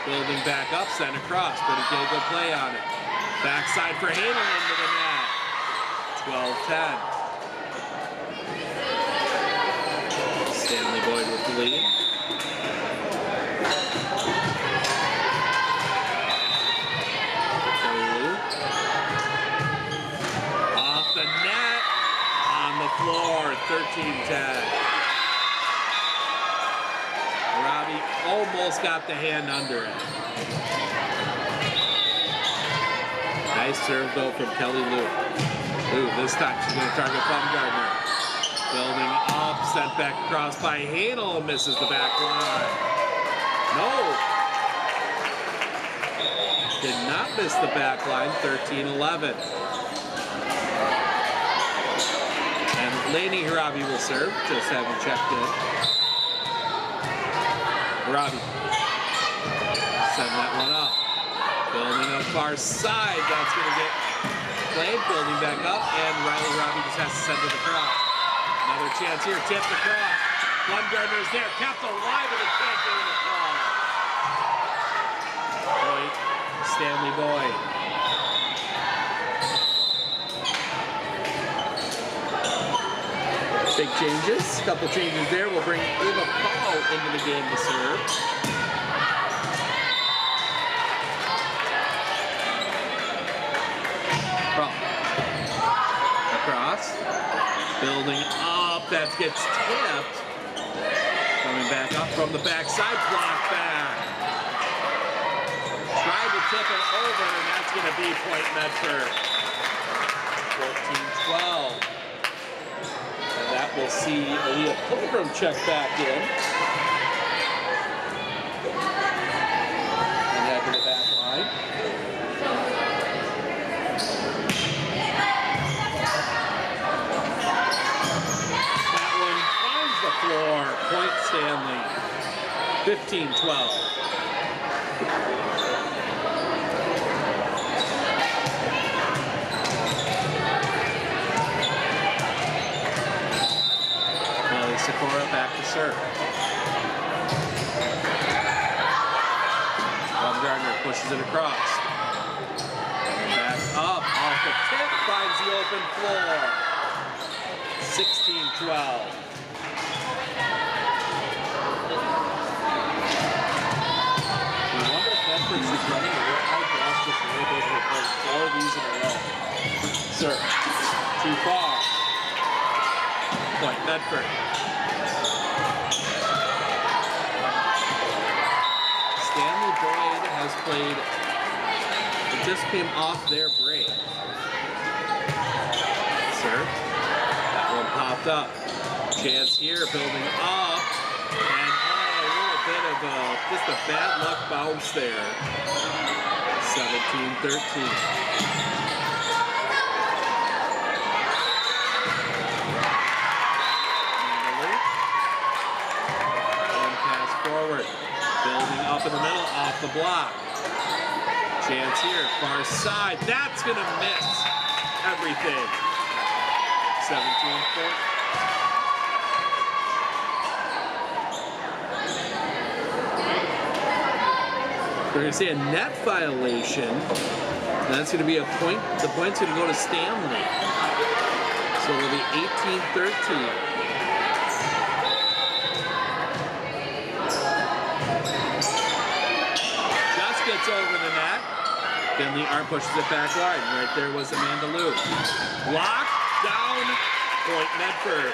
Building back up, sent across. Pretty good play on it. Backside for Hanel into the net. 12-10. Stanley Boyd with the lead. Off the net, on the floor, 13-10. Robbie almost got the hand under it. Nice serve though from Kelly Lou. Ooh, this time she's going to target Baumgartner. Building up, sent back across by Hanel, misses the back line. No. Did not miss the back line, 13-11. And Laney Harabi will serve, just having checked in. Harabi. Send that one up. Building up far side, that's going to get played. Building back up, and Riley Harabi just has to send it across. Another chance here, tipped across. Baumgartner's there, kept alive, and it can't get in the ball. Point, Stanley Boyd. Big changes, a couple changes there. We'll bring Ava Paul into the game to serve. Across, building up, that gets tipped. Coming back up from the backside, block back. Tried to tip it over, and that's going to be point Medford. 14-12. And that will see Aaliyah Pilgrim check back in. And head to the back line. Floor, point Stanley, 15-12. Molly Sikora back to serve. Baumgartner pushes it across. Back up, off the tip, finds the open floor. 16-12. Is running a real high glass just a little bit with like 4 of these in a row. Sir, too far. Point Medford. Stanley Boyd has played, it just came off their break. Sir, that one popped up. Chance here, building up. And bit of just a bad luck bounce there. 17-13. One pass forward. Building up in the middle, off the block. Chance here, far side. That's going to miss everything. 17-14. We're going to see a net violation. That's going to be a point. The point's going to go to Stanley. So it'll be 18-13. Just gets over the net. Finley Arm pushes it back line. Right there was Amanda Lou. Block down. Point Medford.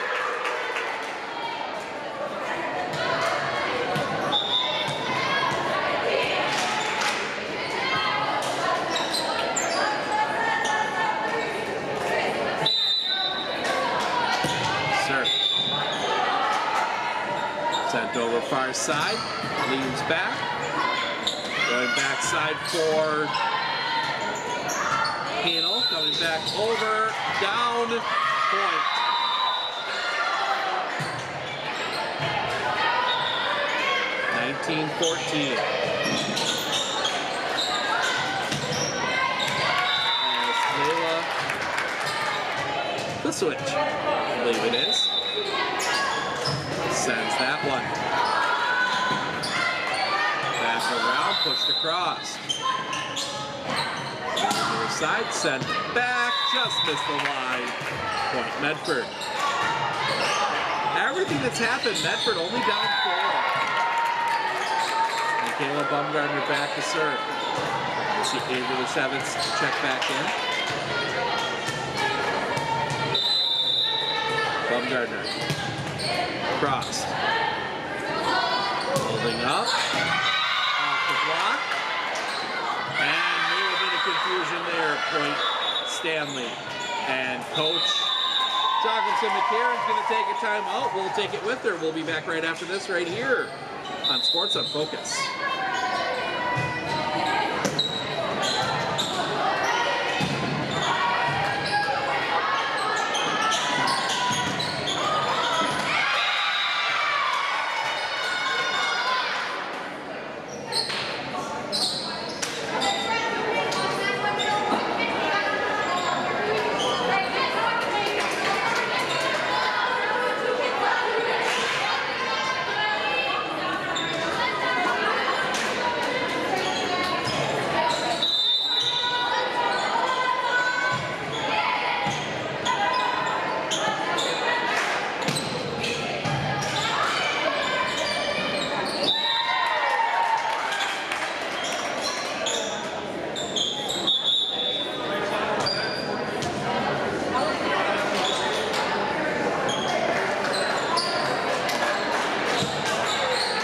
Sent over far side, leans back, going backside for Hanel, coming back over, down, point. the switch. I believe it is. Sends that one. Back around, pushed across. Near side, sent back, just missed the line. Point Medford. Everything that's happened, Medford only down 4. Michaela Bumgardner back to serve. You see Avery Sevens check back in. Bumgardner. Crossed. Holding up. Off the block. And a little bit of confusion there. Point Stanley. And Coach Jocelyn McCarron's going to take a timeout. We'll take it with her. We'll be back right after this right here on Sports on Focus.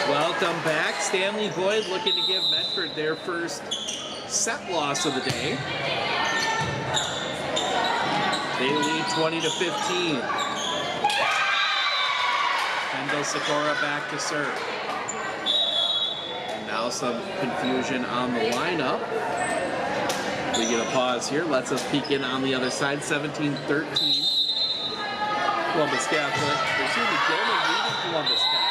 Welcome back. Stanley Boyd looking to give Medford their first set loss of the day. They lead 20-15. Kendall Sikora back to serve. And now some confusion on the lineup. We get a pause here. Lets us peek in on the other side. 17-13. Columbus Catholic. Excuse me, Gilman leading Columbus Catholic.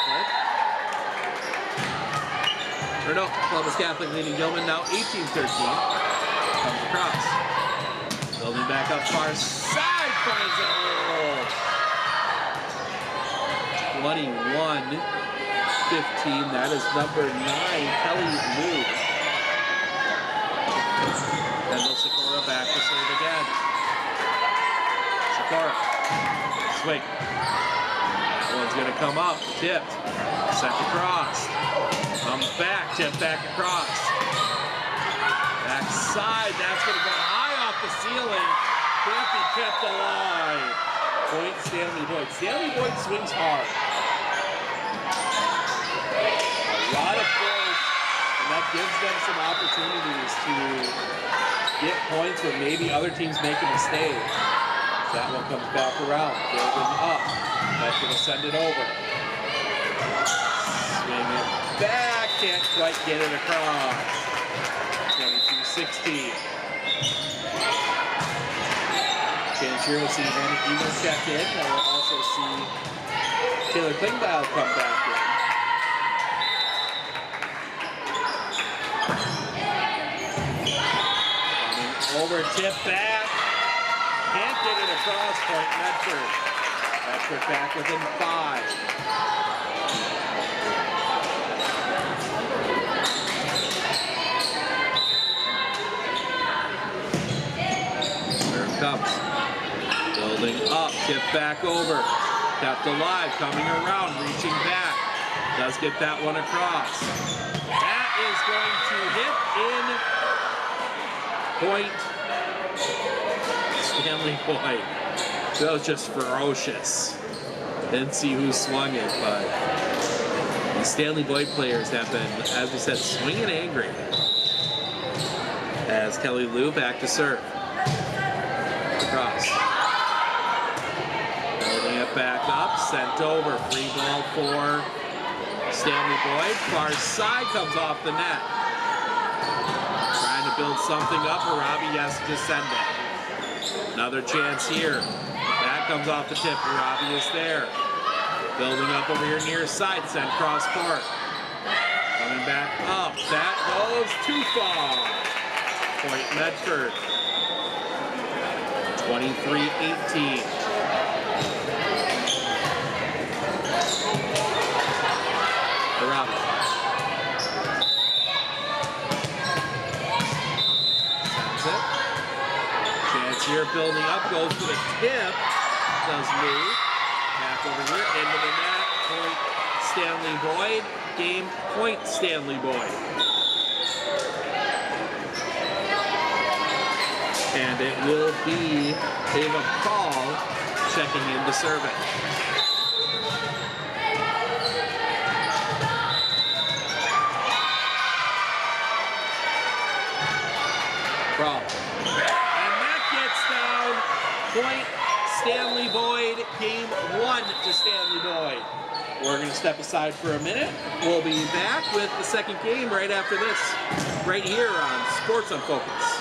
Or no, Columbus Catholic leading Gilman now 18-13. Comes across. Building back up far side, finds a hole. 21-15. That is number 9, Kelly Lou. Kendall Sikora back to serve again. Sikora. Swing. One's going to come up. Tipped. Sent across. Comes back. Tipped back across. Backside. That's going to go high off the ceiling. Can't be kept alive. Point Stanley Boyd. Stanley Boyd swings hard. A lot of force. And that gives them some opportunities to get points when maybe other teams make a mistake. That one comes back around, building up. That's going to send it over. Swing it back, can't quite get it across. 22-16. Chance here, we'll see Hannah Eagle check in, and we'll also see Taylor Klingbeil come back in. Coming over, tip back. Can't get it across. Point Medford. Medford back within 5. Serve comes. Building up. Tip back over. Kept alive. Coming around. Reaching back. Does get that one across. That is going to hit in point. Stanley Boyd. That was just ferocious. Didn't see who swung it, but the Stanley Boyd players have been, as we said, swinging angry. As Kelly Lou back to serve. Across. Building it back up, sent over. Free ball for Stanley Boyd. Far side comes off the net. Trying to build something up. Robbie has to just send it. Another chance here. That comes off the tip. Robbie is there. Building up over here near side. Sent cross court. Coming back up. That goes too far. Point Medford. 23-18. building up, goes for the tip, does move. Back over here, into the net, point Stanley Boyd, game point Stanley Boyd. And it will be Ava Paul checking in to serve it. Brawl. And that gets down. Point Stanley Boyd, game 1 to Stanley Boyd. We're going to step aside for a minute. We'll be back with the second game right after this, right here on Sports on Focus.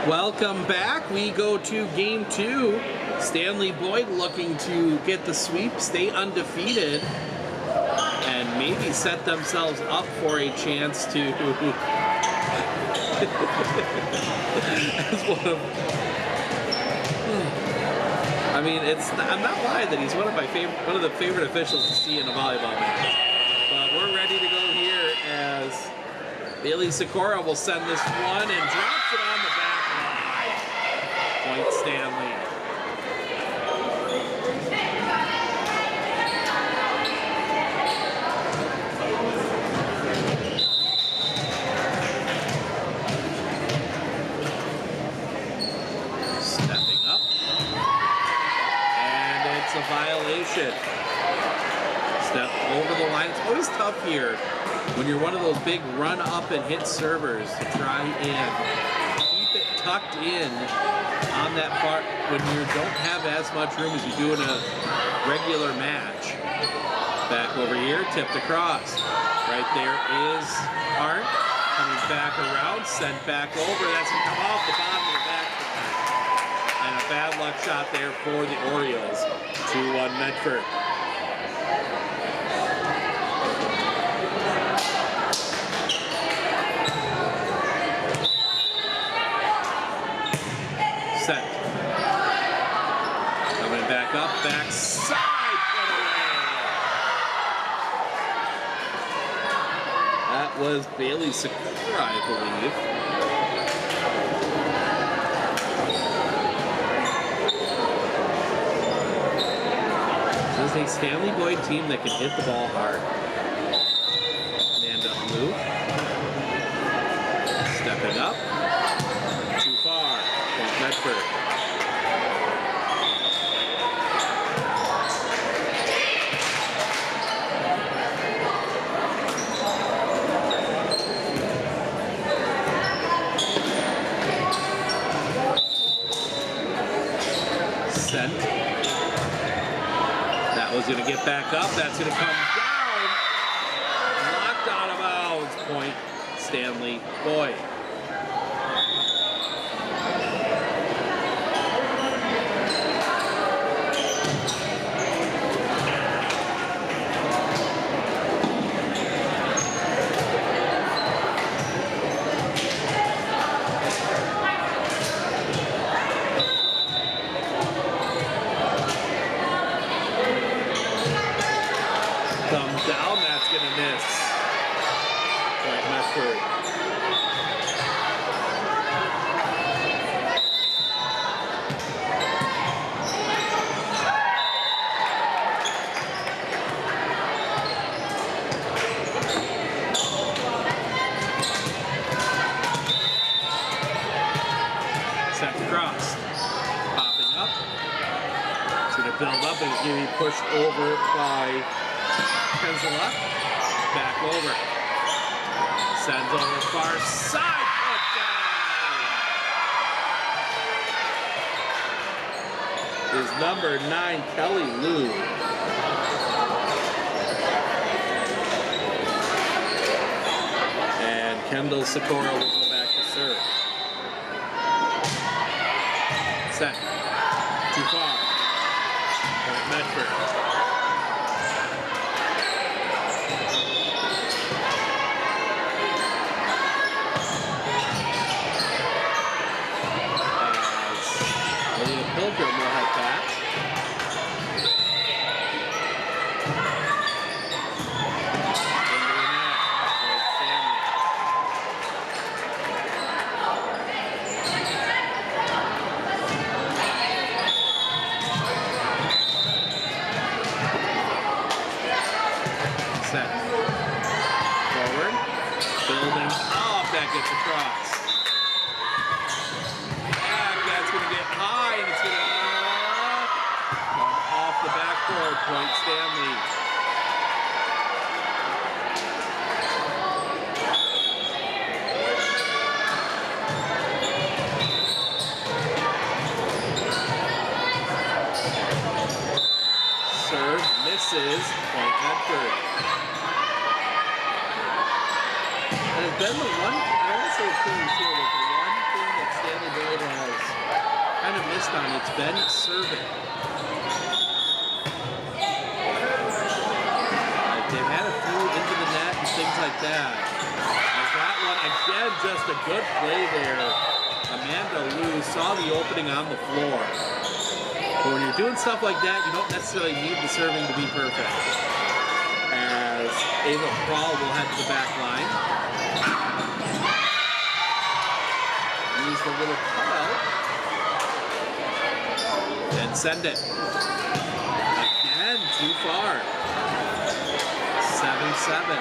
Welcome back. We go to game 2. Stanley Boyd looking to get the sweep, stay undefeated, and maybe set themselves up for a chance to as one of, I mean, I'm not lying that he's one of the favorite officials to see in a volleyball match. But we're ready to go here as Bailey Sikora will send this one and drops it on the back line. Point Stanley. Stepping up. And it's a violation. Step over the line. It's always tough here when you're one of those big run up and hit servers to try and keep it tucked in on that part when you don't have as much room as you do in a regular match. Back over here, tipped across. Right there is Hart coming back around, sent back over. That's going to come off the bottom of the back. And a bad luck shot there for the Orioles. 2-1 Medford. was Bailey Sakura, I believe. This is a Stanley Boyd team that can hit the ball hard. Amanda Lou. Stepping up. Too far. Point Medford. Sent. That was going to get back up. That's going to come down. Knocked out of bounds. Point Stanley Boyd. Comes down, that's going to miss. Point Medford. Set cross. Popping up. It's going to build up and it's going to be pushed over by Kenzela. Back over. Sends over far side. Put down. Is number 9, Kelly Lou. And Kendall Sikora will go back to serve. Set. Too far. Point Medford. Pilgrim will head back. Into the net. Stanley. Set. Forward. Building up. That gets across. That's going to get high, and it's going to come off the backboard. Point Stanley. Serve misses. Point Medford. And it's been the one, I don't say Achilles heel, but the one thing that Stanley Boyd has kind of missed on, it's been serving. Like they've had a few into the net and things like that. Like that one, again, just a good play there. Amanda Lou saw the opening on the floor. But when you're doing stuff like that, you don't necessarily need the serving to be perfect. As Ava Prahl will head to the back line. Use the little cutout. And send it. Again, too far. 7-7.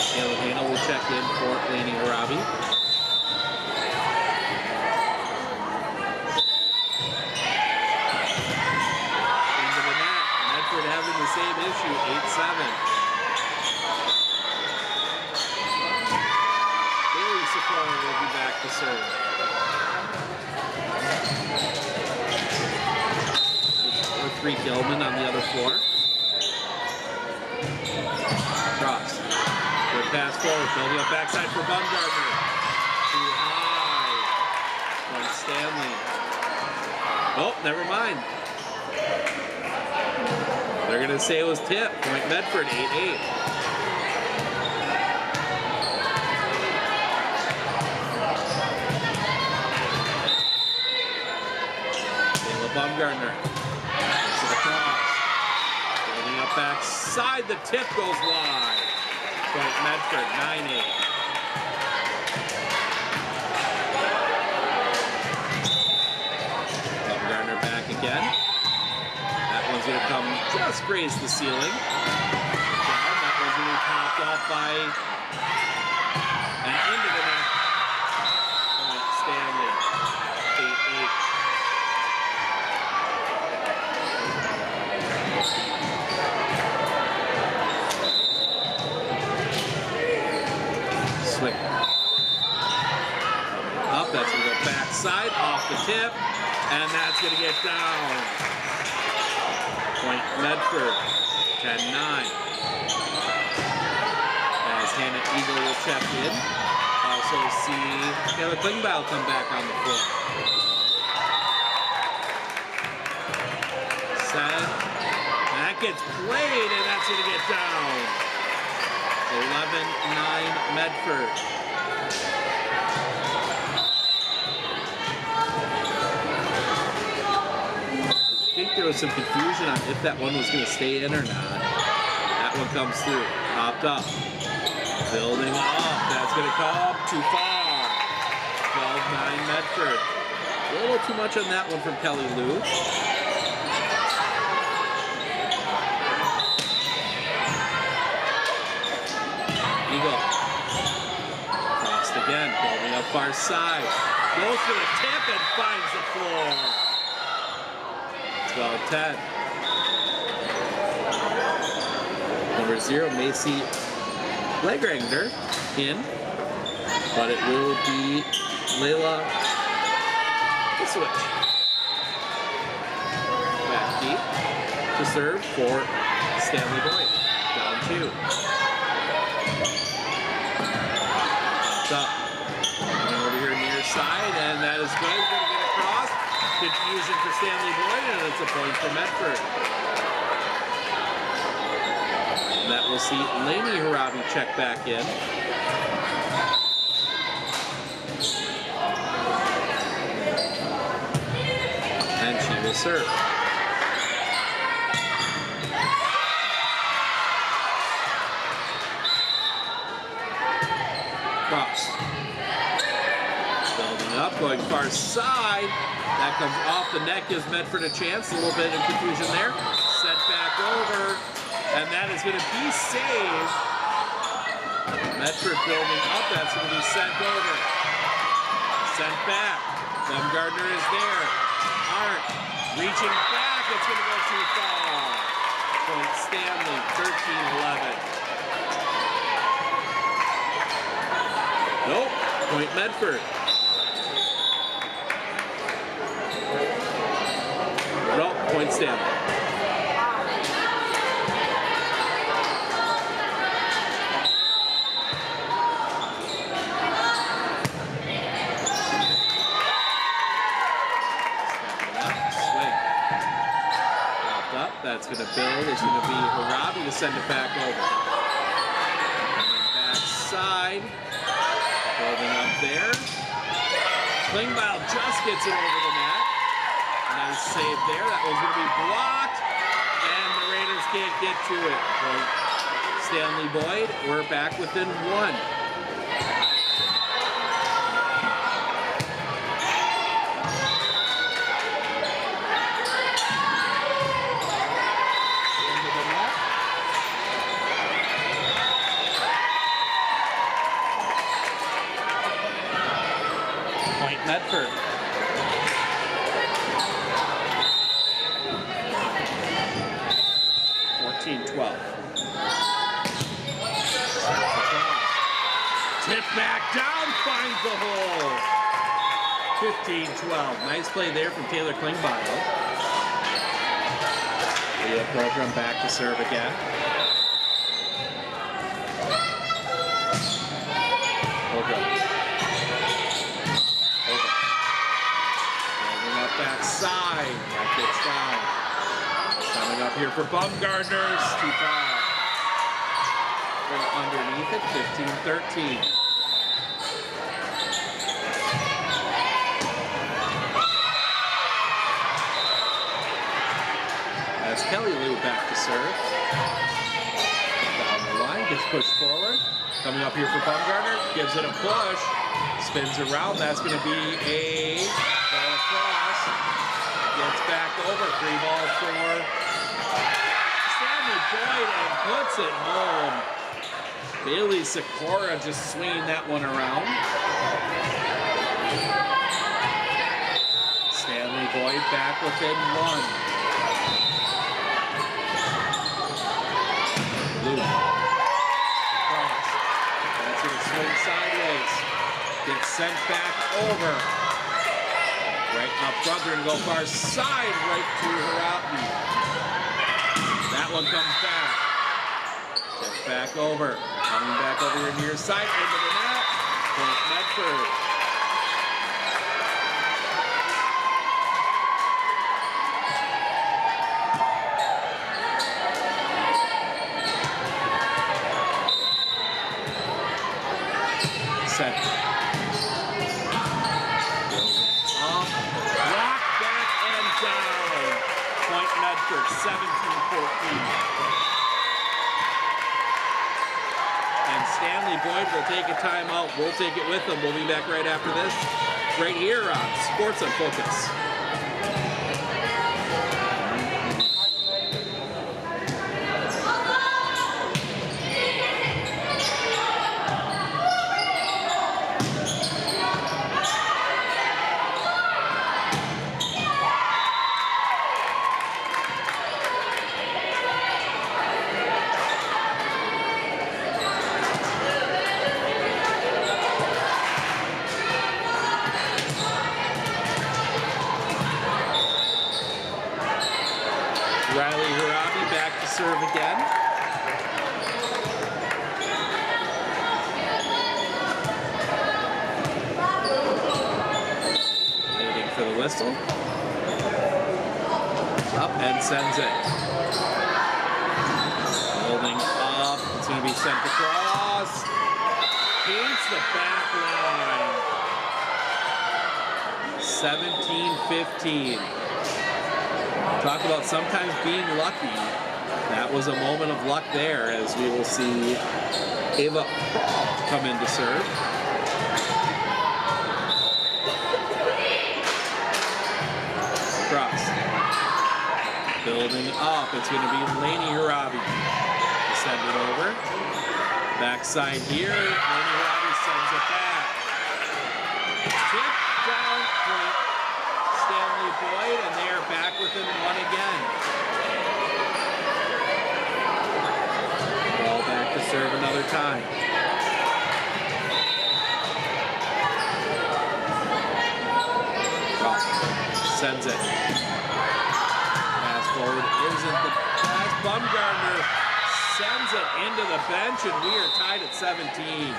Kayla Dana will check in for Lainey Arabi. Into the net. Medford having the same issue, 8-7. Bailey Sakura will be back to serve. Three Gilman on the other floor. Cross. Good pass forward. Building up backside for Bumgarner. Too high. Point Stanley. Oh, never mind. They're going to say it was tip. Point Medford, 8-8. Kayla Bumgarner. backside, the tip goes wide. Point Medford, 9-8. Gardner back again. That one's going to come just graze the ceiling. That one's going to be popped up by and into the net. Point Stanley, 8-8. Swing. Up, that's going to go backside, off the tip, and that's going to get down. Point Medford, 10-9. As Hannah Eagle will check in. Also see Taylor Klingbeil come back on the floor. Set. That gets played, and that's going to get down. 11-9 Medford. I think there was some confusion on if that one was going to stay in or not. That one comes through. Popped up. Building up. That's going to come too far. 12-9 Medford. A little too much on that one from Kelly Lou. Eagle. Crossed again. Building up far side. Goes for the tip and finds the floor. 12-10. Number 0, Macy Legrander in, but it will be Layla to switch. Back deep to serve for Stanley Boyd. Down 2. Up. Coming over here near side, and that is good. Going to get across. Confusion for Stanley Boyd, and it's a point for Medford. And that will see Lainey Harabi check back in. And she will serve. Cross. Building up, going far side. That comes off the net, gives Medford a chance. A little bit of confusion there. Sent back over, and that is going to be saved. Medford building up, that's going to be sent over. Sent back. Baumgartner is there. Arndt reaching back, it's going to go too far. Point Stanley, 13-11. Nope, point Medford. No, point Stanley. That's going to build. It's going to be Harabi to send it back over. Backside. Building up there. Klingbeil just gets it over the net. Nice save there. That one's going to be blocked. And the Raiders can't get to it. Stanley Boyd, we're back within 1. Medford. Tip back down, finds the hole. 15-12. Nice play there from Taylor Klingbeil. Leah Program back to serve again. Backside, that gets down. Coming up here for Baumgartners, too far. Underneath it, 15-13. As Kelly Lou back to serve. Down the line, gets pushed forward. Coming up here for Baumgartner, gives it a push. Spins around, that's going to be a ball across. Gets back over, 3-ball for Stanley Boyd and puts it home. Bailey Sikora just swinging that one around. Stanley Boyd back within 1. Blue. Cross. That's going to swing sideways. Gets sent back over. Right up front, they're going to go far side right to Harappi. That one comes back. Gets back over. Coming back over here near side, into the net. Point Medford. Set. Up, block, back, and down. Point Medford, 17-14. And Stanley Boyd will take a timeout. We'll take it with them. We'll be back right after this, right here on Sports on Focus. Riley Harabi back to serve again. Waiting for the whistle. Up and sends it. Holding up. It's going to be sent across. Paints the back line. 17-15. Talk about sometimes being lucky. That was a moment of luck there, as we will see Ava come in to serve. Cross. Building up. It's going to be Lainey Harabi. Send it over. Backside here. Lainey Harabi sends it back. Tip down point. Stanley Boyd, and they are back within 1 again. Ball back to serve another time. Ross sends it. Pass forward isn't the pass. Baumgartner sends it into the bench, and we are tied at 17.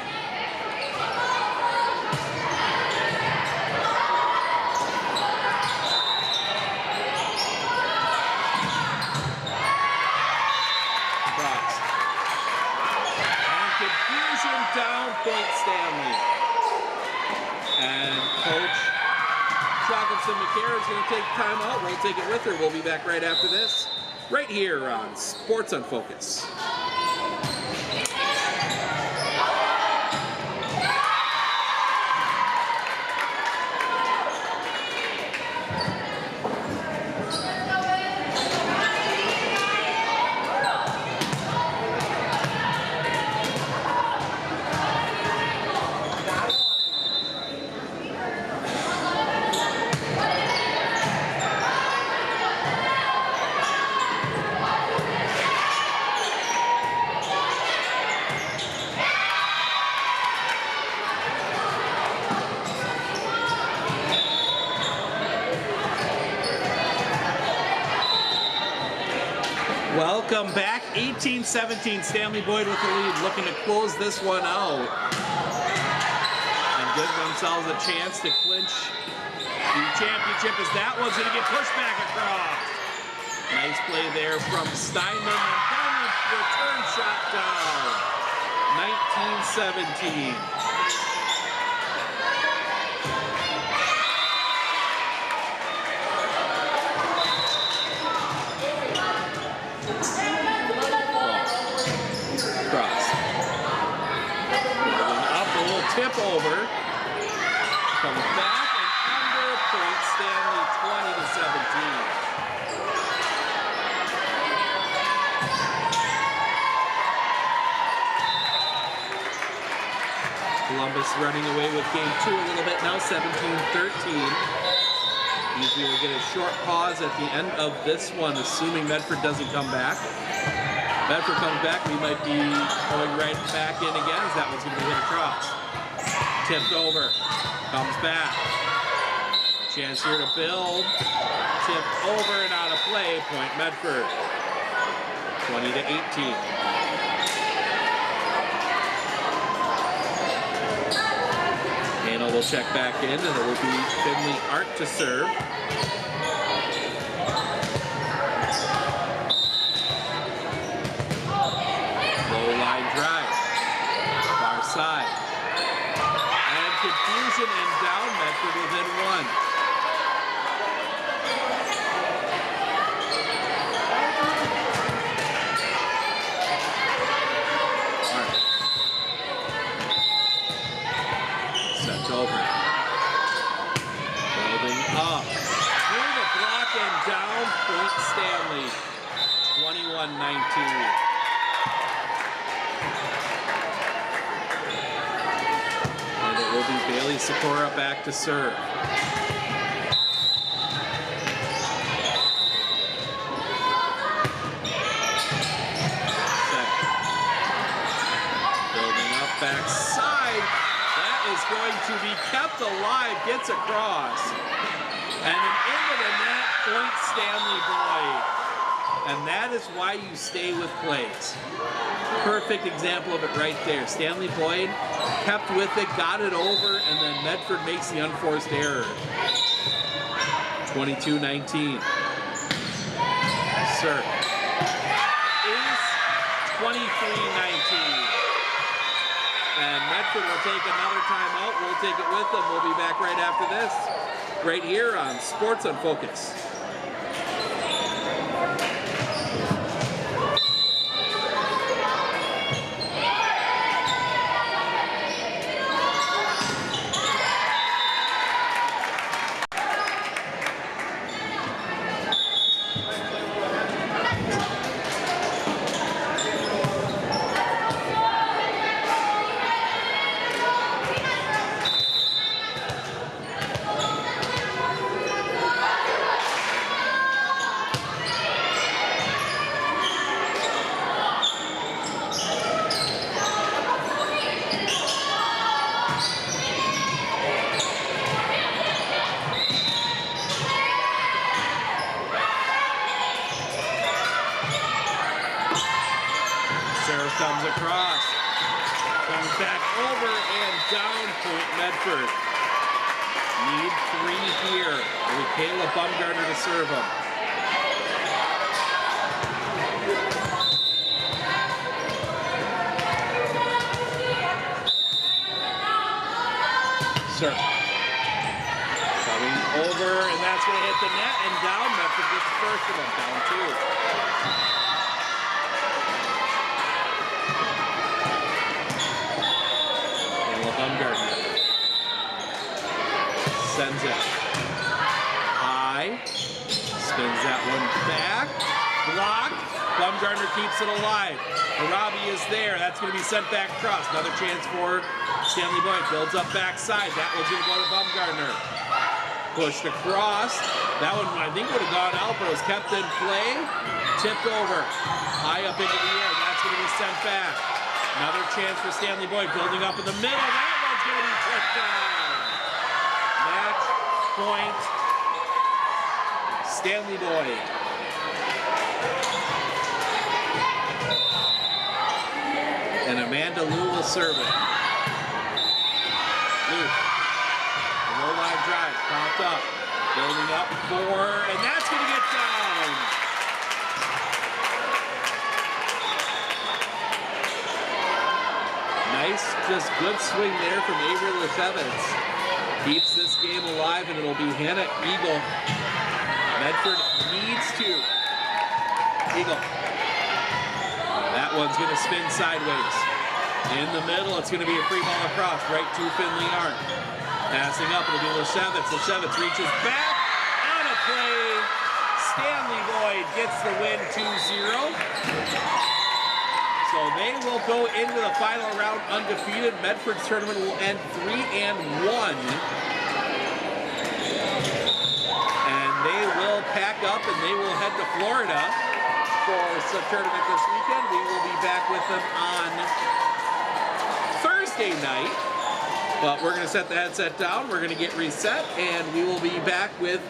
Down point Stanley. And Coach Jocelyn McCarron is going to take time out. We'll take it with her. We'll be back right after this, right here on Sports on Focus. Welcome back, 18-17, Stanley Boyd with the lead, looking to close this one out and give themselves a chance to clinch the championship, as that one's going to get pushed back across. Nice play there from Steinman, and then the return shot down, 19-17. tip over. Comes back and under. Point Stanley 20-17. Columbus running away with game 2 a little bit now, 17-13. Usually we'll get a short pause at the end of this one, assuming Medford doesn't come back. Medford comes back, we might be going right back in again, as that one's going to be hit across. Tipped over, comes back. Chance here to build. Tipped over and out of play, point Medford. 20-18. Hano will check back in, and it will be Finley Art to serve. Low line drive, far side. And confusion and down, Medford within 1. Over. Building up. Through the block and down. Point Stanley. 21-19. And it will be Bailey Sikora back to serve. Second. Building up backside. Is going to be kept alive, gets across, and an into the net, point Stanley Boyd. And that is why you stay with plays. Perfect example of it right there. Stanley Boyd kept with it, got it over, and then Medford makes the unforced error. 22-19. Sir. Ace, 23-19. And Medford will take another timeout. We'll take it with them. We'll be back right after this, right here on Sports on Focus. Comes across, comes back over and down, point Medford. Need 3 here. Michaela Bumgarner to serve him. Sir. Coming over, and that's going to hit the net and down. Medford gets the first of them, down 2. Bumgarner sends it high, spins that one back, blocked. Bumgarner keeps it alive. Arabi is there. That's going to be sent back across. Another chance for Stanley Boyd. Builds up backside. That one's going to go to Bumgarner. Pushed across. That one I think would have gone out, but it was kept in play. Tipped over. High up into the air. That's going to be sent back. Another chance for Stanley Boyd, building up in the middle. That one's going to be put down. Match point, Stanley Boyd. And Amanda Liu will serve it. Liu, a low line drive, popped up, building up 4, and that's going to get down. Nice, just good swing there from Avery Lefevitz. Keeps this game alive, and it'll be Hannah Eagle. Medford needs to. Eagle. That one's going to spin sideways. In the middle, it's going to be a free ball across, right to Finley Arndt. Passing up, it'll be Leshevitz. Leshevitz reaches back, on a play. Stanley Boyd gets the win 2-0. So they will go into the final round undefeated. Medford's tournament will end 3-1. And they will pack up and they will head to Florida for some tournament this weekend. We will be back with them on Thursday night. But we're going to set the headset down. We're going to get reset, and we will be back with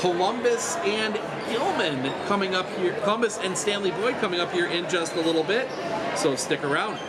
Columbus and Gilman coming up here. Columbus and Stanley Boyd coming up here in just a little bit. So stick around.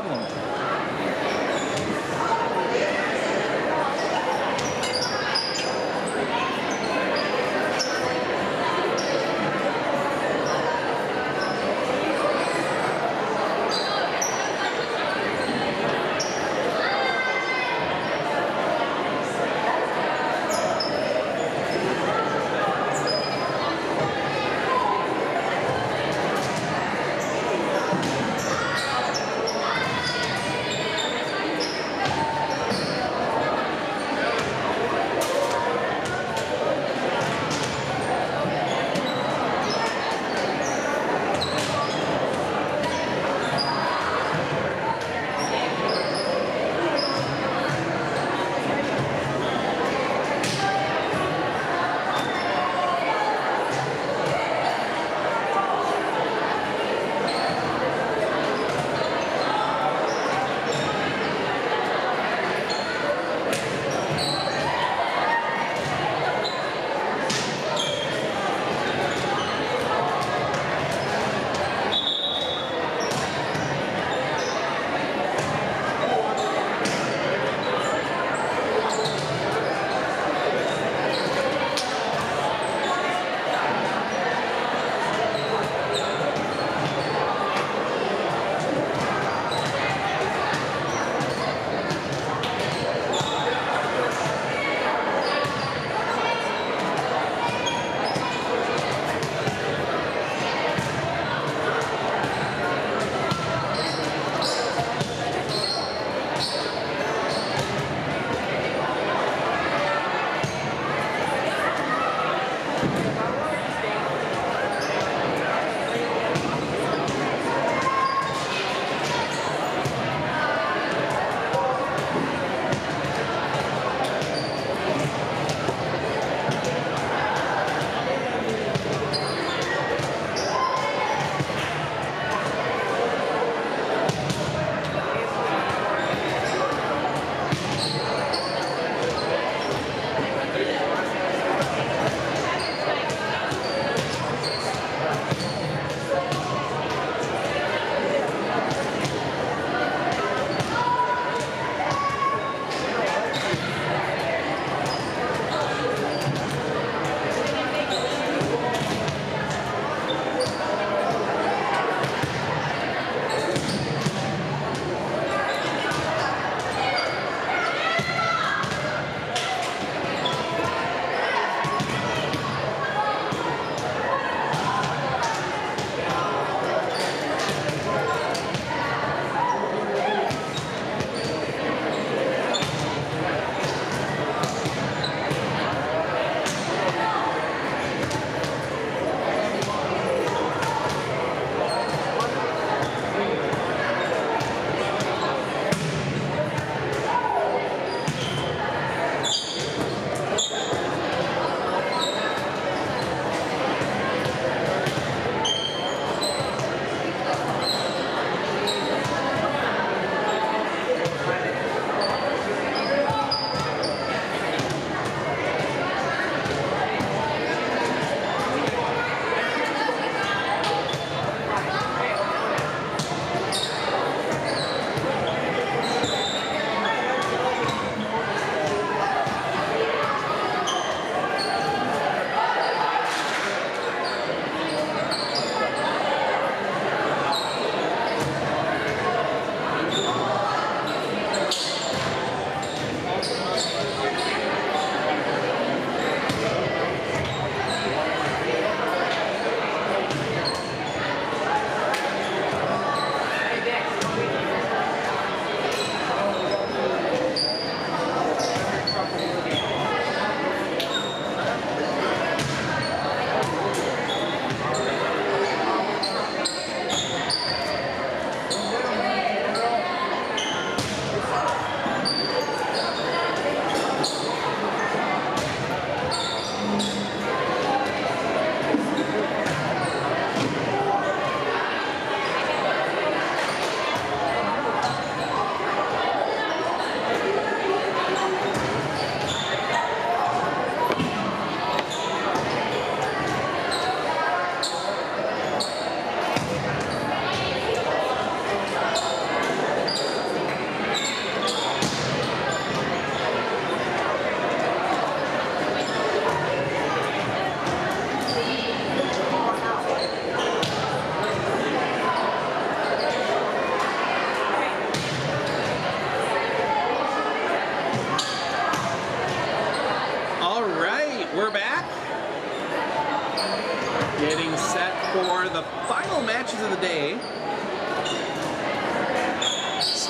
problem.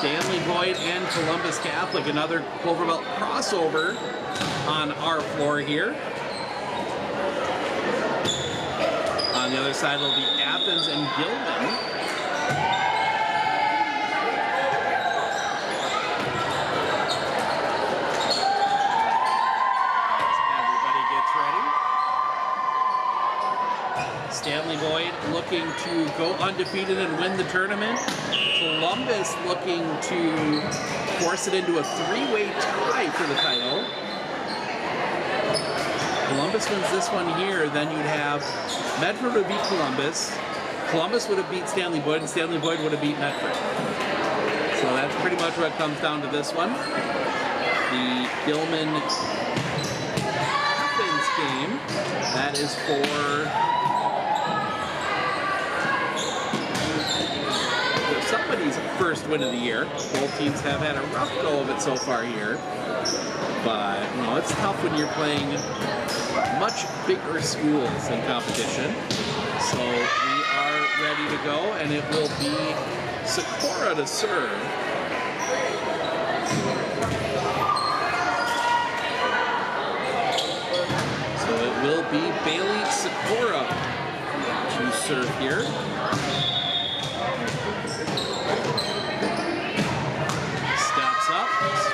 Stanley Boyd and Columbus Catholic, another Clover Belt crossover on our floor here. On the other side will be Athens and Gilman. Stanley Boyd looking to go undefeated and win the tournament. Columbus looking to force it into a three-way tie for the title. Columbus wins this one here, then you'd have Medford would beat Columbus. Columbus would have beat Stanley Boyd, and Stanley Boyd would have beat Medford. So that's pretty much what comes down to this one. The Gilman Athens game, that is for somebody's first win of the year. Both teams have had a rough go of it so far here. But, you know, it's tough when you're playing much bigger schools in competition. So we are ready to go, and it will be Sikora to serve. So it will be Bailey Sikora to serve here.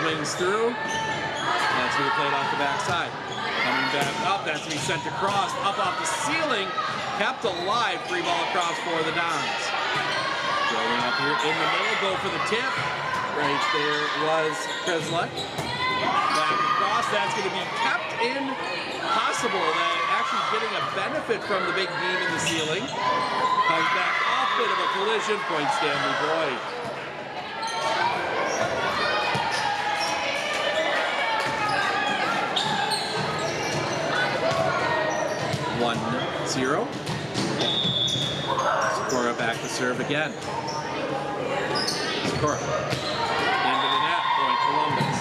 Swings through. That's going to be played off the backside. Coming back up. That's going to be sent across. Up off the ceiling. Kept alive. Free ball across for the Dons. Going up here in the middle. Go for the tip. Right there was Kreslek. Back across. That's going to be kept in. Possible that actually getting a benefit from the big beam in the ceiling. Comes back off. Bit of a collision. Point Stanley Boyd. 1-0. Sikora back to serve again. Sikora. Into the net. Point Columbus.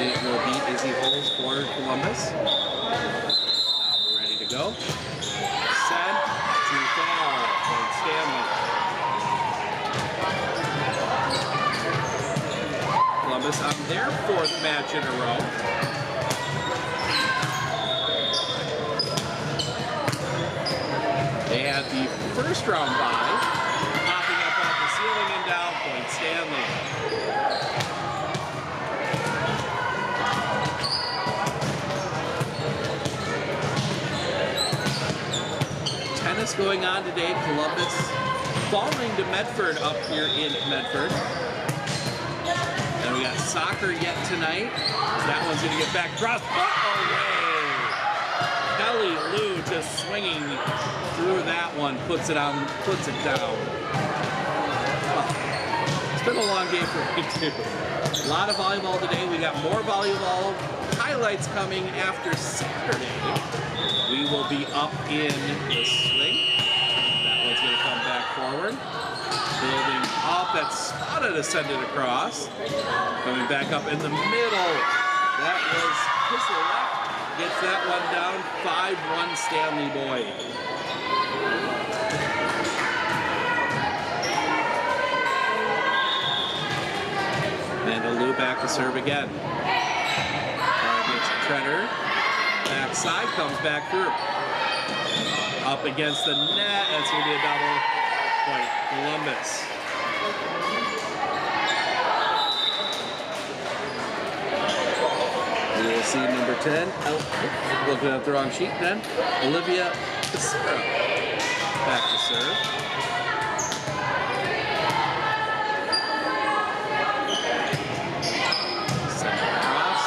It will be Izzy Holes for Columbus. Now we're ready to go. Set. To foul. Point Stanley. Columbus on their fourth match in a row. They had the first round bye, popping up off the ceiling and down. Point Stanley. Tennis going on today. Columbus falling to Medford up here in Medford. And we got soccer yet tonight. That one's going to get back across. Away! Kelly Lou just swinging through that one. Puts it down. Oh, it's been a long game for me too. A lot of volleyball today. We got more volleyball highlights coming after Saturday. We will be up in the swing. That one's going to come back forward. Building up, that's spotted, ascended across. Coming back up in the middle. That was Kisselek. Gets that one down. 5-1 Stanley Boyd. Mandalou back to serve again. Targets Treader. Backside, comes back through. Up against the net. That's going to be a double. Point Columbus. We will see number 10. Oh, looking at the wrong sheet then. Olivia Becerra back to serve. Send it across.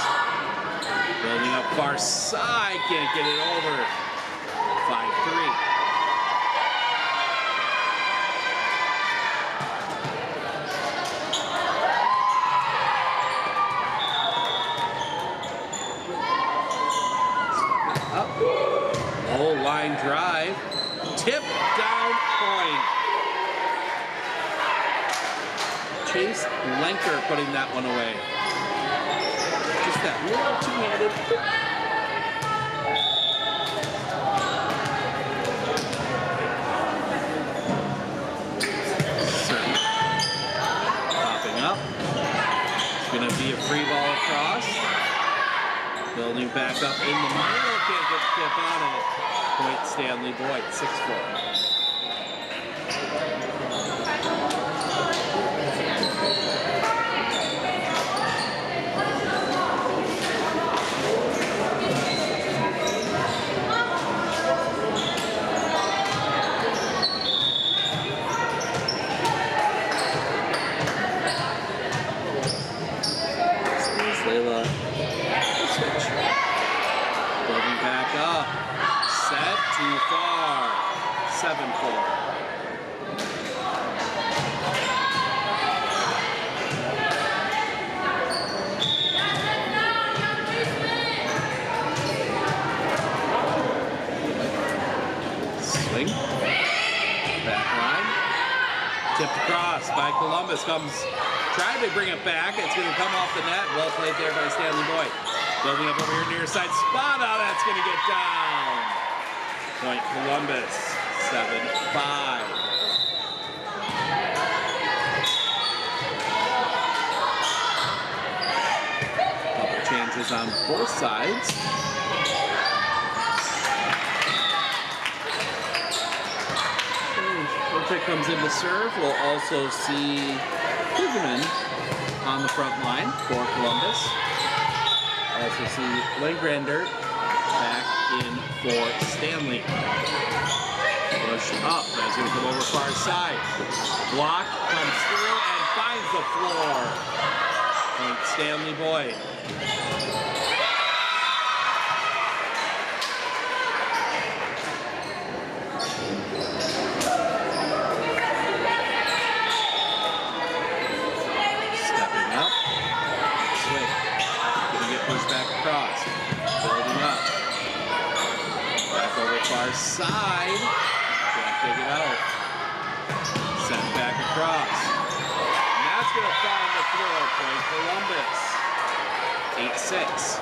Building up far side. Can't get it over. 5-3. Line drive, tip down point. Chase Lenker putting that one away. Just that little two-handed. Serve. Popping up. It's going to be a free ball across. Building back up in the middle. Can't get the tip on it. Point Stanley Boyd, 6-4. Switch. Building back up. Set too far. 7-4. Swing. Back line. Tipped across by Columbus. Tried to bring it back. It's going to come off the net. Well played there by Stanley Boyd. Building up over here near side. Spot out. That's going to get down. Point Columbus. 7-5. Couple chances on both sides. If comes in to serve, we'll also see Hugerman on the front line for Columbus. Also see Langgrander back in for Stanley. Push up. That's going to come over far side. Block comes through and finds the floor. Point Stanley Boyd. Far side, can't take it out. Sent back across. And that's going to find the floor. Point Columbus. 8-6.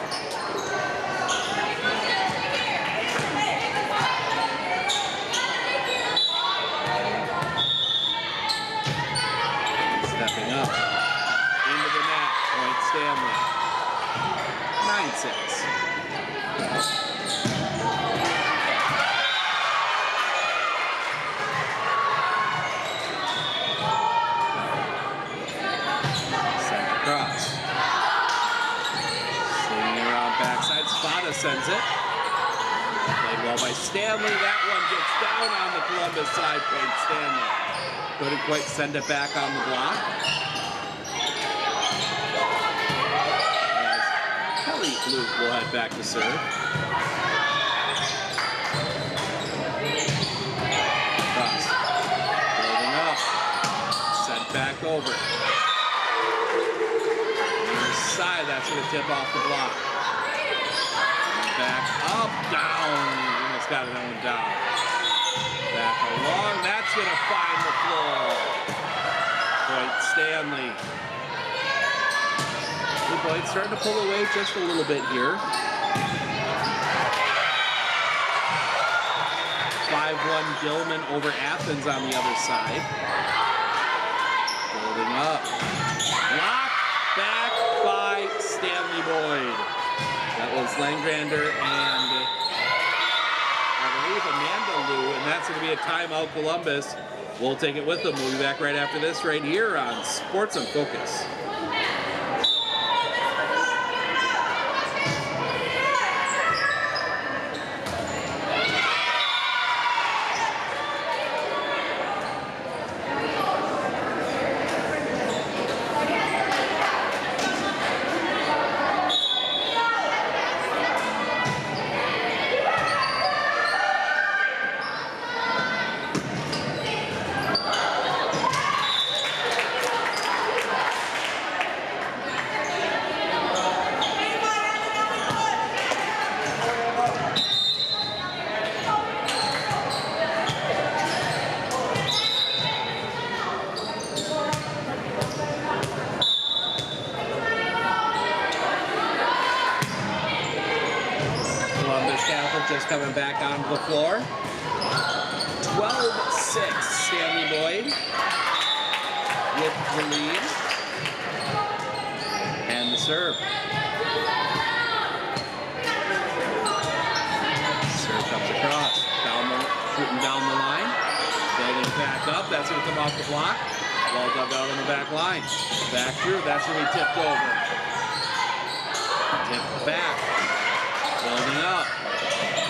Stepping up. Into the net. Point Stanley. 9-6. Spada sends it. Played well by Stanley. That one gets down on the Columbus side. Point Stanley. Couldn't quite send it back on the block. As Kelly Luke will head back to serve. Cross. Building up. Sent back over. Near side. That's going to tip off the block. Back up, down. Almost got it on down. Back along. That's going to find the floor. Point Stanley. Good Boyd starting to pull away just a little bit here. 5-1 Gilman over Athens on the other side. Building up. Blocked back by Stanley Boyd. That was Langgrander and I believe Amanda Lou, and that's going to be a timeout. Columbus will take it with them. We'll be back right after this right here on Sports on Focus. Columbus Catholic just coming back onto the floor. 12-6, Stanley Boyd with the lead. And the serve. Serve comes across. Shooting down the line. Building back up. That's going to come off the block. Well dug out on the back line. Back through. That's going to be tipped over. Tipped back. Building up.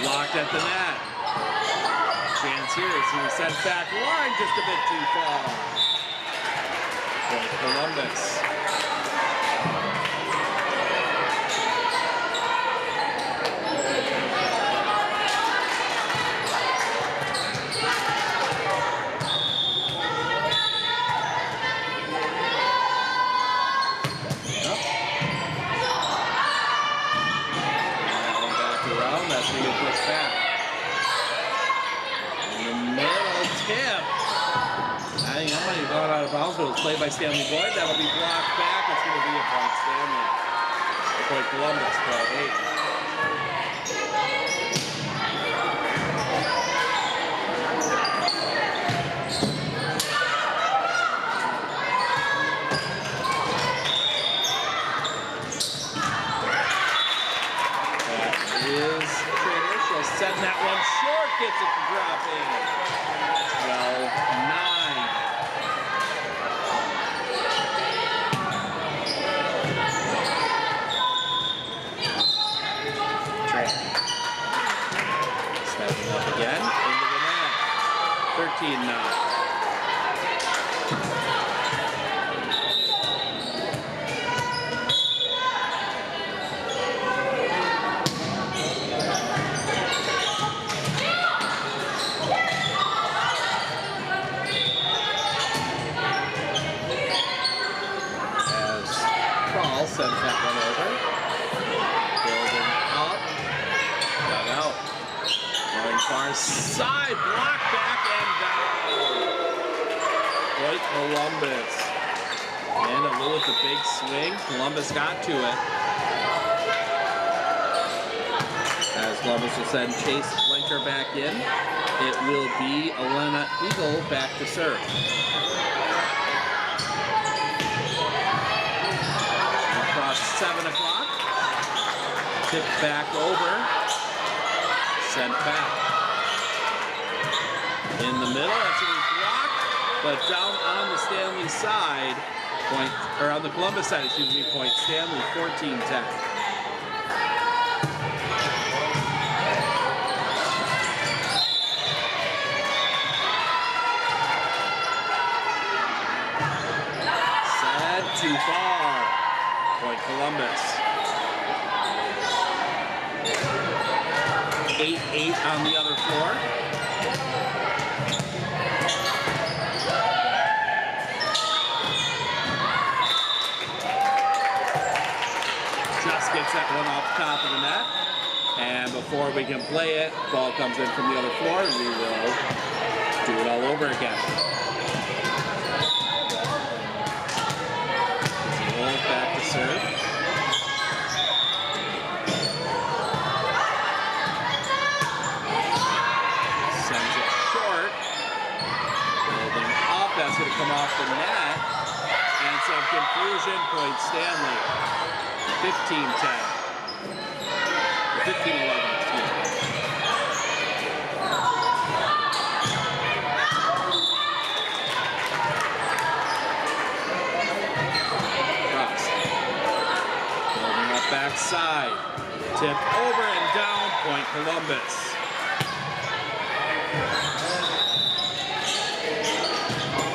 Blocked at the net. Chance here is going to send back line just a bit too far. Point Columbus. That's going to get pushed back. In the middle tip. I think that might have gone out of bounds, but it was played by Stanley Boyd. That'll be blocked back. It's going to be a point Stanley. A point Columbus, 12-8. Send that one short, gets it to drop in. 12-9. Stepping up again, into the net. 13-9. Sends that one over. Building up. Dug out. Going far side. Block back and down. Point Columbus. And a little with the big swing. Columbus got to it. As Columbus will send Chase Blinker back in. It will be Elena Eagle back to serve. Across 7 o'clock. Tip back over. Sent back. In the middle, that's a block, but down on the Stanley side, or on the Columbus side, excuse me, point Stanley, 14-10. Too far. Point Columbus. 8-8 on the other floor. Just gets that one off the top of the net. And before we can play it, ball comes in from the other floor, and we will do it all over again. Back to serve. Sends it short. Building up. That's going to come off the net. And some confusion. Point Stanley. 15-10. 15-11. Excuse me. Backside, tip over and down, point Columbus.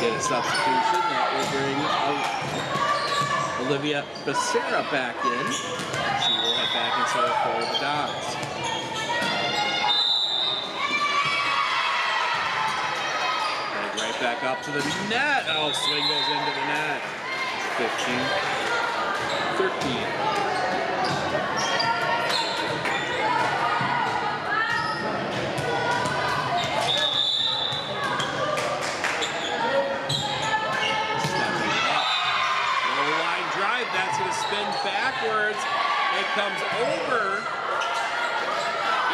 Get a substitution that will bring Olivia Becerra back in. She will head back and serve for the Dogs. Right back up to the net. Oh, swing goes into the net. 15-13. That's going to spin backwards. It comes over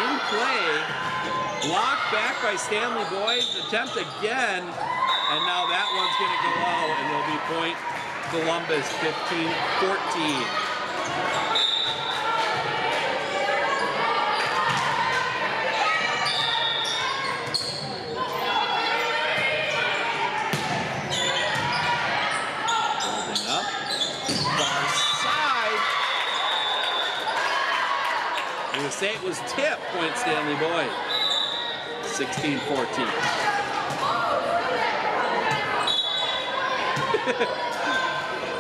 in play. Blocked back by Stanley Boyd. Attempt again. And now that one's going to go out, and it'll be point Columbus 15-14. Holding up. Far side. I'm going to say it was tip, point Stanley Boyd. 16-14.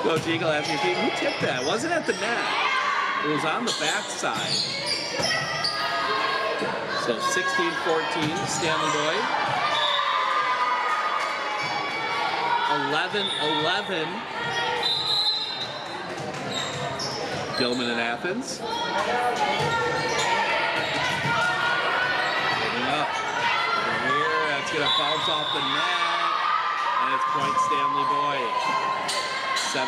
Coach Eagle asking who tipped that? It wasn't at the net. It was on the back side. So 16-14, Stanley Boyd. 11-11. Gilman and Athens. Holding up. Here, that's going to bounce off the net. And it's point Stanley Boyd. 17-14.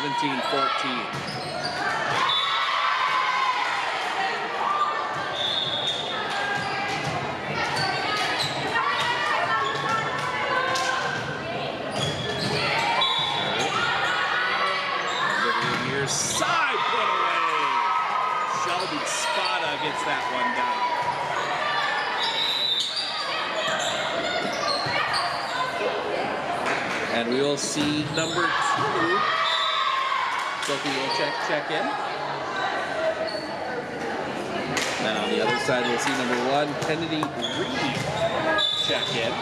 Near side put away. Shelby Spada gets that one down. And we will see number 2. Sophie will check in. And on the other side, we'll see number 1, Kennedy Reed, check in.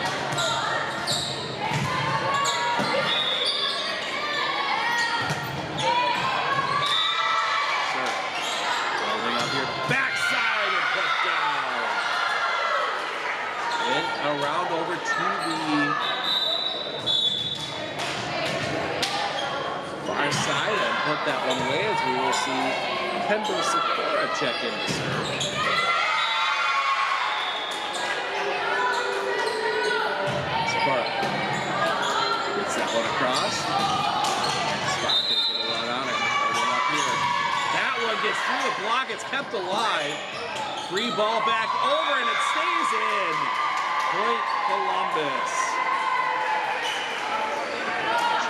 So, rolling up here, backside and put down. And around over to the far side and put that one away as we will see Kendall Sikora check in to serve. Sikora gets that one across. Spark is going to let on it. Holding up here. That one gets through the block. It's kept alive. Free ball back over and it stays in. Point Columbus.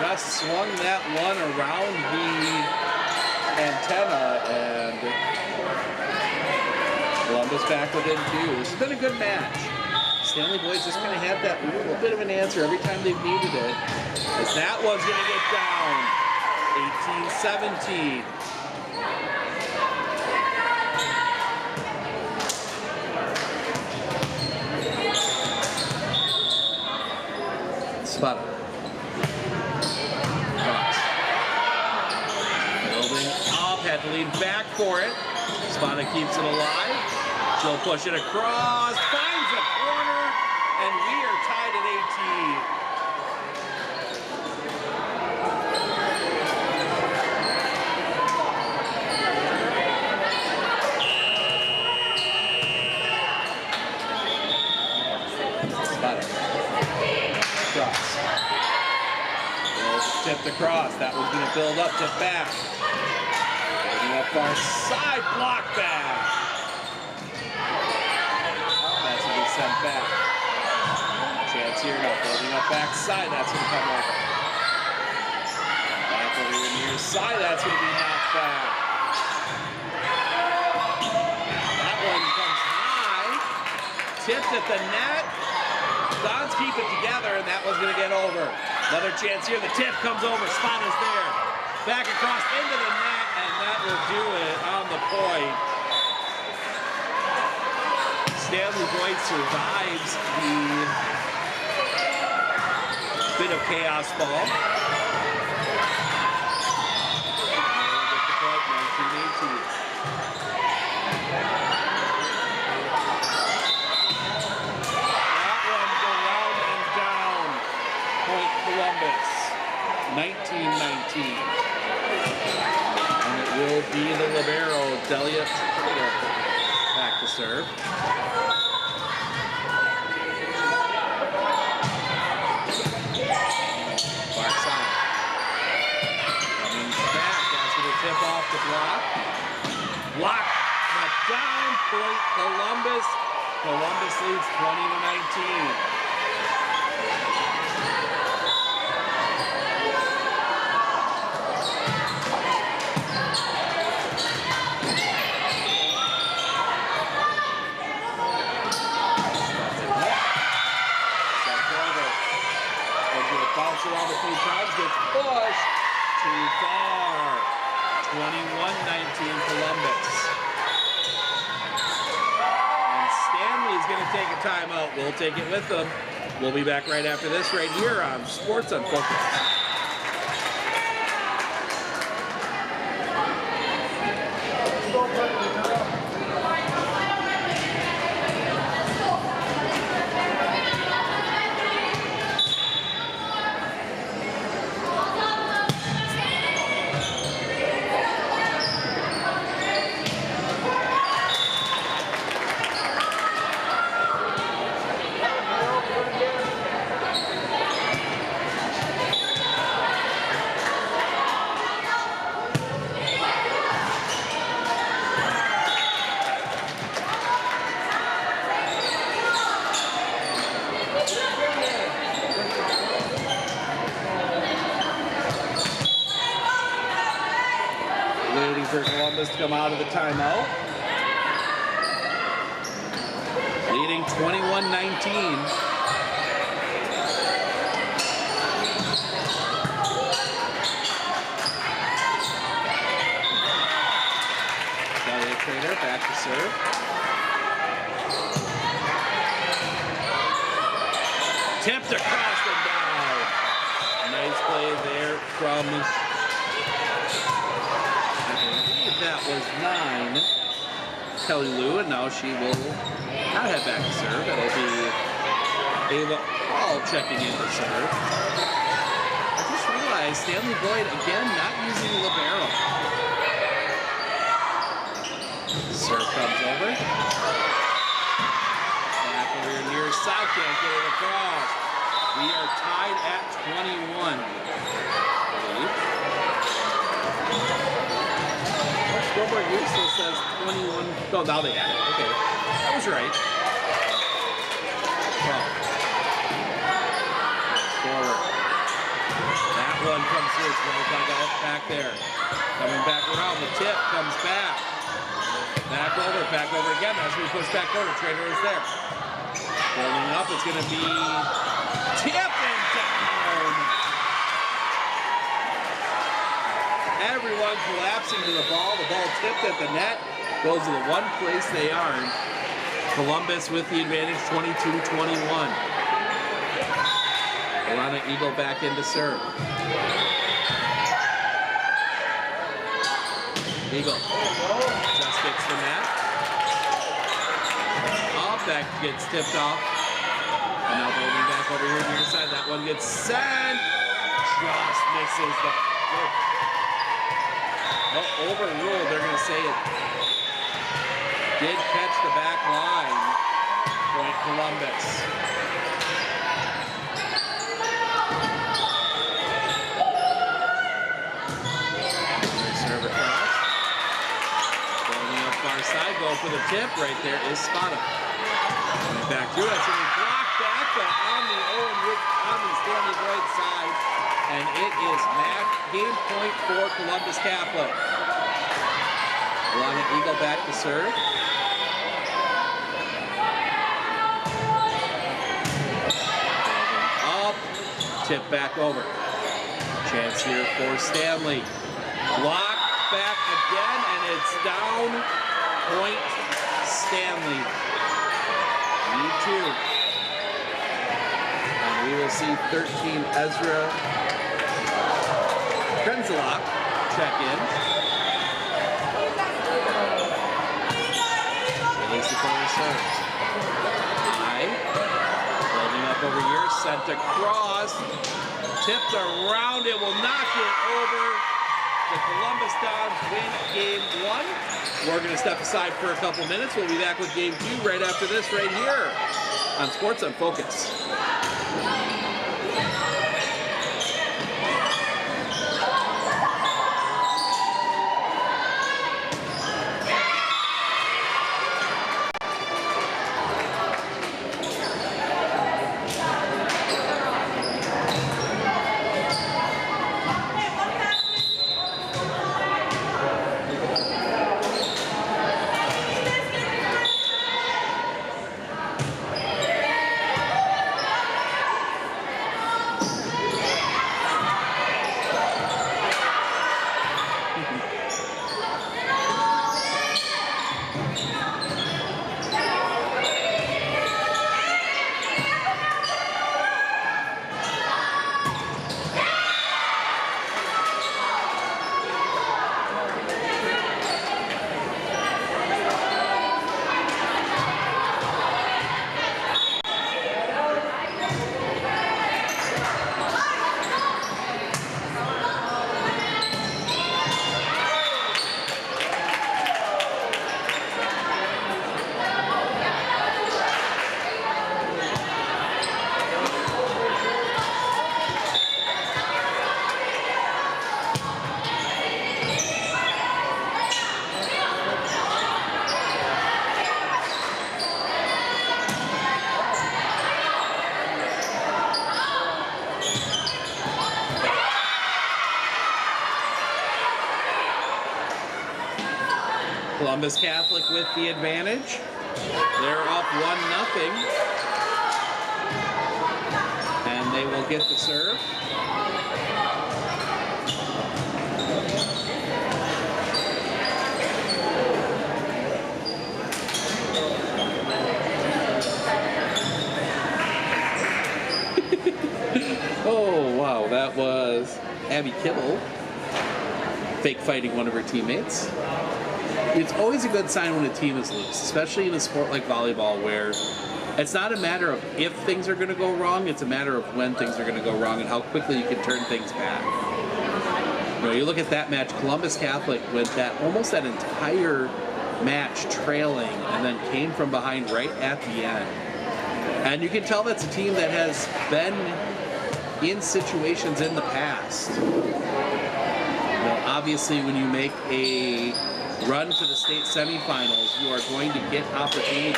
Just swung that one around the antenna and Columbus back within 2. This has been a good match. Stanley Boyd's just going to have that little bit of an answer every time they've needed it. As that one's going to get down. 18-17. Spot. Building up, had to lean back for it. Spada keeps it alive. She'll push it across, finds a corner, and we are tied at 18. Spada. Cross. Tipped across. That was going to build up to back. Building up far side, block back. That's going to be sent back. Chance here now. Building up back side. That's going to come over. Back over here near side. That's going to be knocked back. That one comes high. Tipped at the net. Dons keep it together, and that one's going to get over. Another chance here. The tip comes over. Spada's there. Back across into the net, and that will do it on the point. Stanley Boyd survives the bit of chaos ball. And we'll get the point, 19-18. Columbus, 19-19. And it will be the libero, Delia Taylor, back to serve. Far side. Coming back, that's going to tip off the block. Block, but down, point Columbus, Columbus leads 20-19. Bounce around a few times, gets pushed too far. 21-19 Columbus. And Stanley's going to take a timeout. We'll take it with them. We'll be back right after this right here on Sports on Focus. For Columbus to come out of the timeout. Leading 21-19. Trader back to serve. Tipped across and down. Nice play there from, that was 9, Kelly Lou, and now she will not head back to serve. It'll be Ava Hall checking in to serve. I just realized Stanley Boyd again not using the libero. Serve comes over. Back over here near side, can't get it across. We are tied at 21. Scoreboard here still says 21. Oh, now they added. Okay. That was right. Well, forward. That one comes through. It's going to go back there. Coming back around. The tip comes back. Back over again. As we push back over, Trader is there. Building up. It's going to be tipped and down. Everyone collapsing to the ball. The ball tipped at the net. Goes to the one place they aren't. Columbus with the advantage, 22-21. Alana Eagle back in to serve. Eagle just gets the net. Off, that gets tipped off. And now building back over here to the side. That one gets sent. Just misses the... Well, overruled, they're going to say it did catch the back line. Point Columbus. Serve across. Building up far side, go for the tip. Right there is Spada. Coming back through, that's going to be blocked back, but on the Stanley Boyd side. And it is game point for Columbus Catholic. Alana Eagle back to serve. Up, tip back over. Chance here for Stanley. Block back again, and it's down. Point Stanley. Need 2. And we will see 13 Ezra Krenzelak check in. Release the corner serves. High. Building up over here. Sent across. Tipped around. It will knock it over. The Columbus Dons win game 1. We're going to step aside for a couple minutes. We'll be back with game 2 right after this right here on Sports on Focus. Columbus Catholic with the advantage. They're up 1-0. And they will get the serve. Oh, wow, that was Abby Kibble fake fighting one of her teammates. It's always a good sign when a team is loose, especially in a sport like volleyball where it's not a matter of if things are going to go wrong, it's a matter of when things are going to go wrong and how quickly you can turn things back. You know, you look at that match, Columbus Catholic went almost that entire match trailing and then came from behind right at the end. And you can tell that's a team that has been in situations in the past. You know, obviously, when you make a run to the state semifinals, you are going to get opportunities.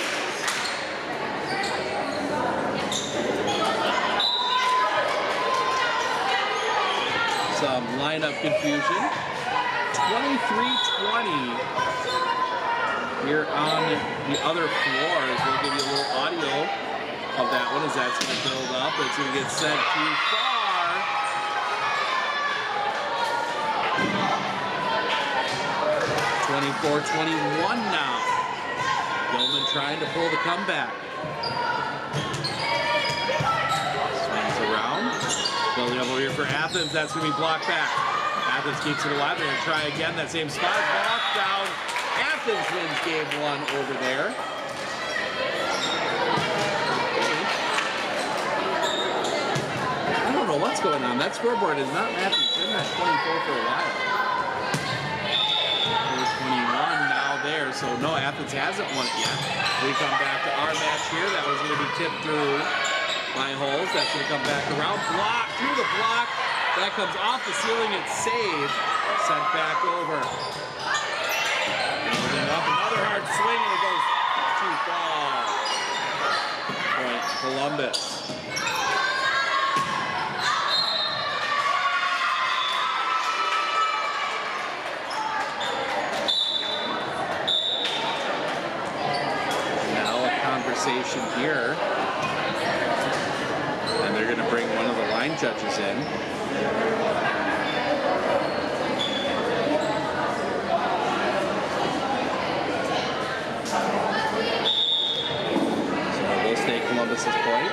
Some lineup confusion. 23-20 here on the other floors. We'll give you a little audio of that one as that's going to build up. It's going to get sent too far. 24-21 now. Gilman trying to pull the comeback. Swings around. Building up over here for Athens. That's going to be blocked back. Athens keeps it alive. They're going to try again. That same spot. Blocked down. Athens wins game one over there. I don't know what's going on. That scoreboard is not matching. It's been at 24 for a while. 21 now there. So no, Athens hasn't won it yet. We come back to our match here. That was going to be tipped through by Holes. That's going to come back around. Block through the block. That comes off the ceiling. It's saved. Sent back over. Building up. Another hard swing. And it goes too far. Point Columbus. Here, and they're going to bring one of the line judges in. So we'll stay Columbus's point.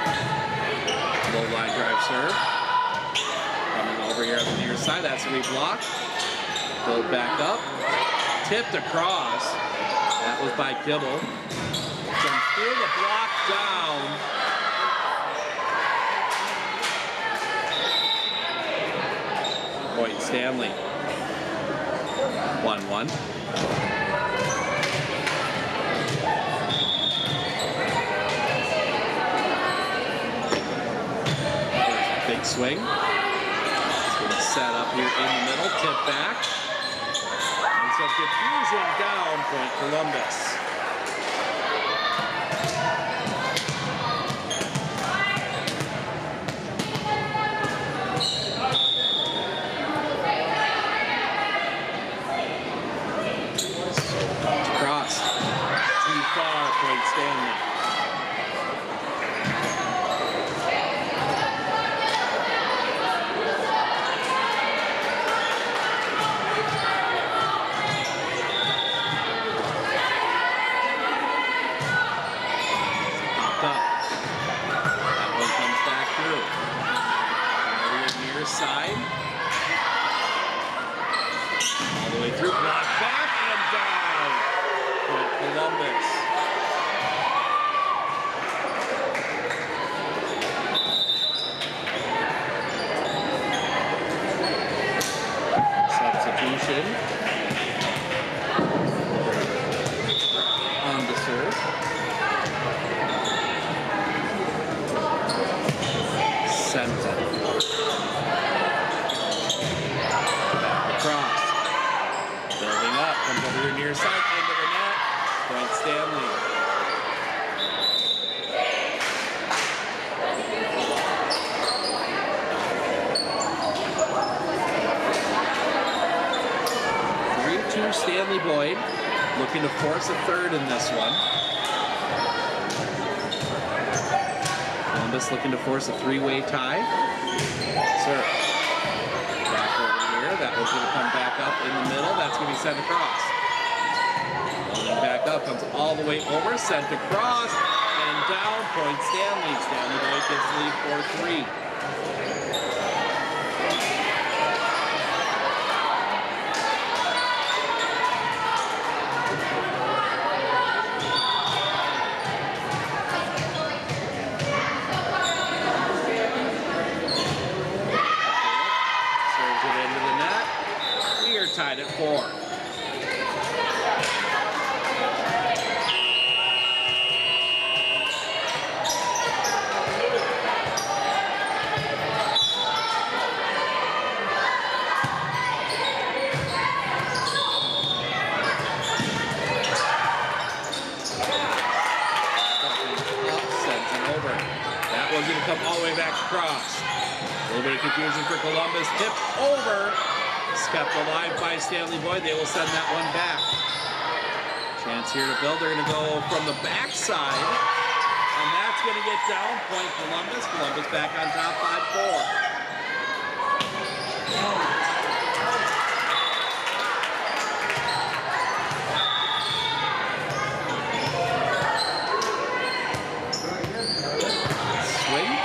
Low line drive serve. Coming over here on the near side. That's going to be blocked. Build back up. Tipped across. That was by Kibble. Through the block down. Point Stanley. 1-1. Big swing. It's going to set up here in the middle. Tip back. And some confusion down. Point Columbus. Stanley. Popped up. That one comes back through. Over near side. All the way through. Block back and down. Point Columbus. On the serve. Center. Back across. Building up. Comes over here near side. Into the net. Point Stanley. Stanley Boyd. looking to force a third in this one. Columbus looking to force a three-way tie. Serve. Back over here. That was going to come back up in the middle. That's going to be sent across. Loading back up, comes all the way over, sent across, and down. Point Stanley. Stanley Boyd gets the lead for 3. Tied at 4. Sends it over. That one's going to come all the way back across. A little bit of confusion for Columbus. Tipped over. Kept alive by Stanley Boyd. They will send that one back. Chance here to build. They're going to go from the backside. And that's going to get down. Point Columbus. Columbus back on top 5-4. Swing.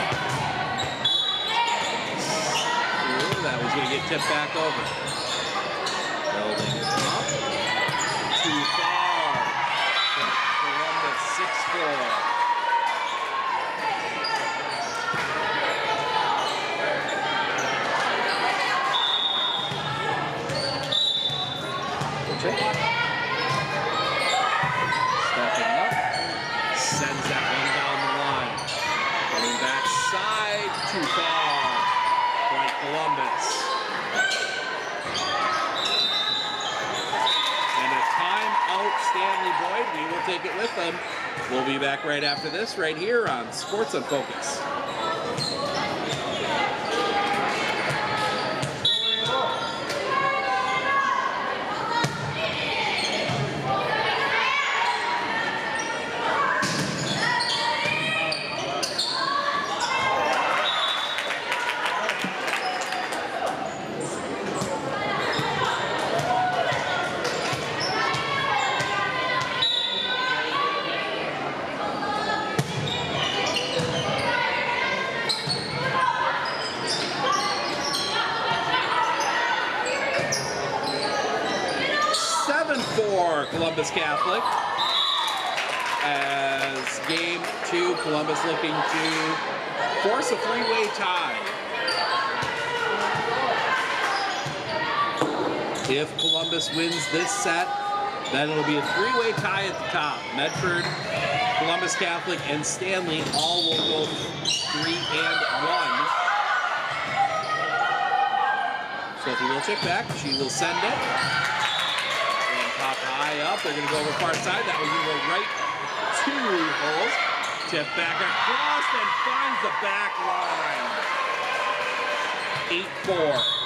Ooh, that was going to get tipped back over. Building up. Too far. Columbus 6-4. Stepping up. Sends that one down the line. Coming back side. Too far. Point Columbus. Stanley Boyd, we will take it with them. We'll be back right after this, right here on Sports on Focus. 7-4 Columbus Catholic. As game 2, Columbus looking to force a three-way tie. If Columbus wins this set, then it'll be a three-way tie at the top. Medford, Columbus Catholic, and Stanley all will go 3-1. Sophie will check back. She will send it. And pop high up. They're going to go over far side. That was going to go right to holes. Tip back across and finds the back line. 8-4.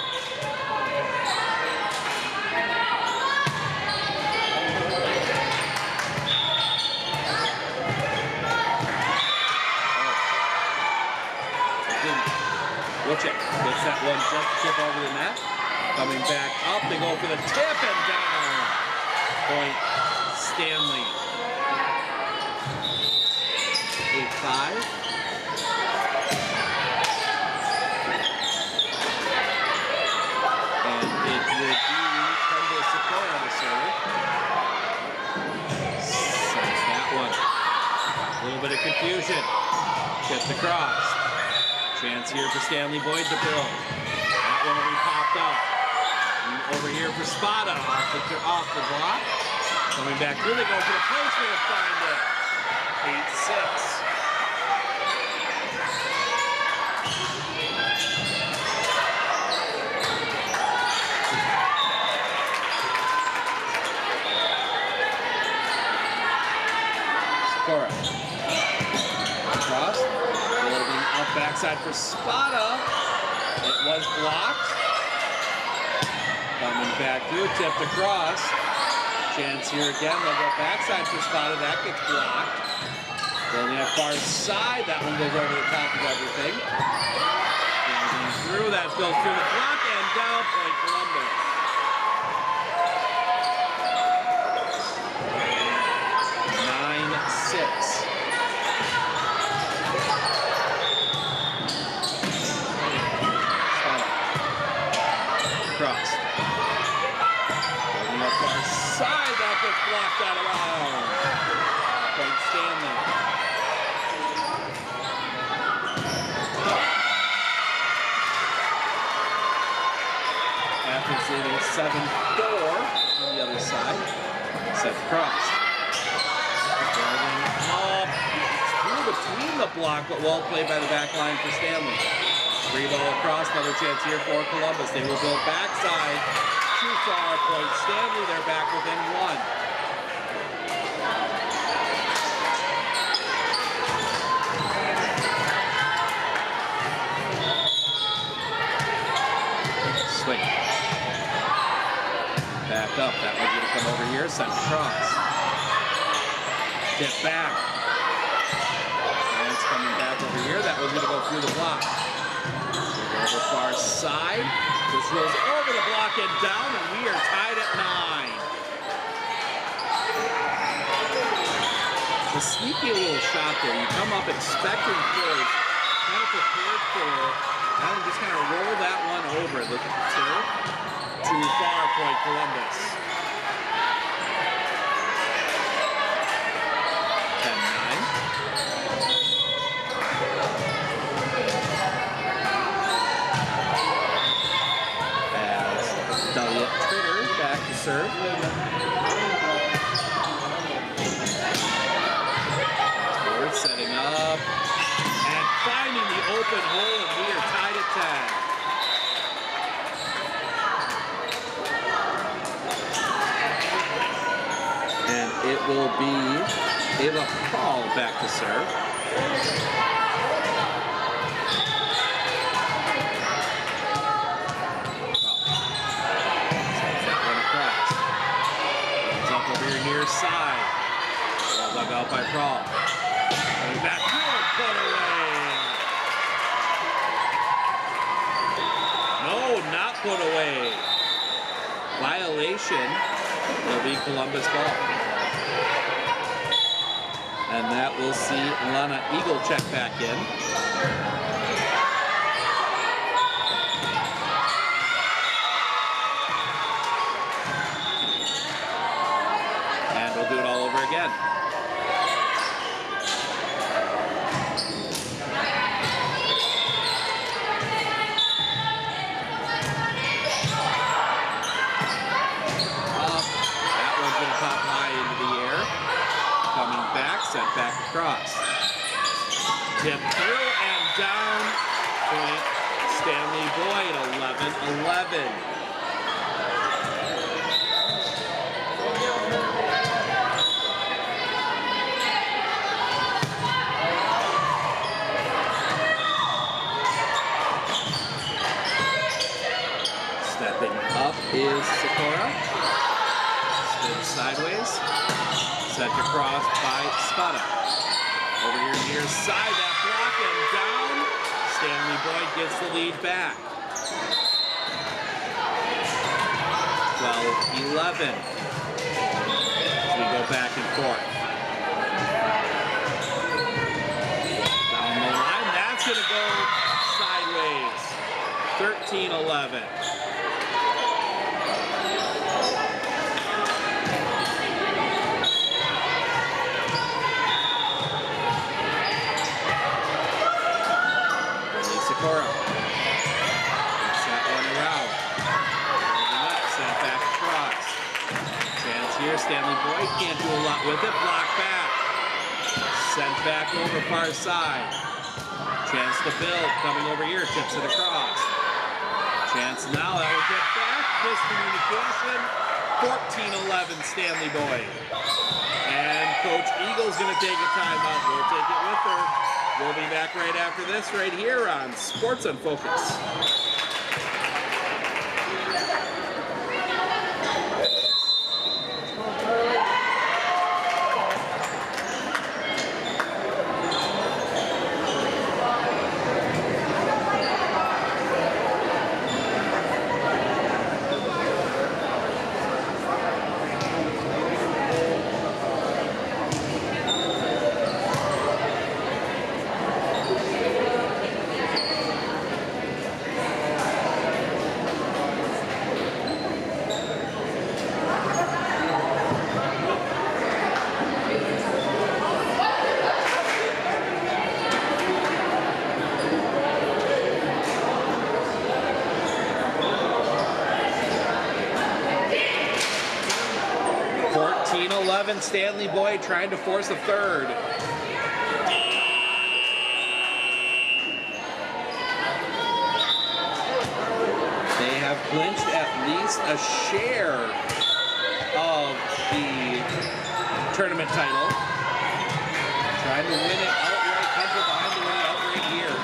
Wilczek gets that one just tip over the net. Coming back up, they go for the tip and down. Point Stanley. 8-5. And it would be Kendall Sikora on the serve. Sends that one. A little bit of confusion. Tipped across. Chance here for Stanley Boyd to build. That one will be popped up. And over here for Spada off the block. Coming back through, they go for the placement and find it. 8-6. Sikora. Across. Building up backside for Spada. It was blocked. Coming back through, tipped across. Chance here again. They'll go backside for Spada. That gets blocked. Building up far side. That one goes over the top of everything. Going through. That goes through the block and down. Point Columbus. 9-6. Cross. Building up far side. That gets blocked out of bounds. Point Stanley. Athens leading 7-4 on the other side. Set cross. Building up through between the block, but well played by the back line for Stanley. Free ball across, another chance here for Columbus. They will build backside. Too far, Point Stanley. They're back within one. Swing. Back up. That one's going to come over here. Send across. Get back. And it's coming back over here. That one's going to go through the block. Over far side. This rolls over the block and down, and we are tied at 9. A sneaky little shot there. You come up expecting force, kind of prepared for it, and just kind of roll that one over. Look at the serve. Too far, Point Columbus. 10-9. Back to serve. Ford setting up and finding the open hole, and we are tied at 10. And it will be Ava Paul back to serve. Near side. Well dug out by Prawl. Coming back through and put away. No, not put away. Violation. It'll be Columbus ball. And that will see Lana Eagle check back in. Do it all over again. That one's going to pop high into the air. Coming back, set back across. Tip through and down. Point Stanley Boyd, 11-11. Stepping up is Sikora. Spin sideways. Sent across by Spada. Over here near side, that block and down. Stanley Boyd gets the lead back. 12-11. As we go back and forth. Down the line, that's going to go sideways. 13-11. Sikora. Gets that one around. Moving up, sent back across. Chance here, Stanley Boyd can't do a lot with it. Block back. Sent back over far side. Chance to build, coming over here, tips it across. Chance now, that will get back. Miscommunication. 14-11, Stanley Boyd. And Coach Eagle's going to take a timeout. We'll take it with her. We'll be back right after this, right here on Sports on Focus. 15-11, Stanley Boyd trying to force a third. They have clinched at least a share of the tournament title. Trying to win it outright, come from behind to win it outright here.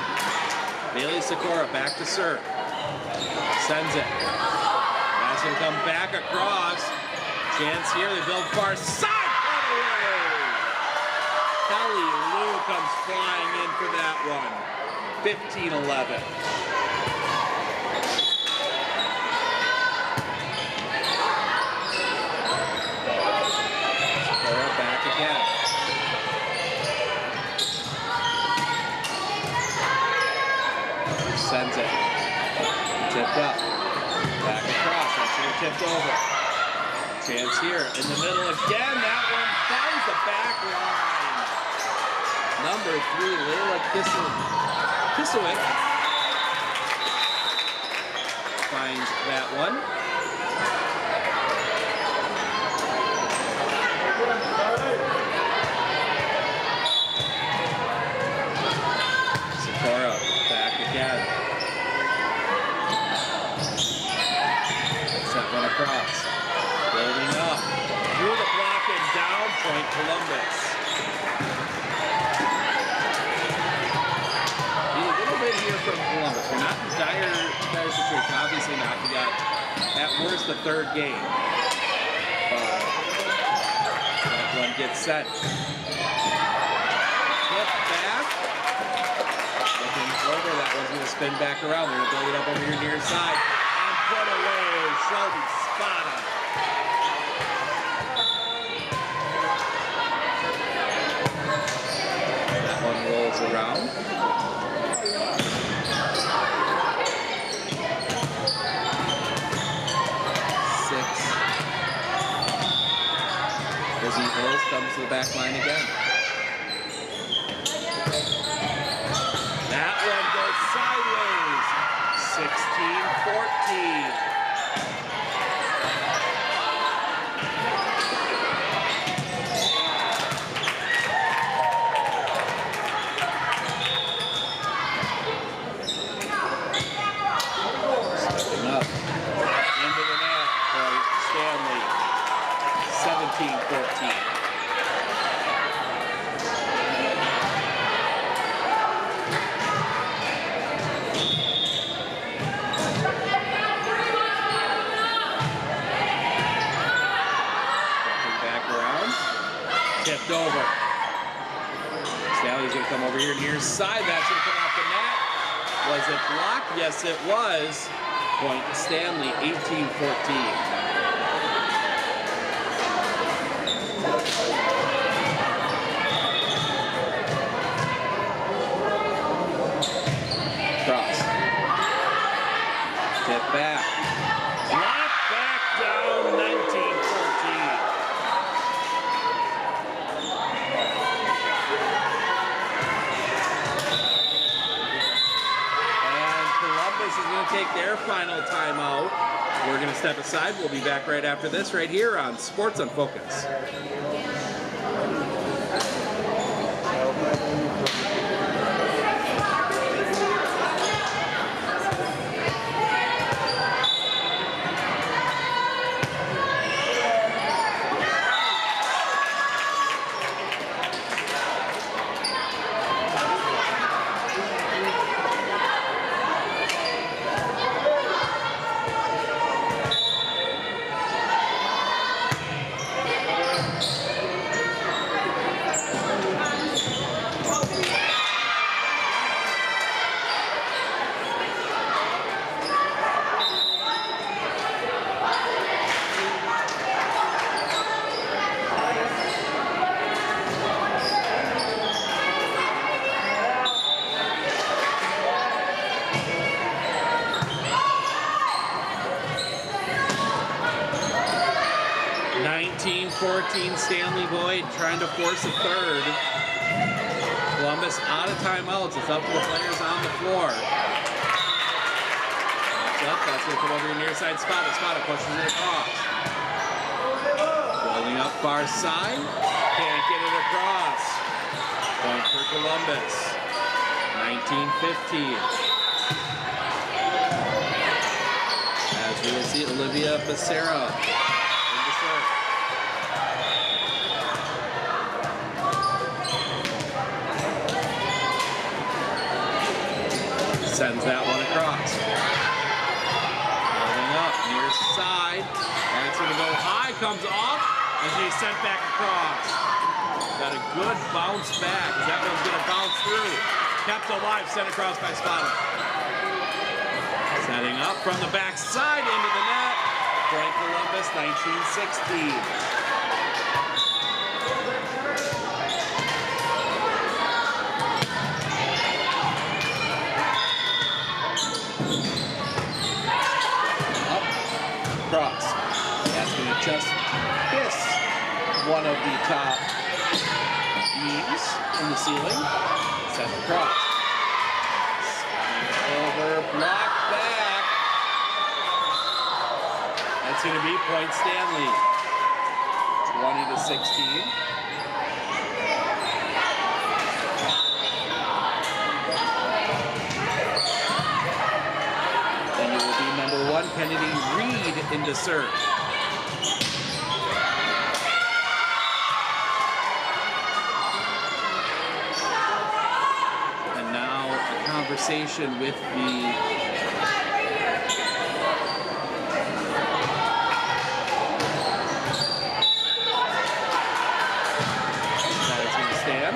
Bailey Sikora back to serve. Sends it. That's going to come back across. Chance here, they build far side. Away. Kelly Lou comes flying in for that one. 15-11. Sikora back again. Sends it. Tipped up. Back across. That should have tipped over. Chance here in the middle again. That one finds the back line. Number 3, Layla Kisowick finds that one. Sikora back again. Set one across. Building up. Through the block and down point Columbus. Need a little bit here from Columbus. We're not in dire situation. Obviously not. We got at worst the third game. But that one gets set. Flip back. Looking over. That one's going to spin back around. They're going to build it up over here near side. And put away. Shelby Spada. That one rolls around. Busy Hills comes to the back line again. That one goes sideways. 16-14. Up into the net for Stanley. 17-14. Back around. Tipped over. Stanley's going to come over here near side. That's going to come off the net. Was it blocked? Yes, it was. Point Stanley, 18-14. Cross. Tip back. Block back down, 19-14. Columbus is going to take their final timeout. We're going to step aside. We'll be back right after this, right here on Sports on Focus. 19-14, Stanley Boyd trying to force a third. Columbus out of timeouts. It's up to the players on the floor. That's going to come over your near side spot. The spot pushes it across. Building Building up far side. Can't get it across. Point for Columbus. 19-15. As we will see Olivia Becerra in the serve. Sends that one across. Building up near side. That's going to go high. Comes off. And she's sent back across. Got a good bounce back. That one's going to bounce through. Kept alive. Sent across by Spada. Setting up from the back side into the net. Point Columbus, 19-16. Cross. That's going to just kiss one of the top beams in the ceiling. Set the cross. Over, block back. That's going to be point Stanley. 20-16. And it will be number 1, Kennedy Reed into serve. And now a conversation with the that is going to stand.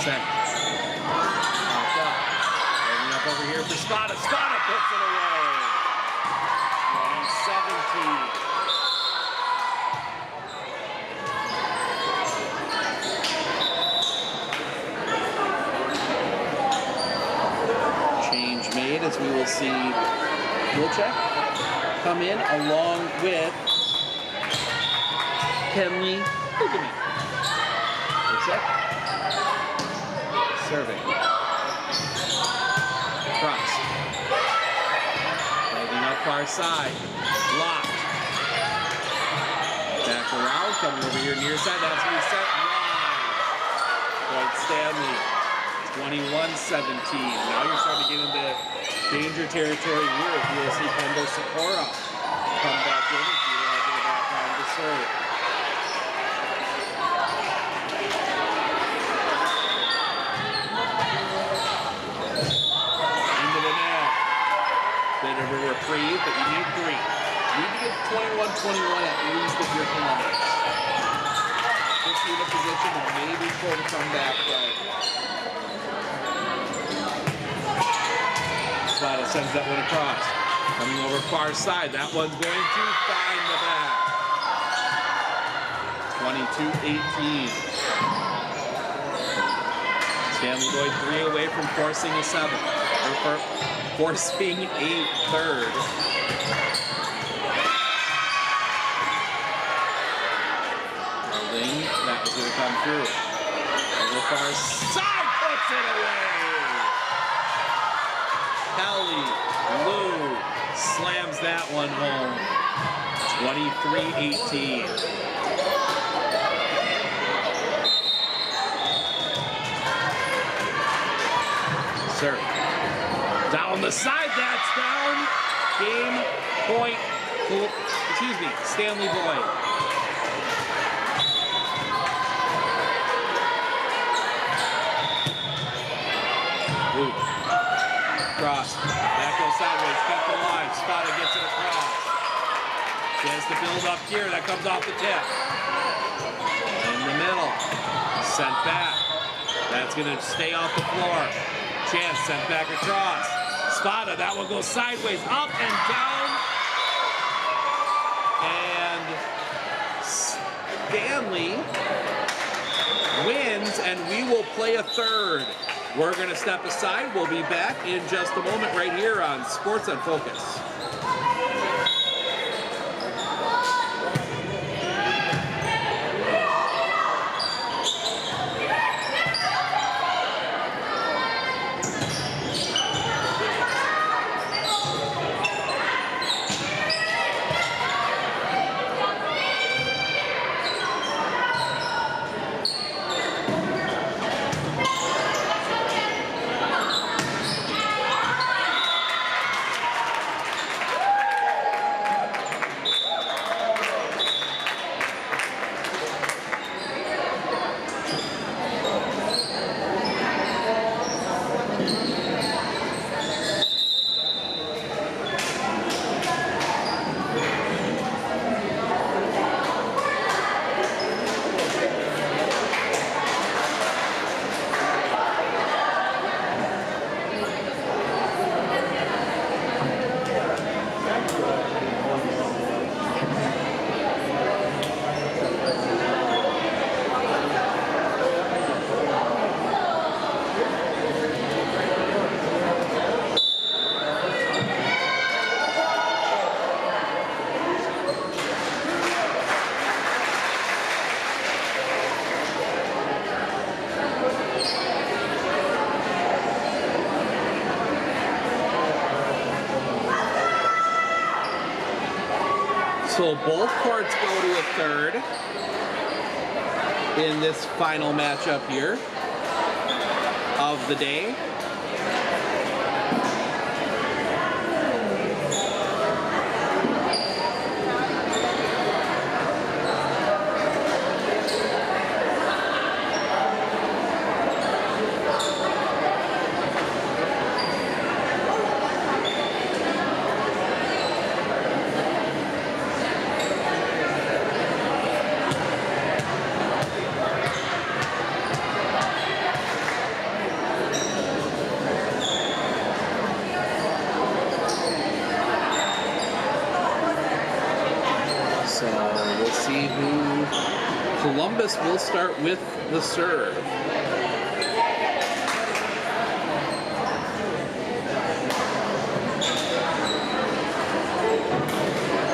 Set. Over here for Spada. Spada puts it away. 2017. Change made as we will see Wilczek come in along with Kenley Hugamy. Wilczek serving. Cross. Holding up far side. Blocked. Back around. Coming over here near side. That's going to be set wide. Point Stanley. 21-17. Now you're starting to get into danger territory here. You will see Kendall Sikora come back in. If you will have to go back on to serve. Bit of a reprieve, but you need 3. You need to get 21-21 at least if you're Columbus. Puts you in a position to maybe pull the comeback, but Spada sends that one across. Coming over far side, that one's going to find the back. 22-18. Stanley going 3 away from forcing a 7. Or forcing a 3rd. Holding, that was going to come through. Over far side, puts it away. Kelly Lou slams that one home. 23-18. Serve. Down the side, that's down. Game point, excuse me, Stanley Boyd. Ooh. Cross. That goes sideways, kept alive. Spada gets it across. Chance to build up here, that comes off the tip. In the middle. Sent back. That's gonna stay off the floor. Chance sent back across. Spada, that one goes sideways, up and down. And Stanley wins, and we will play a 3rd. We're going to step aside. We'll be back in just a moment right here on Sports on Focus. So both courts go to a third in this final matchup here of the day. So we'll see who Columbus will start with the serve.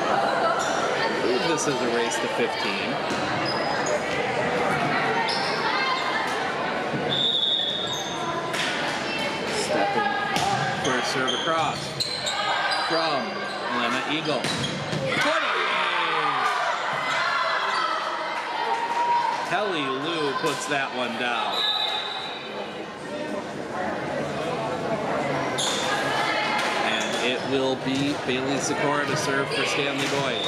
I believe this is a race to 15. Stepping up for a serve across from Lena Eagle. Kelly Lou puts that one down. And it will be Bailey Sikora to serve for Stanley Boyd.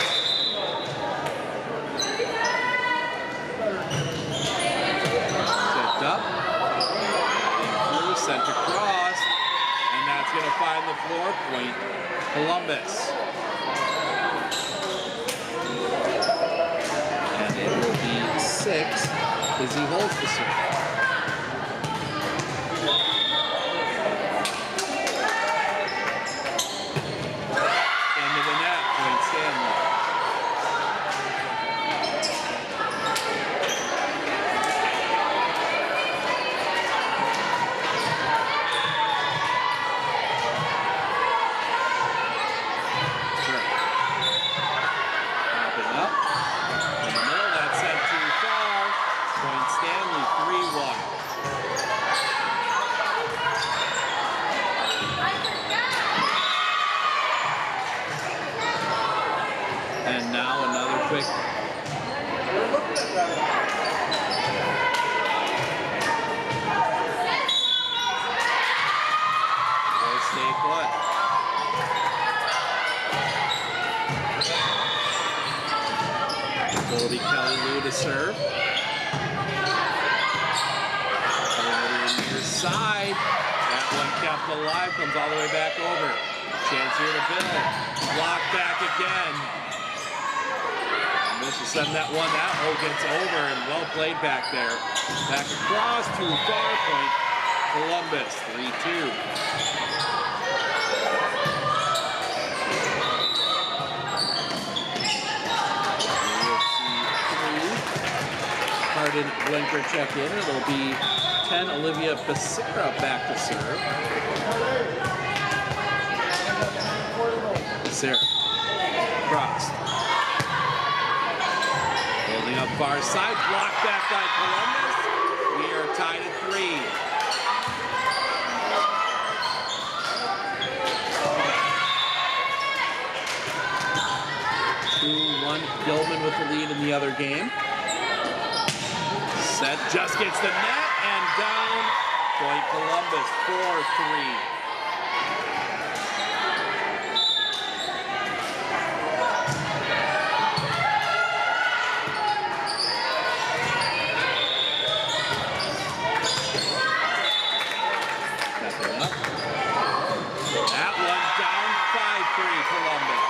Checked up. Through, sent across. And that's going to find the floor point. Columbus. And it will be 6 as he holds the serve. Into the net, point Stanley. Sure. Popping up. In the middle, that's sent too far. Point Stanley, 3-1. And now another quick. We'll stay put. Goldie Kelly Lou to serve. Side. That one kept alive, comes all the way back over. Chance here to build. Block back again. This will send that one out. Oh, gets over and well played back there. Back across to far point. Columbus, 3-2. Hardin Blinker check in. It'll be 10, Olivia Becerra back to serve. Becerra. Crossed. Holding up far side. Blocked back by Columbus. We are tied at 3. Gilman with the lead in the other game. Set just gets the net and down. Point Columbus, 4-3. Stepping up. That one down, 5-3 Columbus.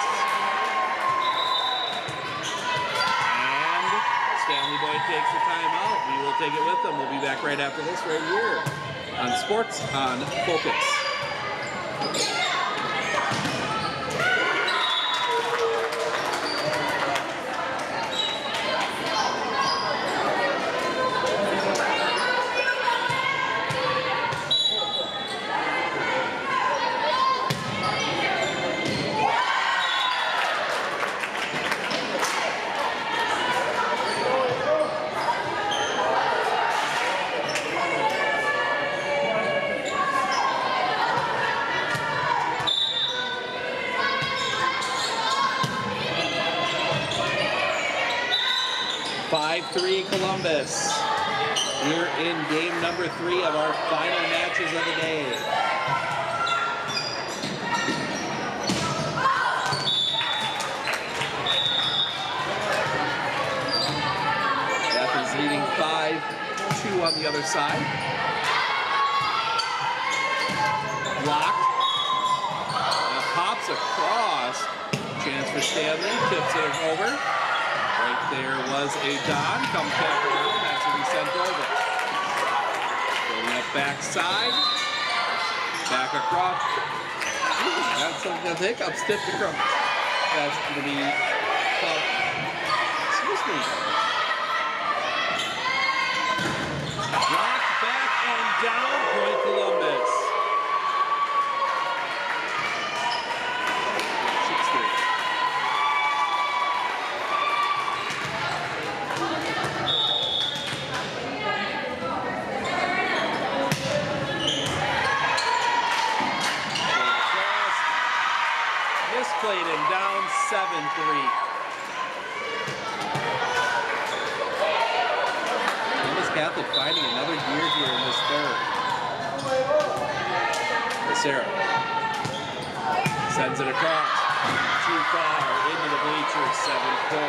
Stanley Boyd takes the timeout. We will take it with them. We'll be back right after this right here on Sports on Focus. 5-3 Columbus. We're in game number 3 of our final matches of the day. Beth is leading 5-2 on the other side. Blocked. Now pops across. Chance for Stanley. Tips it over. Right there was a Don. Comes back around. That's what he sent over. Going up backside. Back across. That's something to think. Up stiff to crunch. That's going to be tough. Excuse me. Blocked back and down. Point Columbus. 6-3. Misplayed and down 7-3. Columbus Catholic finding another gear here in this third. Sarah sends it across. Too far into the bleachers. 7-4.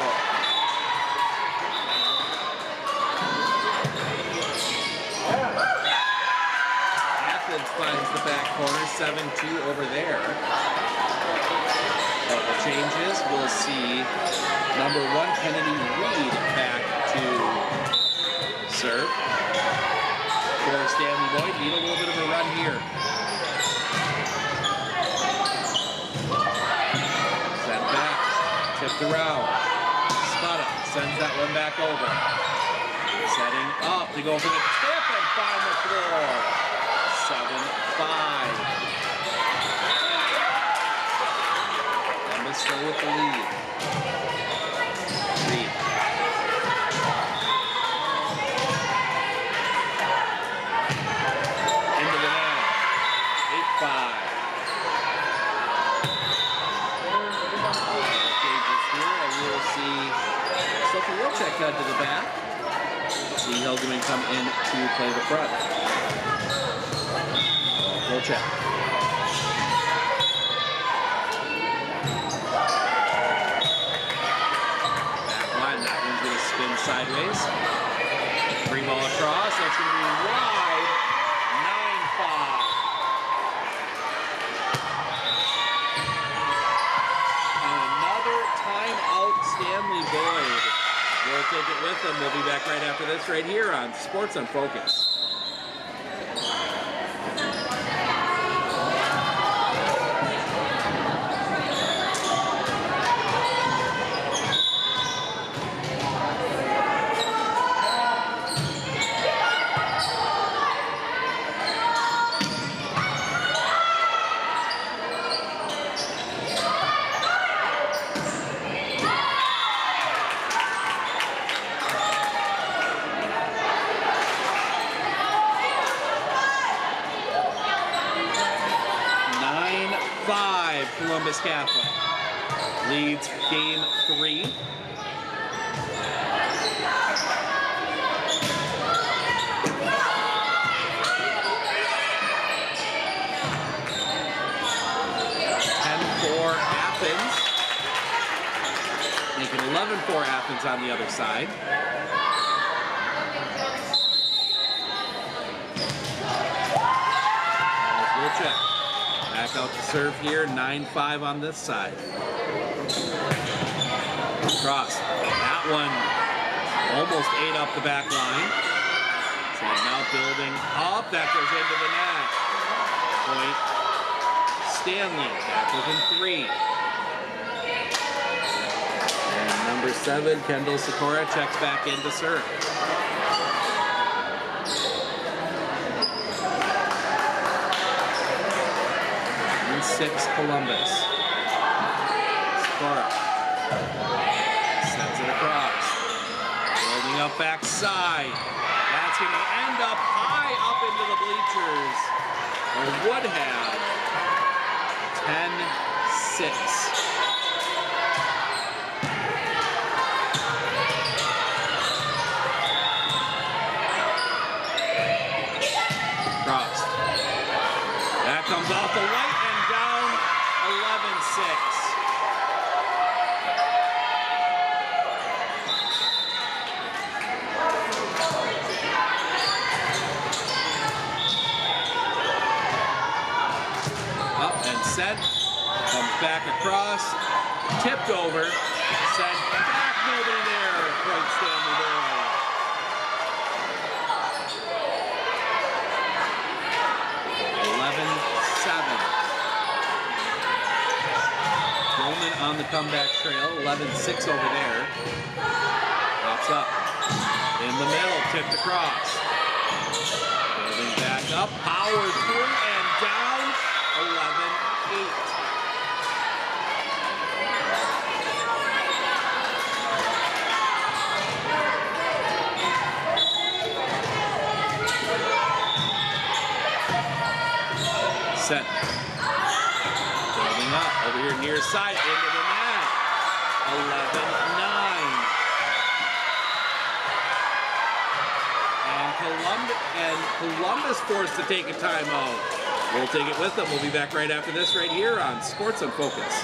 Athens finds the back corner. 7-2 over there. Couple changes. We'll see number 1 Kennedy Reed back to serve. For Stanley Boyd, need a little bit of a run here. Sent back, tipped around. Sputta sends that one back over. Setting up to go for the tip and find the floor. 7-5. Still with the lead. Reed. Into the net. 8-5. Changes here, and we'll see Sophie Wilczek head to the back. See Hilgeman come in to play the front. Wilczek. Spin sideways. Bring ball across. That's going to be wide. 9-5. And another timeout, Stanley Boyd. We'll take it with him. We'll be back right after this right here on Sports on Focus. Columbus Catholic leads game 3. Athens. Making 11-4 Athens on the other side. Wilczek. Back out to serve here, 9-5 on this side. Cross. That one almost ate up the back line. So now building up. That goes into the net. Point. Stanley back within 3. And number 7, Kendall Sikora, checks back in to serve. 6 Columbus. Sikora sends it across. Building up backside. That's going to end up high up into the bleachers. Or would have. 10-6. back across, tipped over, sent back, nobody there. Point Stanley Boyd. Roman on the comeback trail, 11-6 over there. Pops up. In the middle, tipped across. Building back up, power through and down, 11-8. Set. Building up over here near side into the net. 11-9. And Columbus forced to take a timeout. We'll take it with them. We'll be back right after this right here on Sports on Focus.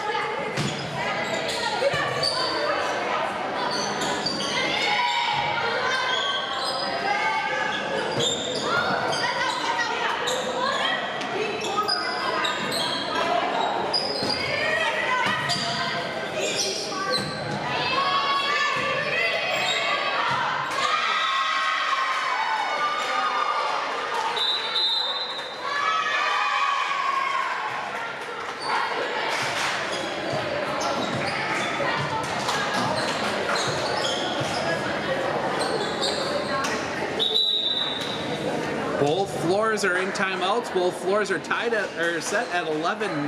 Both floors are in timeouts. Both floors are tied at or set at 11-9.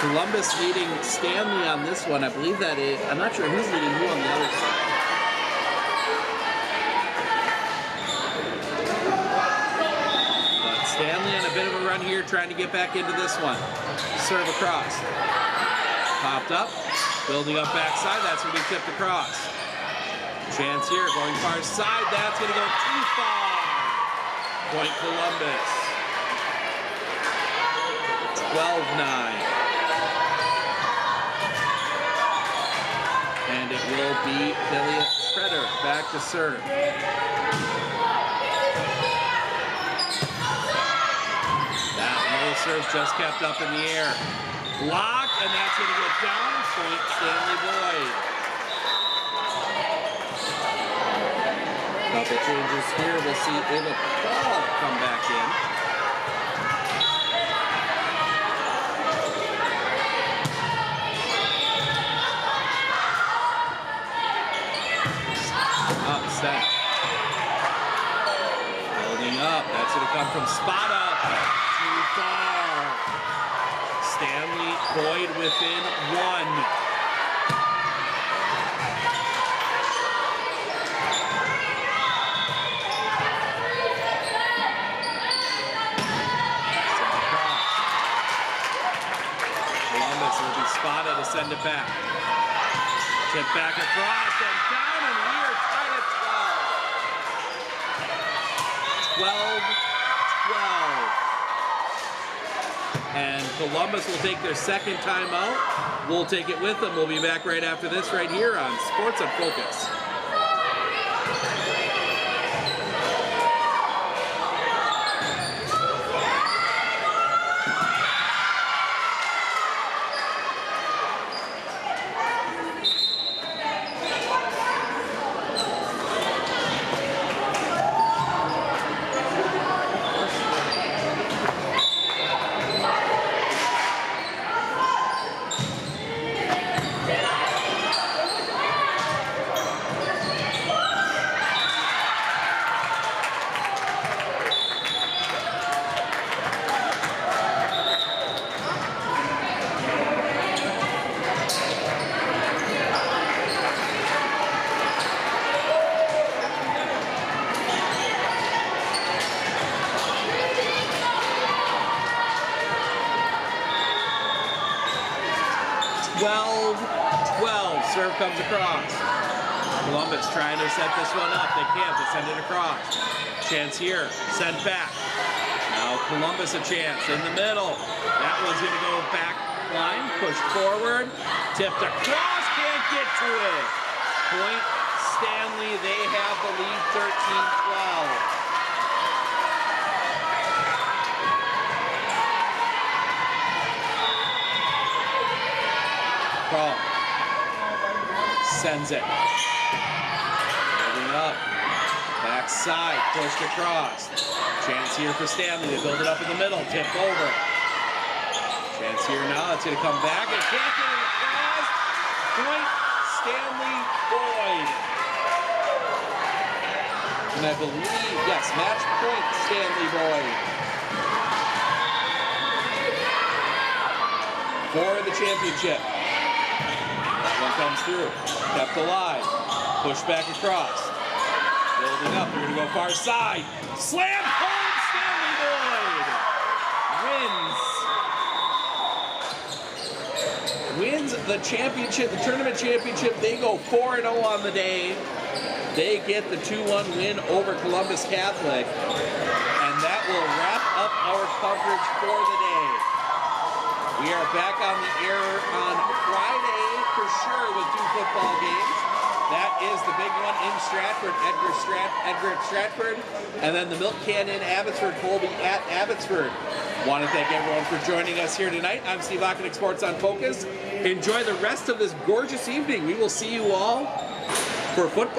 Columbus leading Stanley on this one. I believe that is. I'm not sure who's leading who on the other side. But Stanley on a bit of a run here, trying to get back into this one. Serve across. Popped up, building up backside. That's going to be tipped across. Chance here, going far side. That's going to go too far. Point Columbus. 12-9. And it will be Elliot Treader back to serve. That low serve just kept up in the air. Blocked, and that's going to go down. Point Stanley Boyd. Couple changes here. We'll see Ava Paul come back in. Upset. Building up. That's going to come from spot up. Too far. Stanley Boyd within one. Spotted to send it back. Tip back across and down, and we are tied at 12. 12-12. And Columbus will take their second timeout. We'll take it with them. We'll be back right after this right here on Sports on Focus. 12-12. Serve comes across. Columbus trying to set this one up. They can't. They send it across. Chance here. Sent back. Now Columbus a chance in the middle. That one's going to go back line. Pushed forward. Tipped across. Can't get to it. Point Stanley. They have the lead 13-12. sends it. Moving up. Backside, pushed across. Chance here for Stanley. They build it up in the middle. Tipped over. Chance here now. It's going to come back. And can't get it across. Point, Stanley Boyd. And I believe, yes, match point, Stanley Boyd. For the championship. That one comes through. Kept alive. Push back across. Building up. They're going to go far side. Slam home, Stanley Boyd. Wins the championship, the tournament championship. They go 4-0 on the day. They get the 2-1 win over Columbus Catholic. And that will wrap up our coverage for the day. We are back on the air on Friday for sure with 2 football games. That is the big one in Stratford, Edgar Stratford, and then the Milk Can in Abbotsford, Colby at Abbotsford. Want to thank everyone for joining us here tonight. I'm Steve Ockenick, Sports on Focus. Enjoy the rest of this gorgeous evening. We will see you all for football.